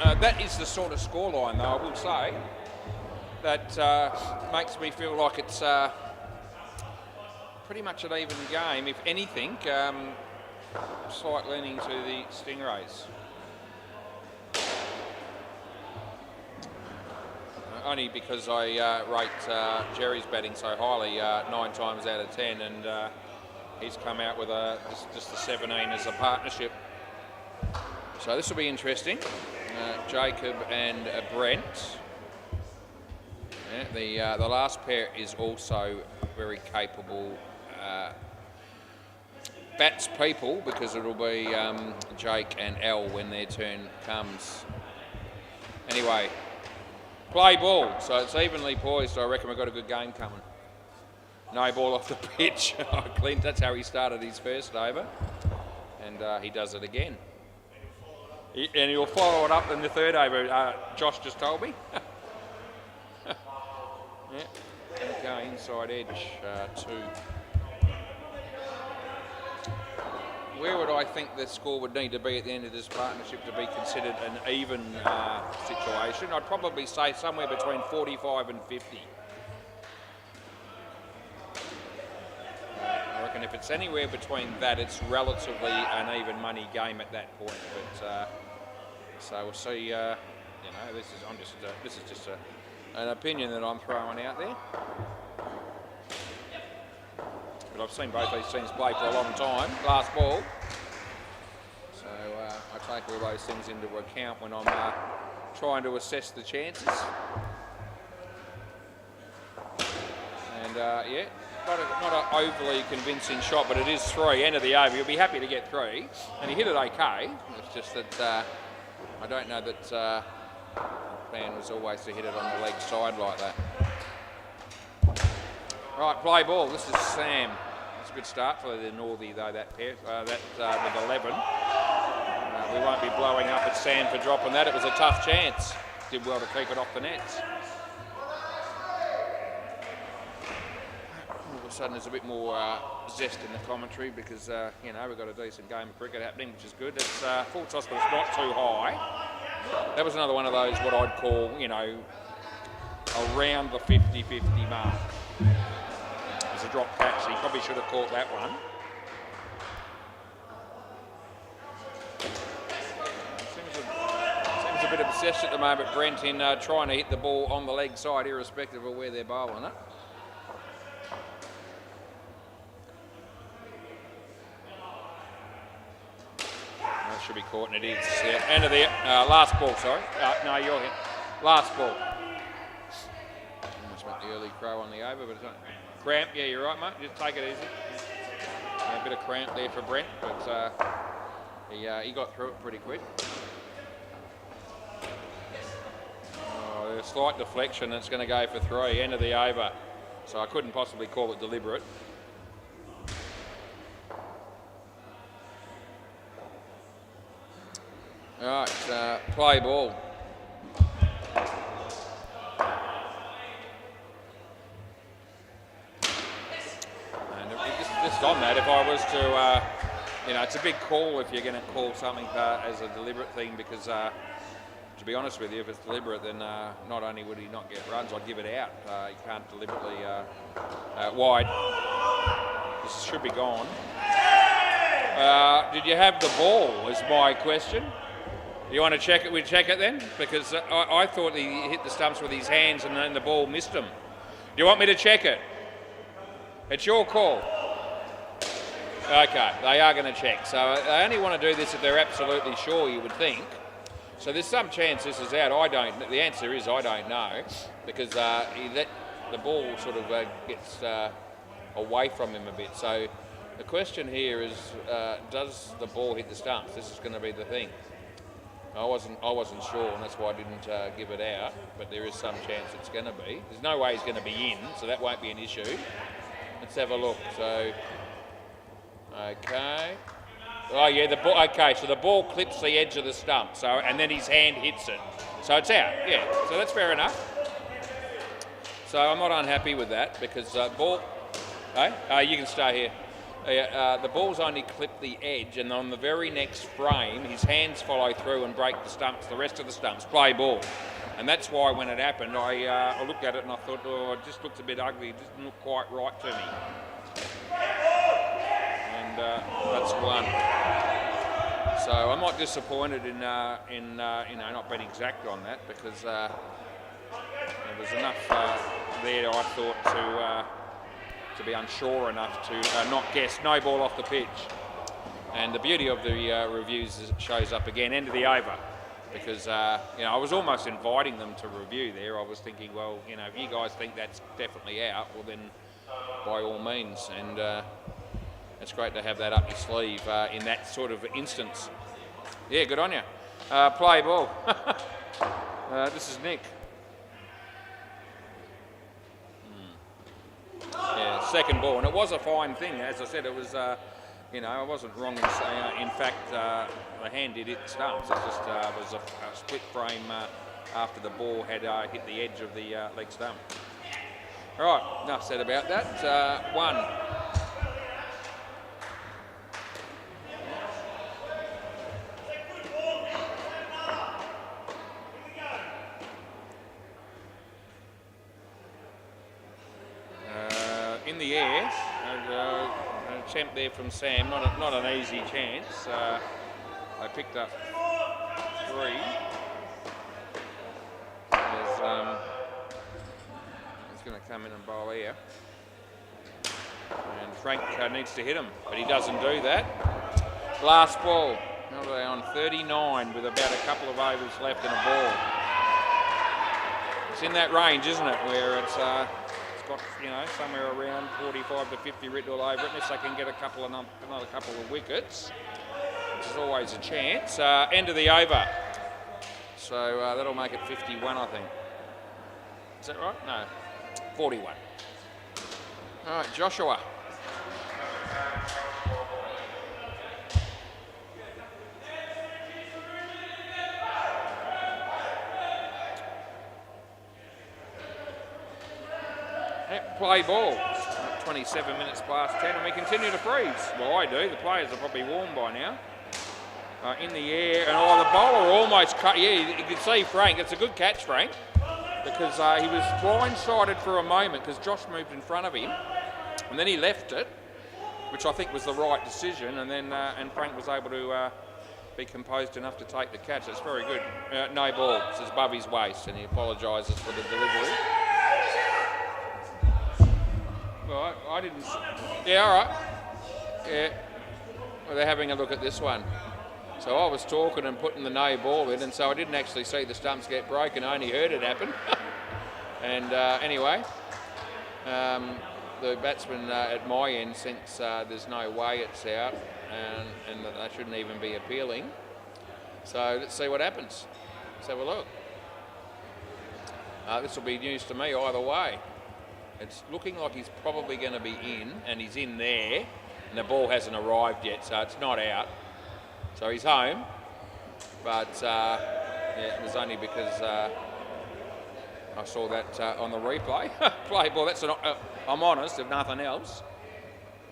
[SPEAKER 1] that is the sort of scoreline, though, I will say, that makes me feel like it's pretty much an even game. If anything, slight leaning to the Stingrays. Only because I rate Jerry's batting so highly 9 times out of 10, and he's come out with just the 17 as a partnership. So this will be interesting. Jacob and Brent. Yeah, the last pair is also very capable bats people, because it'll be Jake and Al when their turn comes. Anyway, play ball, so it's evenly poised. I reckon we've got a good game coming. No ball off the pitch. Clint, that's how he started his first over, and he does it again. And he'll follow it up in the third over, Josh just told me. Yeah. Okay, inside edge 2. Where would I think the score would need to be at the end of this partnership to be considered an even situation? I'd probably say somewhere between 45 and 50. I reckon if it's anywhere between that, it's relatively an even money game at that point. But so we'll see. This is just an opinion that I'm throwing out there. But I've seen both these teams play for a long time. Last ball. So I take all those things into account when I'm trying to assess the chances. And not an overly convincing shot, but it is 3, end of the over. You'll be happy to get 3, and he hit it okay. It's just that I don't know that the plan was always to hit it on the leg side like that. Right, play ball. This is Sam. It's a good start for the Northie though. That pair, with 11. We won't be blowing up at Sam for dropping that. It was a tough chance. Did well to keep it off the nets. All of a sudden, there's a bit more zest in the commentary because you know, we've got a decent game of cricket happening, which is good. It's full toss, but it's not too high. That was another one of those what I'd call, you know, around the 50-50 mark. It was a drop catch, so he probably should have caught that one. Seems a bit obsessed at the moment, Brent, in trying to hit the ball on the leg side, irrespective of where they're bowling it. That should be caught, and it is. Yeah. End of the last ball, sorry. No, you're here. Last ball. Almost went the early crow on the over, but it's not. Cramp, yeah, you're right, mate. Just take it easy. Yeah, a bit of cramp there for Brent, but he got through it pretty quick. Oh, there's a slight deflection. It's going to go for 3, end of the over. So I couldn't possibly call it deliberate. All right, play ball. Just on that, if I was to, you know, it's a big call if you're going to call something as a deliberate thing because, to be honest with you, if it's deliberate, then not only would he not get runs, I'd give it out. You can't deliberately wide. This should be gone. Did you have the ball, is my question. You want to check it? We'd check it then? Because I thought he hit the stumps with his hands and then the ball missed him. Do you want me to check it? It's your call. Okay, they are going to check. So they only want to do this if they're absolutely sure, you would think. So there's some chance this is out. The answer is I don't know, because he let the ball sort of gets away from him a bit. So the question here is, does the ball hit the stumps? This is going to be the thing. I wasn't sure, and that's why I didn't give it out. But there is some chance it's going to be. There's no way he's going to be in, so that won't be an issue. Let's have a look. So, okay. Oh yeah, the ball. Okay, so the ball clips the edge of the stump. So, and then his hand hits it. So it's out. Yeah. So that's fair enough. So I'm not unhappy with that because ball. Hey, you can stay here. The ball's only clipped the edge, and on the very next frame, his hands follow through and break the stumps. The rest of the stumps play ball. And that's why when it happened, I looked at it and I thought, oh, it just looks a bit ugly. It doesn't look quite right to me. And that's one. So I'm not disappointed in you know, not being exact on that because there was enough there, I thought, to be unsure enough to not guess. No ball off the pitch. And the beauty of the reviews is it shows up again, end of the over. Because, you know, I was almost inviting them to review there. I was thinking, well, you know, if you guys think that's definitely out, well then, by all means. And it's great to have that up your sleeve in that sort of instance. Yeah, good on you. Play ball. This is Nick. Yeah, second ball. And it was a fine thing. As I said, it was... you know, I wasn't wrong in saying, in fact, the hand did hit the stumps. It just was a split frame after the ball had hit the edge of the leg stump. All right, enough said about that. One. In the air. Attempt there from Sam, not an easy chance. They picked up 3. He's going to come in and bowl here. And Frank needs to hit him, but he doesn't do that. Last ball. How are they on? 39 with about a couple of overs left in a ball. It's in that range, isn't it, where it's got, you know, somewhere around 45 to 50 written all over it, unless they can get another couple of wickets, which is always a chance. End of the over. So that'll make it 51, I think. Is that right? No, 41. All right, Joshua. Play ball. 27 minutes past 10, and we continue to freeze. Well, I do. The players are probably warm by now. In the air, and the bowler almost cut. Yeah, you can see Frank. It's a good catch, Frank, because he was blindsided for a moment because Josh moved in front of him, and then he left it, which I think was the right decision, and then and Frank was able to be composed enough to take the catch. That's very good. No ball. It's above his waist, and he apologises for the delivery. Right, I didn't. Yeah, all right. Yeah, well, they're having a look at this one. So I was talking and putting the no ball in, and so I didn't actually see the stumps get broken. I only heard it happen. And anyway, the batsman at my end thinks there's no way it's out, and that they shouldn't even be appealing. So let's see what happens. Let's have a look. This will be news to me either way. It's looking like he's probably going to be in, and he's in there, and the ball hasn't arrived yet, so it's not out. So he's home, but yeah, it was only because I saw that on the replay. Play ball, that's I'm honest, if nothing else.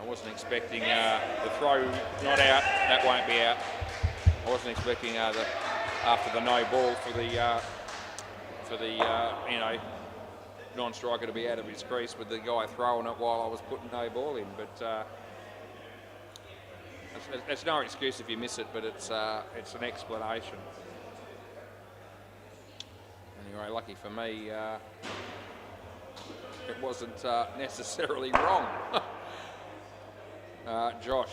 [SPEAKER 1] I wasn't expecting the throw not out, that won't be out. I wasn't expecting after the no ball for the you know, non-striker to be out of his crease with the guy throwing it while I was putting no ball in, but it's no excuse if you miss it, but it's an explanation. Anyway, lucky for me, it wasn't necessarily wrong. Josh.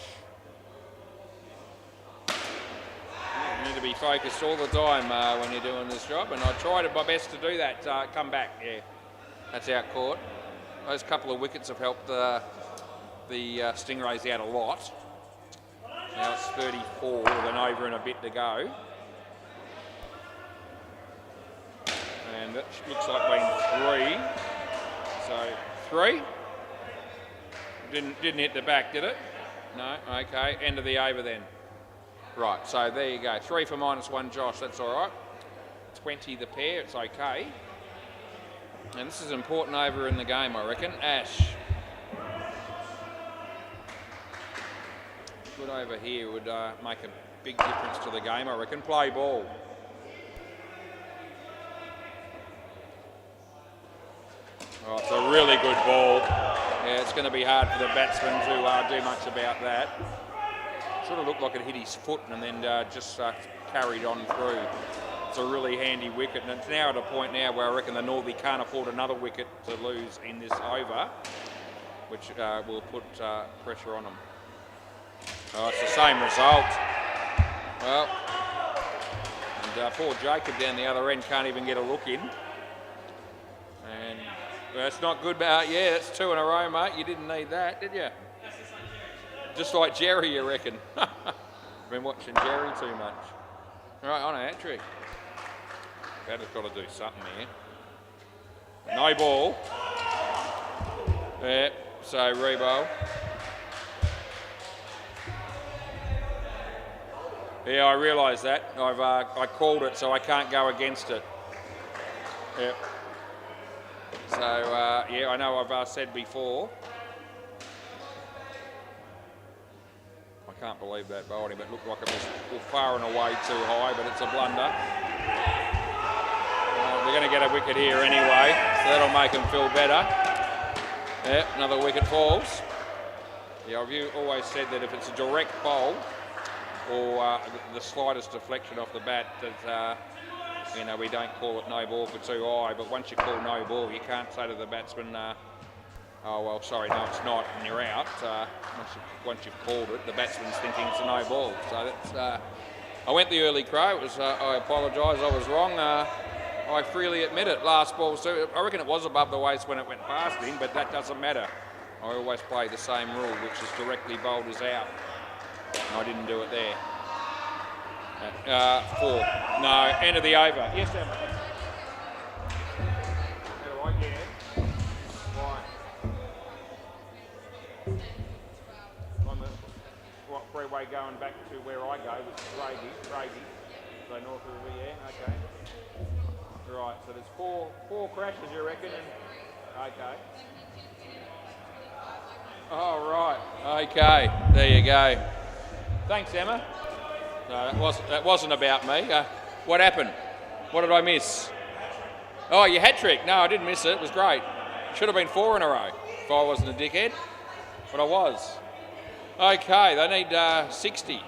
[SPEAKER 1] You need to be focused all the time when you're doing this job, and I tried my best to do that. Come back, yeah. That's out caught. Those couple of wickets have helped the Stingrays out a lot. Now it's 34 with an over and a bit to go. And that looks like being 3. So 3. Didn't hit the back, did it? No, okay. End of the over then. Right, so there you go. 3 for -1, Josh, that's all right. 20 the pair, it's okay. And this is important over in the game, I reckon. Ash. Good over here would make a big difference to the game, I reckon. Play ball. Oh, it's a really good ball. Yeah, it's going to be hard for the batsman to do much about that. Sort of looked like it hit his foot and then just carried on through. It's a really handy wicket, and it's now at a point now where I reckon the Northie can't afford another wicket to lose in this over, which will put pressure on them. Oh, it's the same result. Well, and poor Jacob down the other end can't even get a look in. And that's not good. Yeah, that's 2 in a row, mate. You didn't need that, did you? Just like Jerry, you reckon? Been watching Jerry too much. All right, on a hat trick. Batter's got to do something here. No ball. Yeah, so rebowl. Yeah, I realise that. I called it, so I can't go against it. Yep. So, yeah, I know I've said before. I can't believe that bowling, but it looked like it was far and away too high, but it's a blunder. We're going to get a wicket here anyway, so that'll make them feel better. Yep, another wicket falls. Yeah, I've always said that if it's a direct bowl or the slightest deflection off the bat, that you know, we don't call it no ball for too high. But once you call no ball, you can't say to the batsman, "Oh well, sorry, no, it's not," and you're out. Once you've called it, the batsman's thinking it's a no ball. So that's. I went the early crow. It was. I apologise. I was wrong. I freely admit it. Last ball, so I reckon it was above the waist when it went past him, but that doesn't matter. I always play the same rule, which is directly bowled is out. And I didn't do it there. 4. No, end of the over. Yes, Emma. Right, yeah. Right. On the freeway going back to where I go, which is Craigie. So north of the okay. Right, so there's four crashes, you reckon? Okay. Oh, right. Okay, there you go. Thanks, Emma. No, that wasn't about me. What happened? What did I miss? Oh, your hat trick. No, I didn't miss it. It was great. Should have been 4 in a row if I wasn't a dickhead. But I was. Okay, they need 60.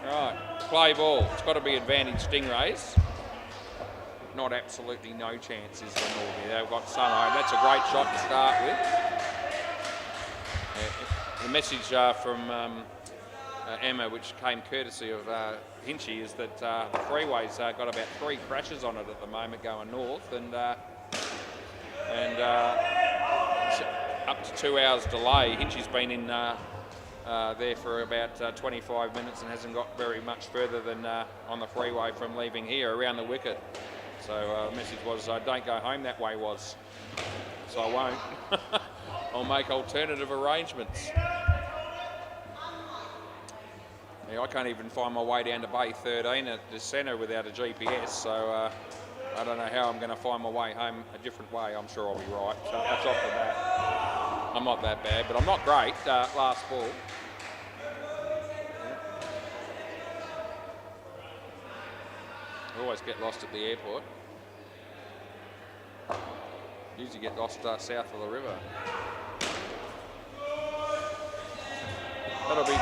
[SPEAKER 1] Right, play ball. It's got to be advantage Stingrays. Not absolutely no chances for Northie. They've got some. That's a great shot to start with. The message from Emma, which came courtesy of Hinchy, is that the freeway's got about 3 crashes on it at the moment going north, and up to 2 hours delay. Hinchy's been in there for about 25 minutes and hasn't got very much further than on the freeway from leaving here around the wicket. So the message was, don't go home that way was. So I won't. I'll make alternative arrangements. Yeah, I can't even find my way down to Bay 13 at the centre without a GPS, so I don't know how I'm going to find my way home a different way. I'm sure I'll be right. So that's off the bat. I'm not that bad, but I'm not great. Last ball. I always get lost at the airport. Usually get lost south of the river. That'll be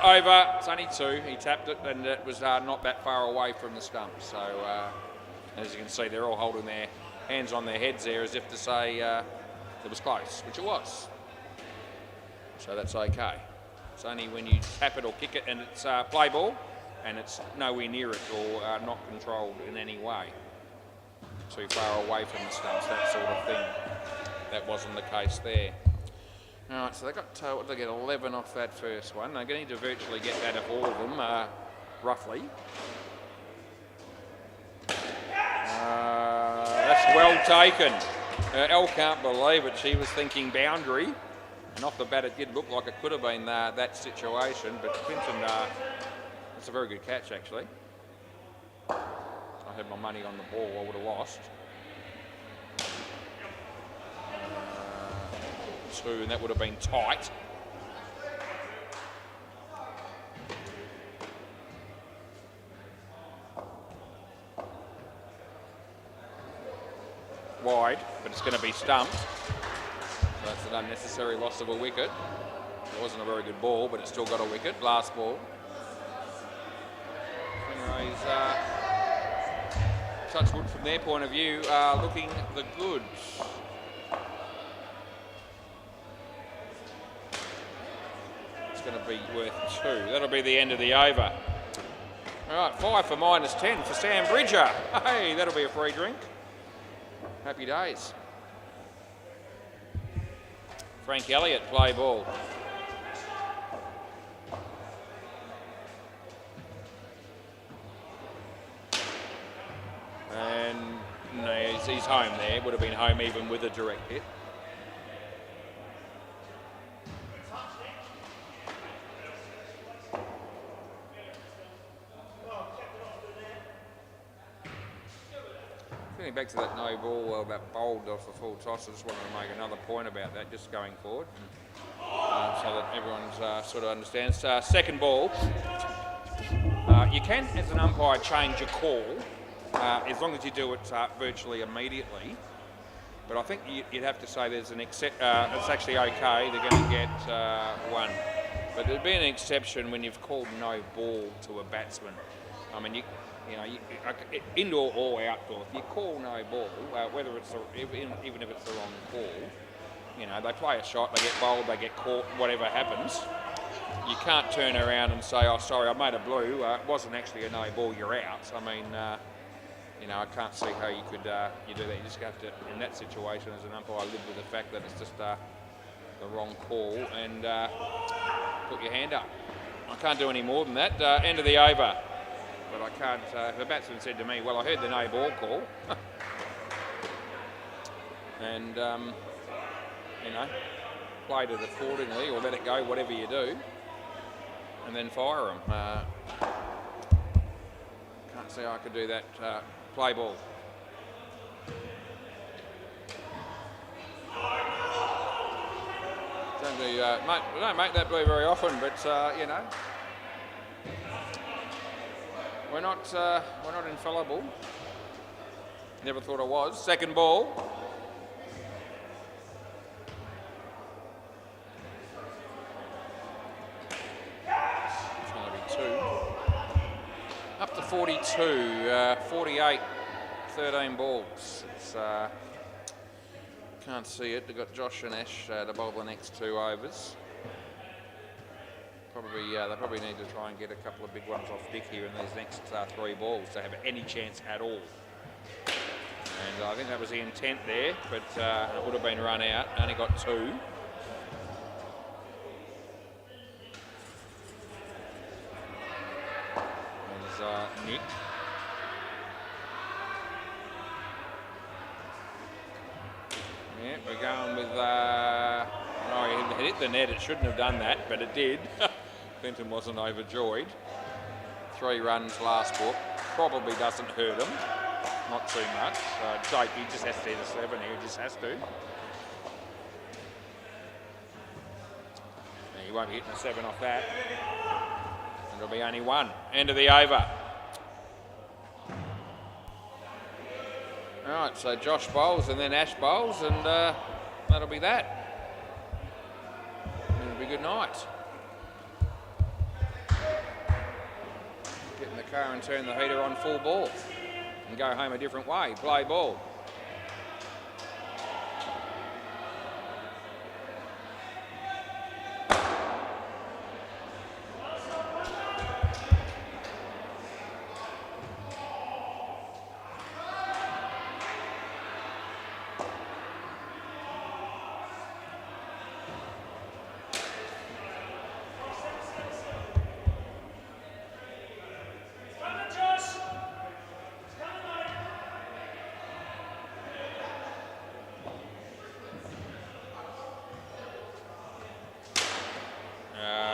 [SPEAKER 1] over. It's only 2. He tapped it, and it was not that far away from the stump. So, as you can see, they're all holding their hands on their heads there as if to say it was close, which it was. So that's okay. It's only when you tap it or kick it and it's play ball and it's nowhere near it or not controlled in any way. Too far away from the stumps, that sort of thing. That wasn't the case there. All right, so they got, what did they get, 11 off that first one. They're going to need to virtually get that of all of them, roughly. That's well taken. Elle can't believe it. She was thinking boundary. And off the bat, it did look like it could have been that situation. But Clinton, it's a very good catch, actually. I had my money on the ball, I would have lost. 2, and that would have been tight. Wide, but it's going to be stumped. So that's an unnecessary loss of a wicket. It wasn't a very good ball, but it still got a wicket. Last ball. Stingrays, touch wood from their point of view, looking the goods. It's going to be worth 2. That'll be the end of the over. All right, 5 for -10 for Sam Bridger. Hey, that'll be a free drink. Happy days. Frank Elliott, play ball. And no, he's home there. Would have been home even with a direct hit. Getting back to that no ball, that bowled off the full toss, I just wanted to make another point about that just going forward, so that everyone's sort of understands. Second ball, you can, as an umpire, change your call as long as you do it virtually immediately. But I think you'd have to say there's an except. It's actually okay. They're going to get 1, but there'd be an exception when you've called no ball to a batsman. I mean, you know, indoor or outdoor, if you call no ball, whether it's even if it's the wrong call, you know, they play a shot, they get bowled, they get caught, whatever happens, you can't turn around and say, oh, sorry, I made a blue, it wasn't actually a no ball, you're out. I mean, you know, I can't see how you could you do that. You just have to, in that situation as an umpire, live with the fact that it's just the wrong call and put your hand up. I can't do any more than that. End of the over. But I can't, if the batsman said to me, well, I heard the no ball call. And, you know, played it accordingly or let it go, whatever you do. And then fire them. Can't see I could do that. Play ball. We don't make that play very often, but you know, we're not infallible. Never thought I was. Second ball. It's going to be 2. Up to 42. 48. 13 balls. It's. Can't see it. They've got Josh and Ash to bowl the next 2 overs. Probably, they probably need to try and get a couple of big ones off Dick here in these next 3 balls to have any chance at all. And I think that was the intent there, but it would have been run out. Only got 2. There's Nick. Yeah, we're going with, oh, he hit the net. It shouldn't have done that, but it did. Clinton wasn't overjoyed. 3 runs last book. Probably doesn't hurt him. Not too much. Jake, he just has to hit a 7 here. He just has to. Yeah, he won't be hitting a 7 off that. And it'll be only 1. End of the over. All right, so Josh bowls and then Ash bowls, and that'll be that. It'll be good night. Get in the car and turn the heater on full ball and go home a different way. Play ball.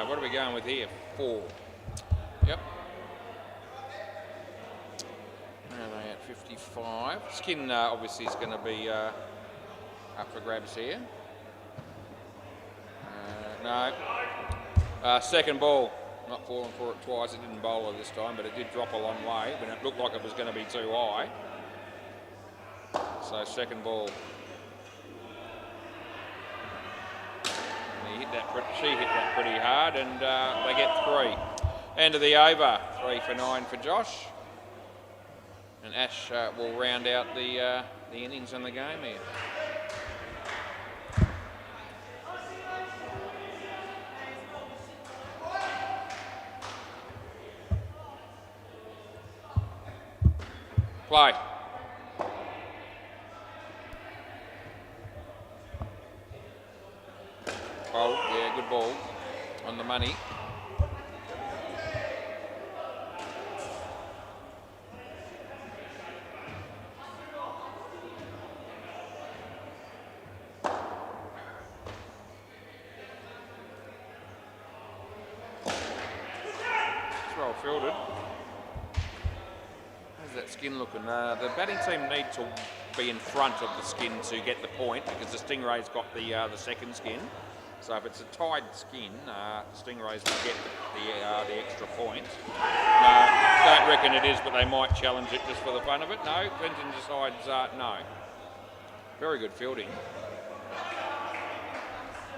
[SPEAKER 1] What are we going with here? 4. Yep. And they at 55. Skin obviously is going to be up for grabs here. No. Second ball. Not falling for it twice. It didn't bowl it this time, but it did drop a long way. But it looked like it was going to be too high. So second ball. She hit that pretty hard, and they get 3. End of the over. 3 for 9 for Josh. And Ash will round out the innings in the game here. Play. Oh, yeah, good ball on the money. It's well fielded. How's that skin looking? The batting team need to be in front of the skin to get the point because the Stingray's got the second skin. So if it's a tied skin, Stingrays will get the extra point. No, don't reckon it is, but they might challenge it just for the fun of it. No, Clinton decides no. Very good fielding.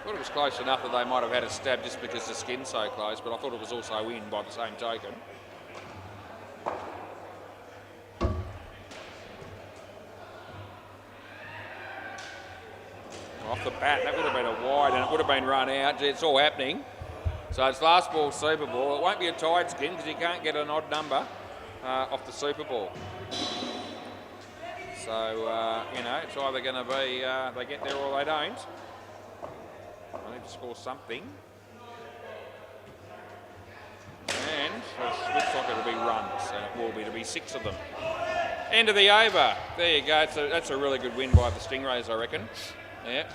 [SPEAKER 1] Thought it was close enough that they might have had a stab just because the skin's so close, but I thought it was also in by the same token. Off the bat, that would have been a wide and it would have been run out. It's all happening. So it's last ball, Super Ball. It won't be a tied skin because you can't get an odd number off the Super Ball. So, you know, it's either going to be they get there or they don't. I need to score something. And it looks like it'll be runs, and it will be. It'll be 6 of them. End of the over. There you go. That's a really good win by the Stingrays, I reckon. Yeah.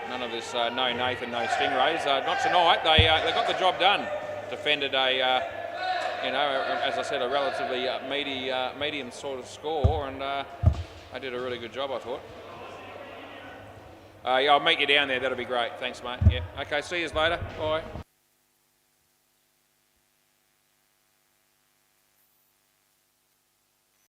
[SPEAKER 1] None of this, no Nathan, no Stingrays. Not tonight. They got the job done. Defended a, you know, as I said, a relatively medium sort of score, and they did a really good job, I thought. Yeah, I'll meet you down there. That'll be great. Thanks, mate. Yeah. Okay. See you later. Bye.